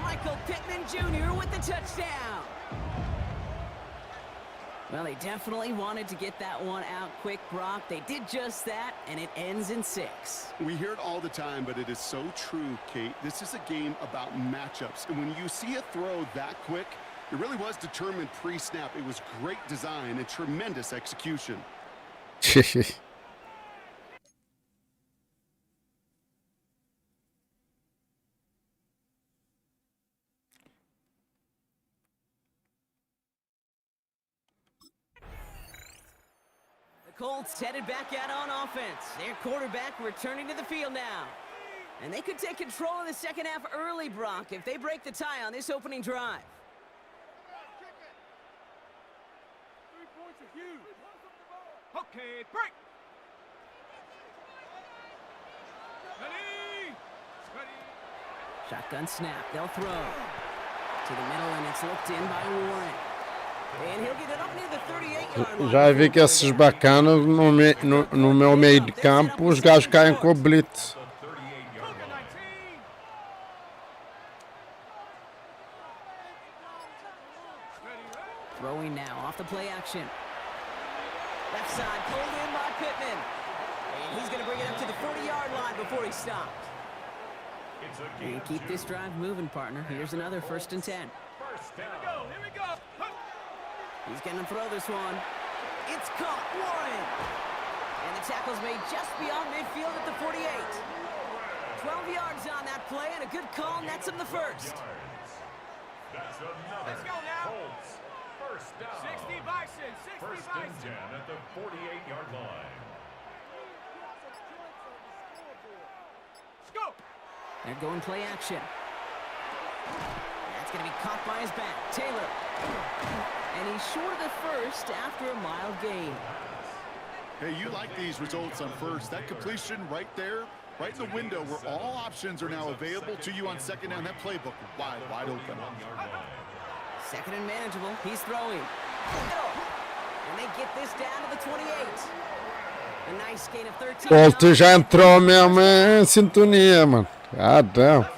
Michael Pittman Jr. with the touchdown. Well, they definitely wanted to get that one out quick, Brock. They did just that, and it ends in 6. We hear it all the time, but it is so true, Kate. This is a game about matchups. And when you see a throw that quick, it really was determined pre-snap. It was great design and tremendous execution. Colts headed back out on offense. Their quarterback returning to the field now. And they could take control of the 2nd half early, Brock, if they break the tie on this opening drive. 3 points are huge. Okay, break. Ready. Shotgun snap. They'll throw. To the middle, and it's looked in by Warren. And he'll get it up near the 38-yard line. Já vi que esses bacanas no meu meio de campo, os gajos caem com o blitz. action. Left side pulled in by Pittman. And he's going to bring it up to the 40-yard line before he stopped. And keep this drive moving, partner. Here's another 1st and 10. Here we go. He's going to throw this one. It's caught. Warren. And the tackle's made just beyond midfield at the 48. 12 yards on that play, and a good call nets him the first. That's another. Let's go now. Colts. First down. 60 Bison. 60 First and 10 at the 48-yard line. Let's go. They're going play action. That's going to be caught by his back. Taylor. And he's short of the first after a mild gain. Hey, you like these results on first. That completion right there, right in the window where all options are now available to you on second down. That playbook wide open. Second and manageable. He's throwing. And they get this down to the 28. A nice gain of 13. Colt já entrou mesmo em sintonia, mano. God damn. Colts.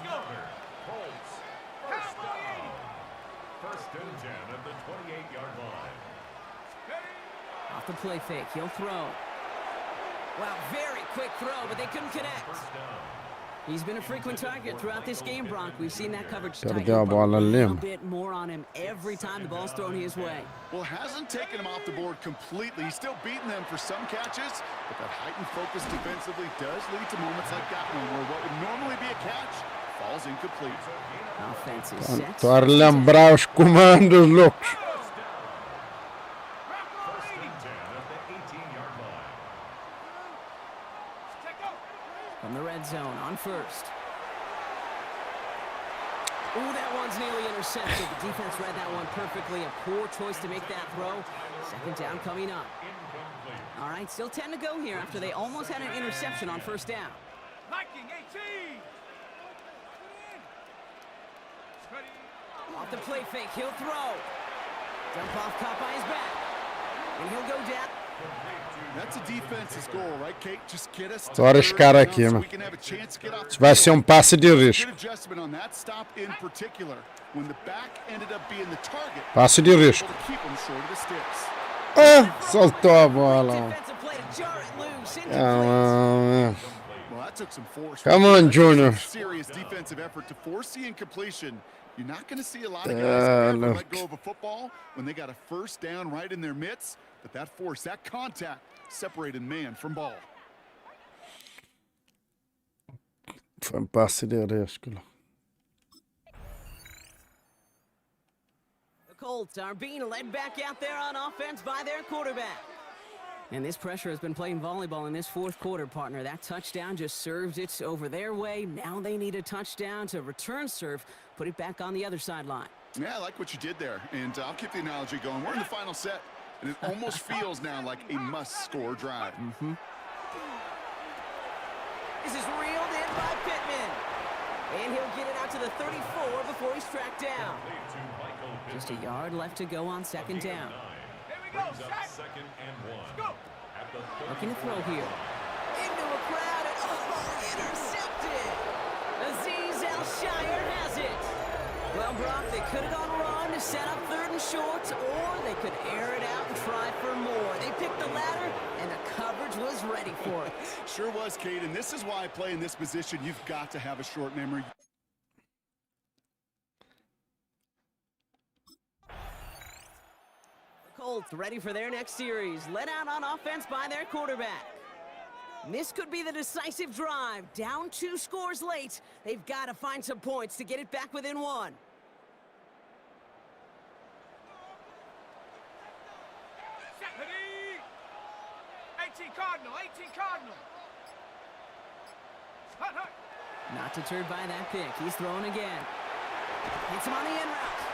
First down. First and 10 at the 28-yard line. Off the play fake. He'll throw. Wow, very quick throw, but they couldn't connect. First down. He's been a frequent target throughout this game, Bronk. We've seen that coverage Gotta tighten go up a ball and little limb. bit more on him every time the ball's thrown his way. Well, hasn't taken him off the board completely. He's still beating them for some catches, but that heightened focus defensively does lead to moments like that one where what would normally be a catch falls incomplete. Offense is set. Estou a relembrar os comandos loucos. First and 10 at the 18-yard line. From the red zone on first. Ooh, that one's nearly intercepted. The defense read that one perfectly. A poor choice to make that throw. Second down coming up. All right, still 10 to go here after they almost had an interception on first down. Liking 18. Off the play fake, he'll throw. Jump off, caught by his back. And he'll go down. That's a defense's goal, right, Kate? Just get us Tô a arriscar aqui, mano. Isso vai ser passe de risco. Adjustment on that stop in particular. When the back ended up being the target. Passe de risco. To keep him short of the sticks. Ah, soltou a bola. Defensive play to jar it loose. Ah, Well, that took some force. Come on, Junior. Serious defensive effort to force the incompletion. You're not going to see a lot of guys ever let go of a football when they got a first down right in their midst. But that force, that contact, separated man from ball. Foi passe de risco. The Colts are being led back out there on offense by their quarterback. And this pressure has been playing volleyball in this fourth quarter, partner. That touchdown just served it over their way. Now they need a touchdown to return serve, put it back on the other sideline. Yeah, I like what you did there. And I'll keep the analogy going. We're in the final set, and it almost feels now like a must-score drive. This is reeled in by Pittman. And he'll get it out to the 34 before he's tracked down. Just a yard left to go on second down. Second and 1. Looking to throw here. Into a crowd and intercepted. Aziz Al-Shire has it. Well, Brock, they could have gone run to set up third and short, or they could air it out and try for more. They picked the latter, and the coverage was ready for it. Sure was, Kate, and this is why I play in this position. You've got to have a short memory. Colts ready for their next series, led out on offense by their quarterback. This could be the decisive drive. Down 2 scores late. They've got to find some points to get it back within 1. Ready. 18 Cardinal. 18 Cardinal. Hut, hut. Not deterred by that pick. He's throwing again. Hits him on the in route.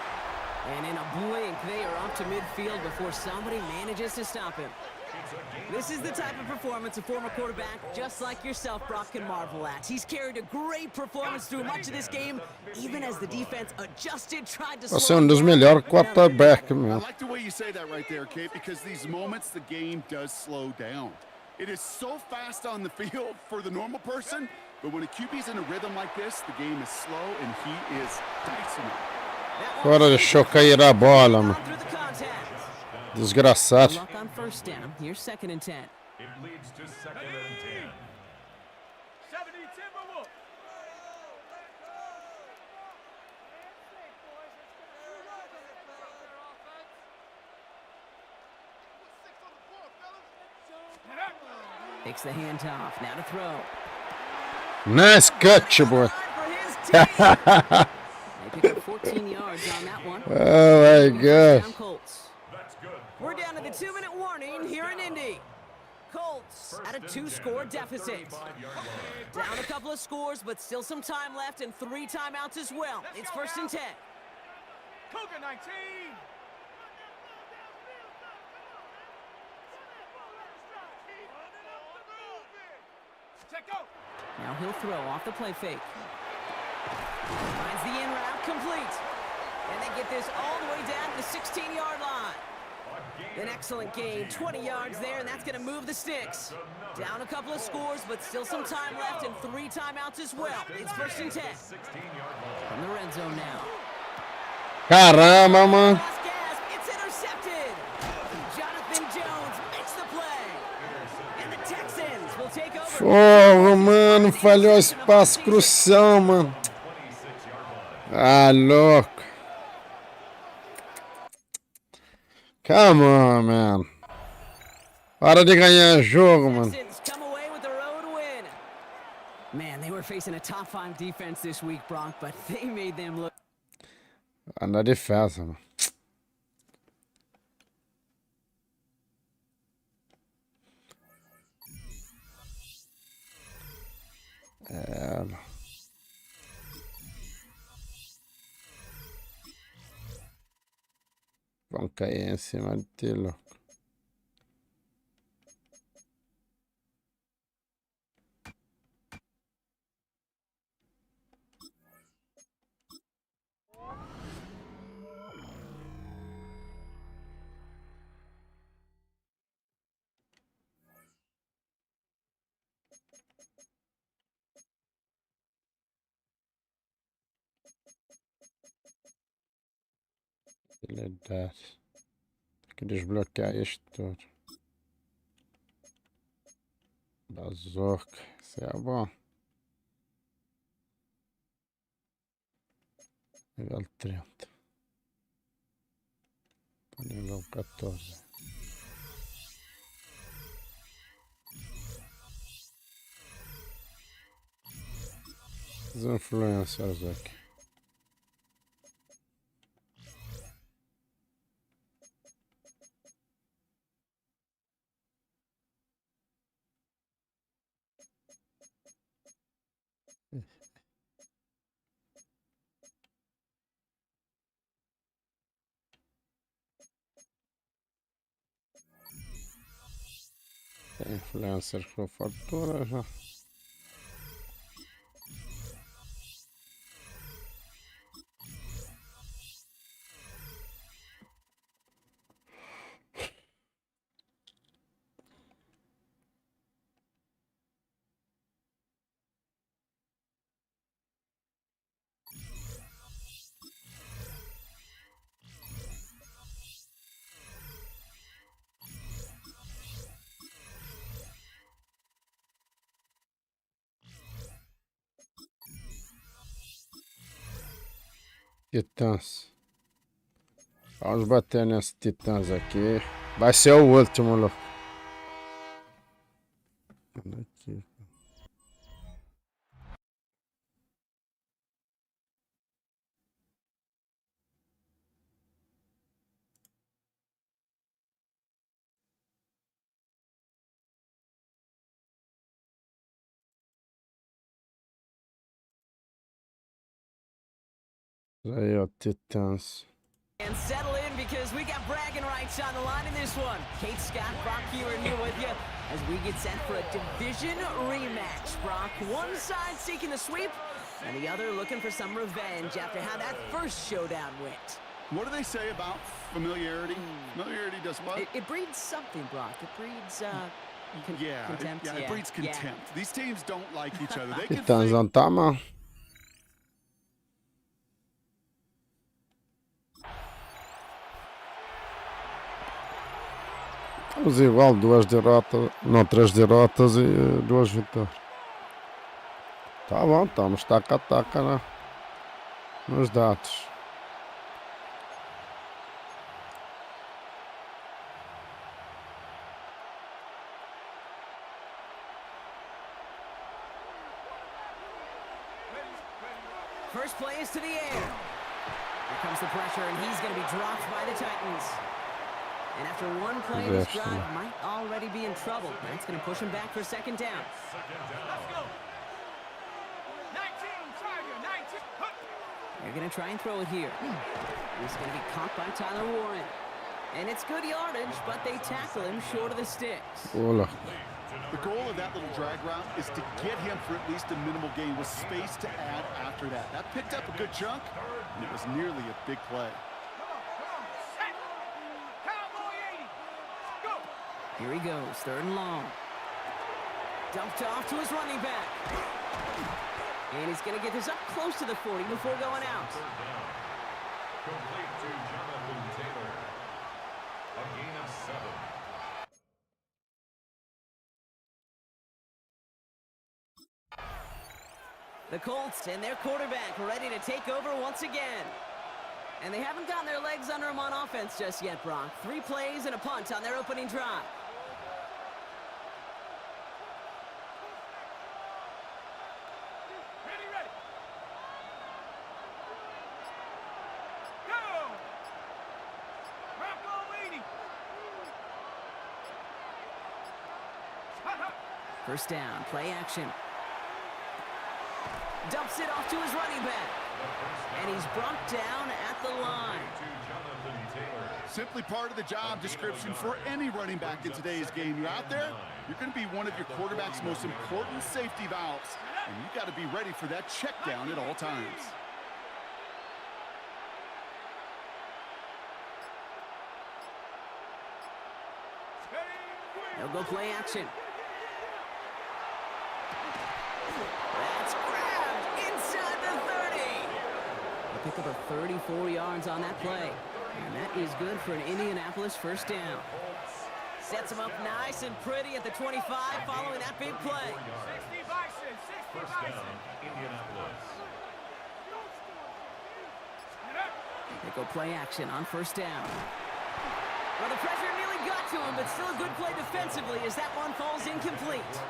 And in a blink, they are up to midfield before somebody manages to stop him. This is the type of performance a former quarterback just like yourself, Brock, can marvel at. He's carried a great performance through much of this game, even as the defense adjusted, tried to Você é dos melhores quarterback, I meu. like the way you say that right there, Kate, because these moments the game does slow down. It is so fast on the field for the normal person, but when a QB's in a rhythm like this, the game is slow and he is dicing it. Agora deixou cair a bola, mano. Through the contact. Desgraçado. Luck on first down. Here's 2nd and 10. It leads to 2nd and 10. 70 Timberwolves. Takes the handoff. Now to throw. Nice catch, boy. For his team. They pick up 14 yards on that one. Oh, my Down gosh. Colts. That's good. We're down to the 2-minute warning here in Indy. Colts at a 2-score deficit. Down a couple of scores, but still some time left and 3 timeouts as well. It's 1st and 10. Cougar 19. Check go. Now he'll throw off the play fake. Finds the in route complete. And they get this all the way down to the 16-yard line. An excellent gain, 20 yards there, and that's going to move the sticks. Down a couple of scores, but still some time left and 3 timeouts as well. It's 1st and 10. From the red zone now. Caramba, mano. Last gasp, it's intercepted. Jonathan Jones makes the play. And the Texans will take over. Porra, mano. Falhou esse passe crucial, mano. Ah, louco. Come on, man. Hora de ganhar jogo, mano. Texans come away with the road win. Man, they were facing a top 5 defense this week, Brock, but they made them look. Na defesa, mano. Vão cair em cima de ti, louco. Habilidade. Tem que desbloquear isto tudo. Bazooka. Isso é bom. Nível 30. Nível 14. Os influencers aqui. Tem influencers com fartura já. Titãs. Vamos bater nesse titãs aqui. Vai ser o último, louco. Aqui. Aí, ó, titãs. And settle in because we got bragging rights on the line in this one. Kate Scott, Brock Hewitt here with you as we get set for a division rematch. Brock, one side seeking the sweep and the other looking for some revenge after how that first showdown went. What do they say about familiarity? Familiarity does what? It breeds something, Brock. It breeds contempt. It breeds contempt. These teams don't like each other. They can Titãs não tá mal. Estamos igual, 2 derrotas, não, 3 derrotas e 2 vitórias. Tá bom, estamos taca-taca, né? Nos dados. First play is to the air. Here comes the pressure, and he's going to be dropped by the Titans. And after one play, this drive might already be in trouble. That's going to push him back for second down. Let's go. 19, Tiger, 19. They're going to try and throw it here. He's going to be caught by Tyler Warren. And it's good yardage, but they tackle him short of the sticks. Olha. The goal of that little drag route is to get him for at least a minimal gain with space to add after that. That picked up a good chunk, and it was nearly a big play. Set. Cowboy 80. Go. Here he goes, 3rd and long. Dumped off to his running back. And he's going to get this up close to the 40 before going out. Complete to Jonathan Taylor. A gain of 7. The Colts and their quarterback ready to take over once again. And they haven't gotten their legs under them on offense just yet, Brock. 3 plays and a punt on their opening drive. Ready, ready. Go. Bronco 80. First down, play action. Dumps it off to his running back. And he's brought down at the line. Simply part of the job description for any running back in today's game. You're out there, you're going to be one of your quarterback's most important safety valves. And you've got to be ready for that check down at all times. They'll go play action. That's grabbed inside the 30. They pick up a 34 yards on that play. And that is good for an Indianapolis first down. Sets him up nice and pretty at the 25 following that big play. 60 Bison, 60 First Bison. down, Indianapolis. They go play action on first down. Well, the pressure nearly got to him, but still a good play defensively as that one falls incomplete.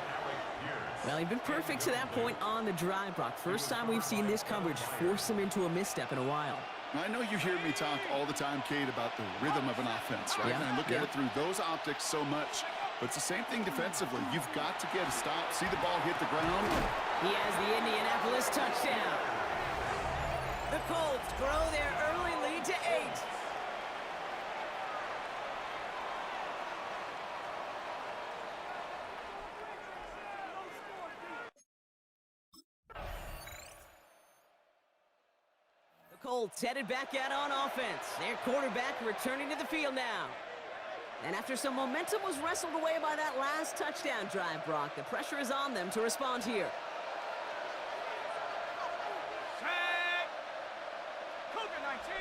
Well, he'd been perfect to that point on the drive, Brock. First time we've seen this coverage force him into a misstep in a while. I know you hear me talk all the time, Kate, about the rhythm of an offense, right? Yeah, And I look at it through those optics so much. But it's the same thing defensively. You've got to get a stop, see the ball hit the ground. He has the Indianapolis touchdown. The Colts grow their early lead to 8. Colts headed back out on offense. Their quarterback returning to the field now. And after some momentum was wrestled away by that last touchdown drive, Brock, the pressure is on them to respond here. Set. Cougar 19.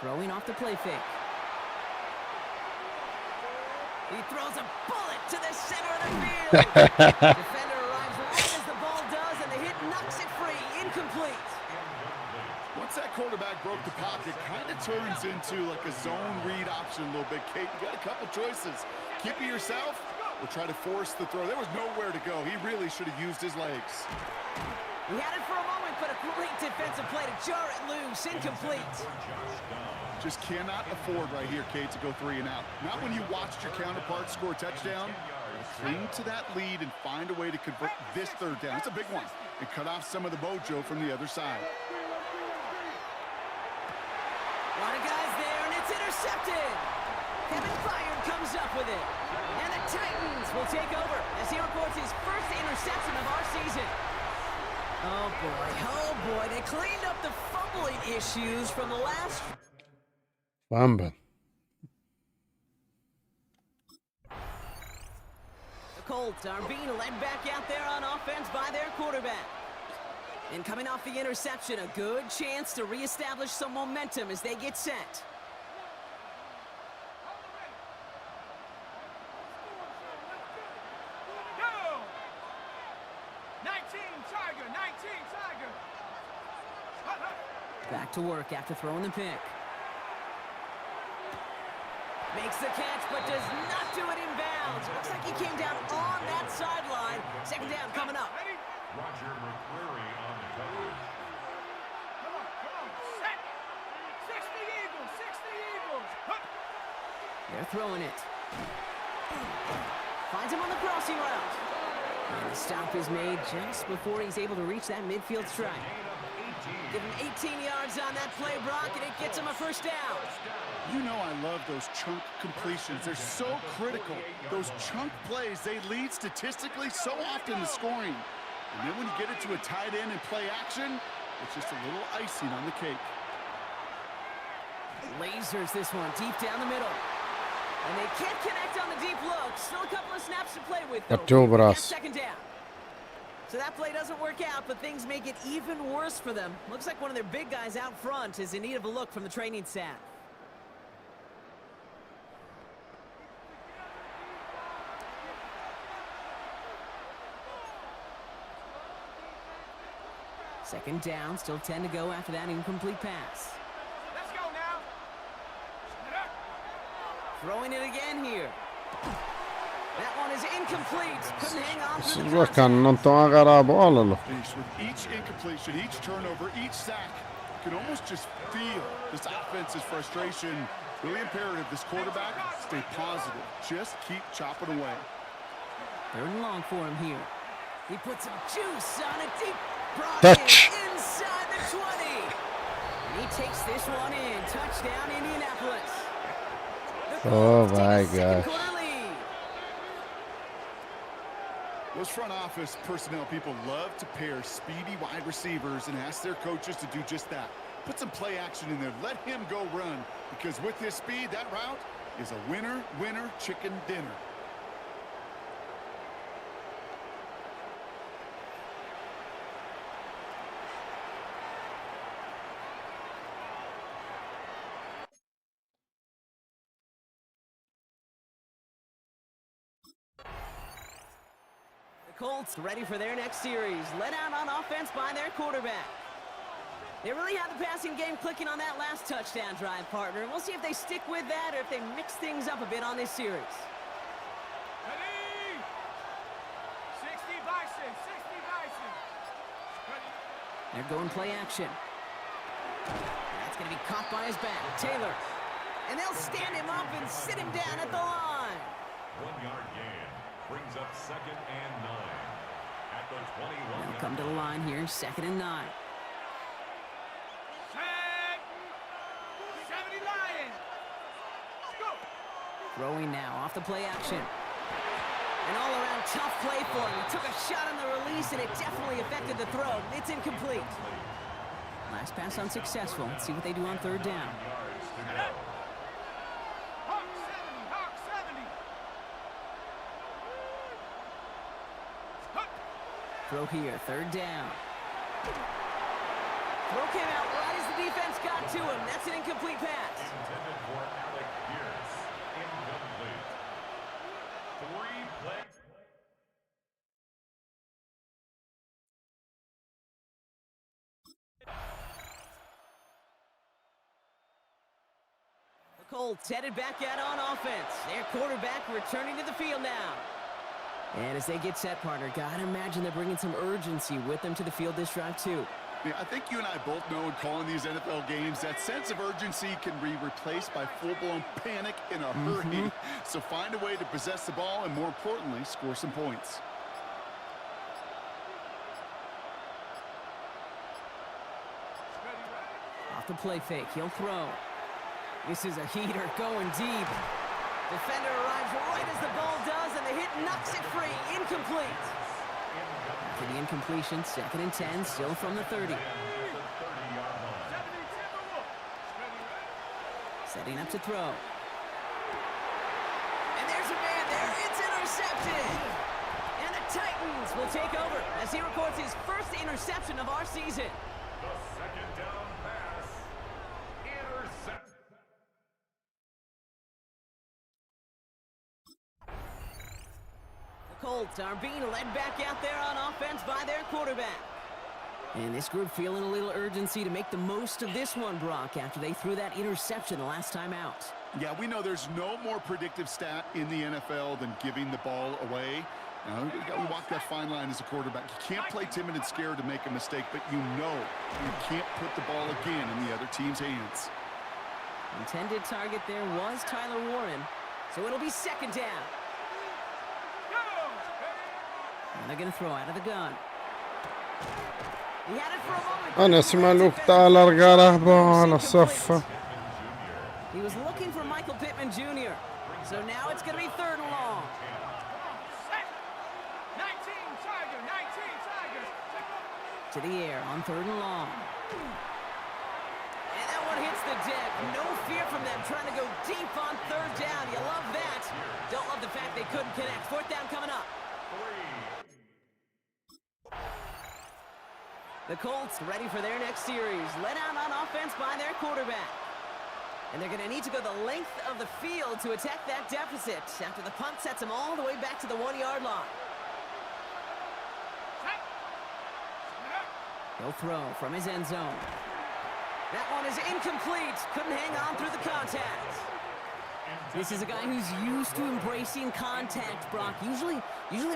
Throwing off the play fake. He throws a bullet to the center of the field. Defender arrives right as the ball does, and the hit knocks it free. Incomplete. Once that quarterback broke the pocket, kind of turns into like a zone read option a little bit. Kate, you got a couple choices. Keep it yourself or try to force the throw. There was nowhere to go. He really should have used his legs. He had it for a moment, but a great defensive play to jar it loose. Incomplete. Just cannot afford right here, Kate, to go 3 and out. Not when you watched your counterpart score a touchdown. Cling to that lead and find a way to convert this 3rd down. It's a big one. And cut off some of the mojo from the other side. A lot of guys there, and it's intercepted. Kevin Byard comes up with it. And the Titans will take over as he records his first interception of our season. Oh boy, they cleaned up the fumbling issues from the last... Fumble. The Colts are being led back out there on offense by their quarterback. And coming off the interception, a good chance to reestablish some momentum as they get set. Go! 19 Tiger, 19 Tiger. Back to work after throwing the pick. Makes the catch, but does not do it in bounds. Looks like he came down on that sideline. Second down coming up. Roger McCreary on the coverage. Come on, set. 60 Eagles, 60 Eagles. They're throwing it. Finds him on the crossing route. And the stop is made just before he's able to reach that midfield strike. Give him 18 yards on that play, Brock, and it gets him a first down. You know I love those chunk completions. They're so critical. Those chunk plays, they lead statistically so often to scoring. And then when you get it to a tight end and play action, it's just a little icing on the cake. Lasers this one deep down the middle. And they can't connect on the deep look. Still a couple of snaps to play with, though. Second down. So that play doesn't work out, but things make it even worse for them. Looks like one of their big guys out front is in need of a look from the training staff. Second down, still 10 to go after that incomplete pass. Let's go now. Throwing it again here. That one is incomplete. Couldn't hang on to the Så kan de inte agarra boll eller? With each incompletion, each turnover, each sack, you can almost just feel this offense's frustration. Really imperative this quarterback stay positive. Just keep chopping away. Third and long for him here. He puts some juice on a deep Touch. inside the 20. And he takes this one in. Touchdown, Indianapolis. The Oh Colts take my a second gosh. quarter lead. Those front office personnel people love to pair speedy wide receivers and ask their coaches to do just that. Put some play action in there. Let him go run. Because with his speed, that route is a winner, winner, chicken dinner. Colts ready for their next series. Let out on offense by their quarterback. They really had the passing game clicking on that last touchdown drive, partner. And we'll see if they stick with that or if they mix things up a bit on this series. Ready? 60 Bison, 60 Bison. Ready? They're going play action. That's going to be caught by his back. Taylor. And they'll stand him up and sit him down at the line. 1 yard gain brings up 2nd and 9 at the 21. They'll come to the line here, 2nd and 9. Set. 70 Lions. Go. Throwing now off the play action. An all-around tough play for him. He took a shot on the release, and it definitely affected the throw. It's incomplete. Last pass unsuccessful. Let's see what they do on 3rd down. Hawk 70, Hawk 70. Throw here, 3rd down. Throw came out right as the defense got to him. That's an incomplete pass. Intended for Alec Pierce. Incomplete. 3 play. The Colts headed back out on offense. Their quarterback returning to the field now. And as they get set, partner, gotta imagine they're bringing some urgency with them to the field this drive, too. Yeah, I think you and I both know in calling these NFL games, that sense of urgency can be replaced by full-blown panic in a hurry. So find a way to possess the ball and, more importantly, score some points. Off the play fake, he'll throw. This is a heater going deep. Defender arrives right as the ball does, and the hit knocks it free. Incomplete. After the incompletion, 2nd and 10, still from the 30. Setting up to throw. And there's a man there. It's intercepted. And the Titans will take over as he records his first interception of our season. The second down pass. Intercept. The Colts are being led back out there on offense by their quarterback. And this group feeling a little urgency to make the most of this one, Brock, after they threw that interception the last time out. Yeah, we know there's no more predictive stat in the NFL than giving the ball away. Now, we walk that fine line as a quarterback. You can't play timid and scared to make a mistake, but you know you can't put the ball again in the other team's hands. Intended target there was Tyler Warren, so it'll be second down. And they're going to throw out of the gun. He had it for a moment. Olha, esse maluco tá a largar a bola, safa. He was looking for Michael Pittman Jr., so now it's going to be third and long. 19 Tigers. To the air on third and long. And that one hits the deck. No fear from them trying to go deep on third down. You love that. Don't love the fact they couldn't connect. Fourth down coming up. The Colts ready for their next series. Led out on offense by their quarterback. And they're going to need to go the length of the field to attack that deficit after the punt sets them all the way back to the 1-yard line. He'll throw from his end zone. That one is incomplete. Couldn't hang on through the contact. This is a guy who's used to embracing contact, Brock. Usually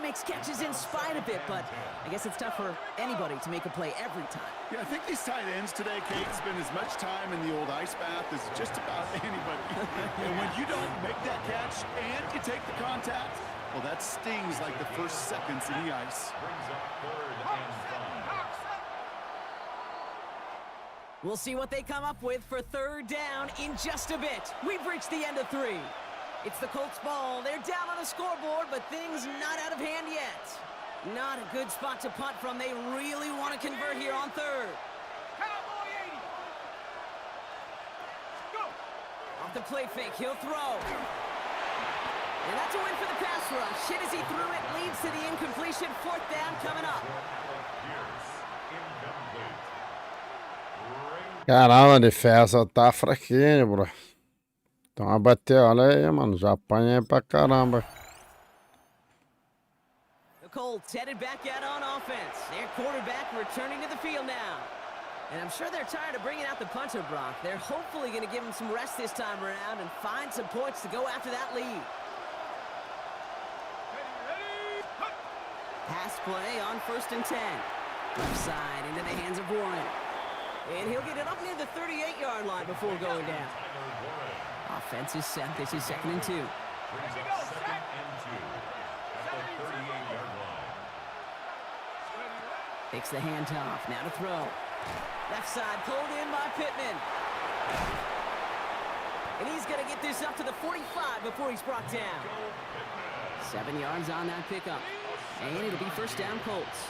makes catches in spite of it, but I guess it's tough for anybody to make a play every time. Yeah, I think these tight ends today, Kate, spend as much time in the old ice bath as just about anybody. And when you don't make that catch and you take the contact, well, that stings like the first seconds in the ice. Brings up third and 5. We'll see what they come up with for third down in just a bit. We've reached the end of 3. It's the Colts ball. They're down on the scoreboard, but things not out of hand yet. Not a good spot to punt from. They really want to convert here on third. Cowboy 80. Go. Off the play fake, he'll throw. And that's a win for the pass rush. Hit as he threw it, leads to the incompletion. Fourth down coming up. Caramba, a defesa tá fraquinha, bro. Então a bater, olha aí, mano. Já apanha aí pra caramba. The Colts headed back out on offense. Their quarterback returning to the field now. And I'm sure they're tired of bringing out the punter, Brock. They're hopefully going to give him some rest this time around and find some points to go after that lead. Pass play on 1st and 10. Left side into the hands of Warren. And he'll get it up near the 38-yard line before going down. Offense is set. This is 2nd and 2. Brings up 2nd and 2 at the 38-yard line. Takes the handoff. Now to throw. Left side pulled in by Pittman. And he's going to get this up to the 45 before he's brought down. 7 yards on that pickup. And it'll be first down Colts.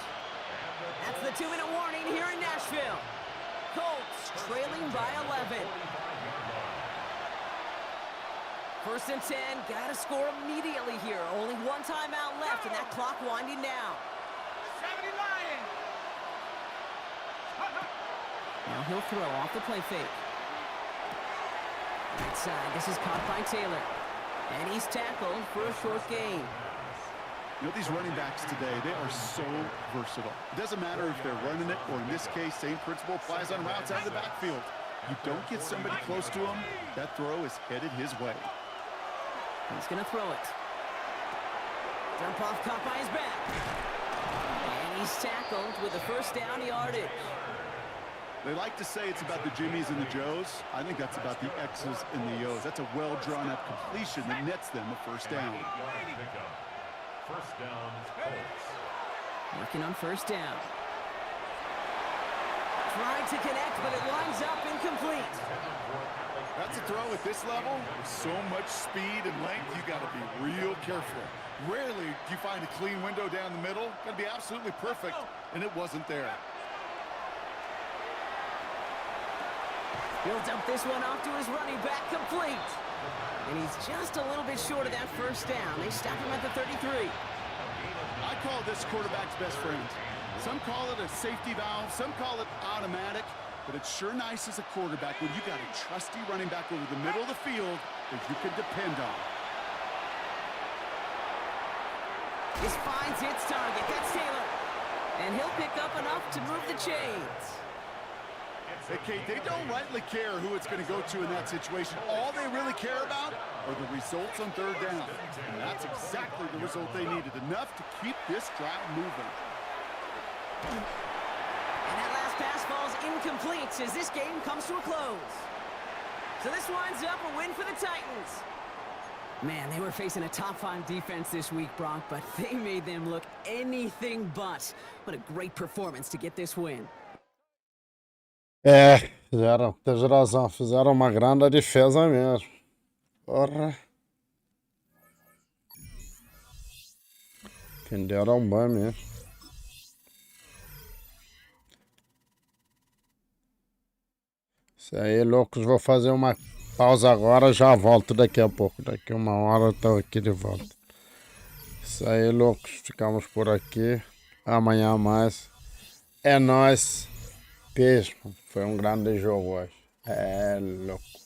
That's the 2-minute warning here in Nashville. Colts trailing by 11. 1st and 10, gotta score immediately here. Only one timeout left, and that clock winding down. 70 Lions. Now he'll throw off the play fake. Right side, this is caught by Taylor. And he's tackled for a short gain. You know, these running backs today, they are so versatile. It doesn't matter if they're running it, or in this case, same principle applies on routes out of the backfield. You don't get somebody close to him, that throw is headed his way. He's going to throw it. Jump off caught by his back. And he's tackled with the first down yardage. They like to say it's about the Jimmies and the Joes. I think that's about the X's and the O's. That's a well-drawn-up completion that nets them a first down. First down, Colts. Working on first down. Trying to connect, but it lines up incomplete. That's a throw at this level. With so much speed and length, you got to be real careful. Rarely do you find a clean window down the middle. Got to be absolutely perfect, and it wasn't there. He'll dump this one off to his running back, complete. And he's just a little bit short of that first down. They stop him at the 33. I call this quarterback's best friend. Some call it a safety valve, some call it automatic, but it's sure nice as a quarterback when you got a trusty running back over the middle of the field that you can depend on. This finds its target. That's Taylor. And he'll pick up enough to move the chains. Hey, Kate, they don't rightly care who it's going to go to in that situation. All they really care about are the results on third down. And that's exactly the result they needed. Enough to keep this drive moving. And that last pass falls incomplete as this game comes to a close. So this winds up a win for the Titans. Man, they were facing a top-5 defense this week, Brock, but they made them look anything but. What a great performance to get this win. É, fizeram, tens razão, fizeram uma grande defesa mesmo. Porra. Defenderam bem mesmo. Isso aí, loucos, vou fazer uma pausa agora, já volto daqui a pouco. Daqui uma hora eu estou aqui de volta. Isso aí, loucos, ficamos por aqui. Amanhã mais. É nóis. Beijo. Foi um grande jogo hoje. É louco.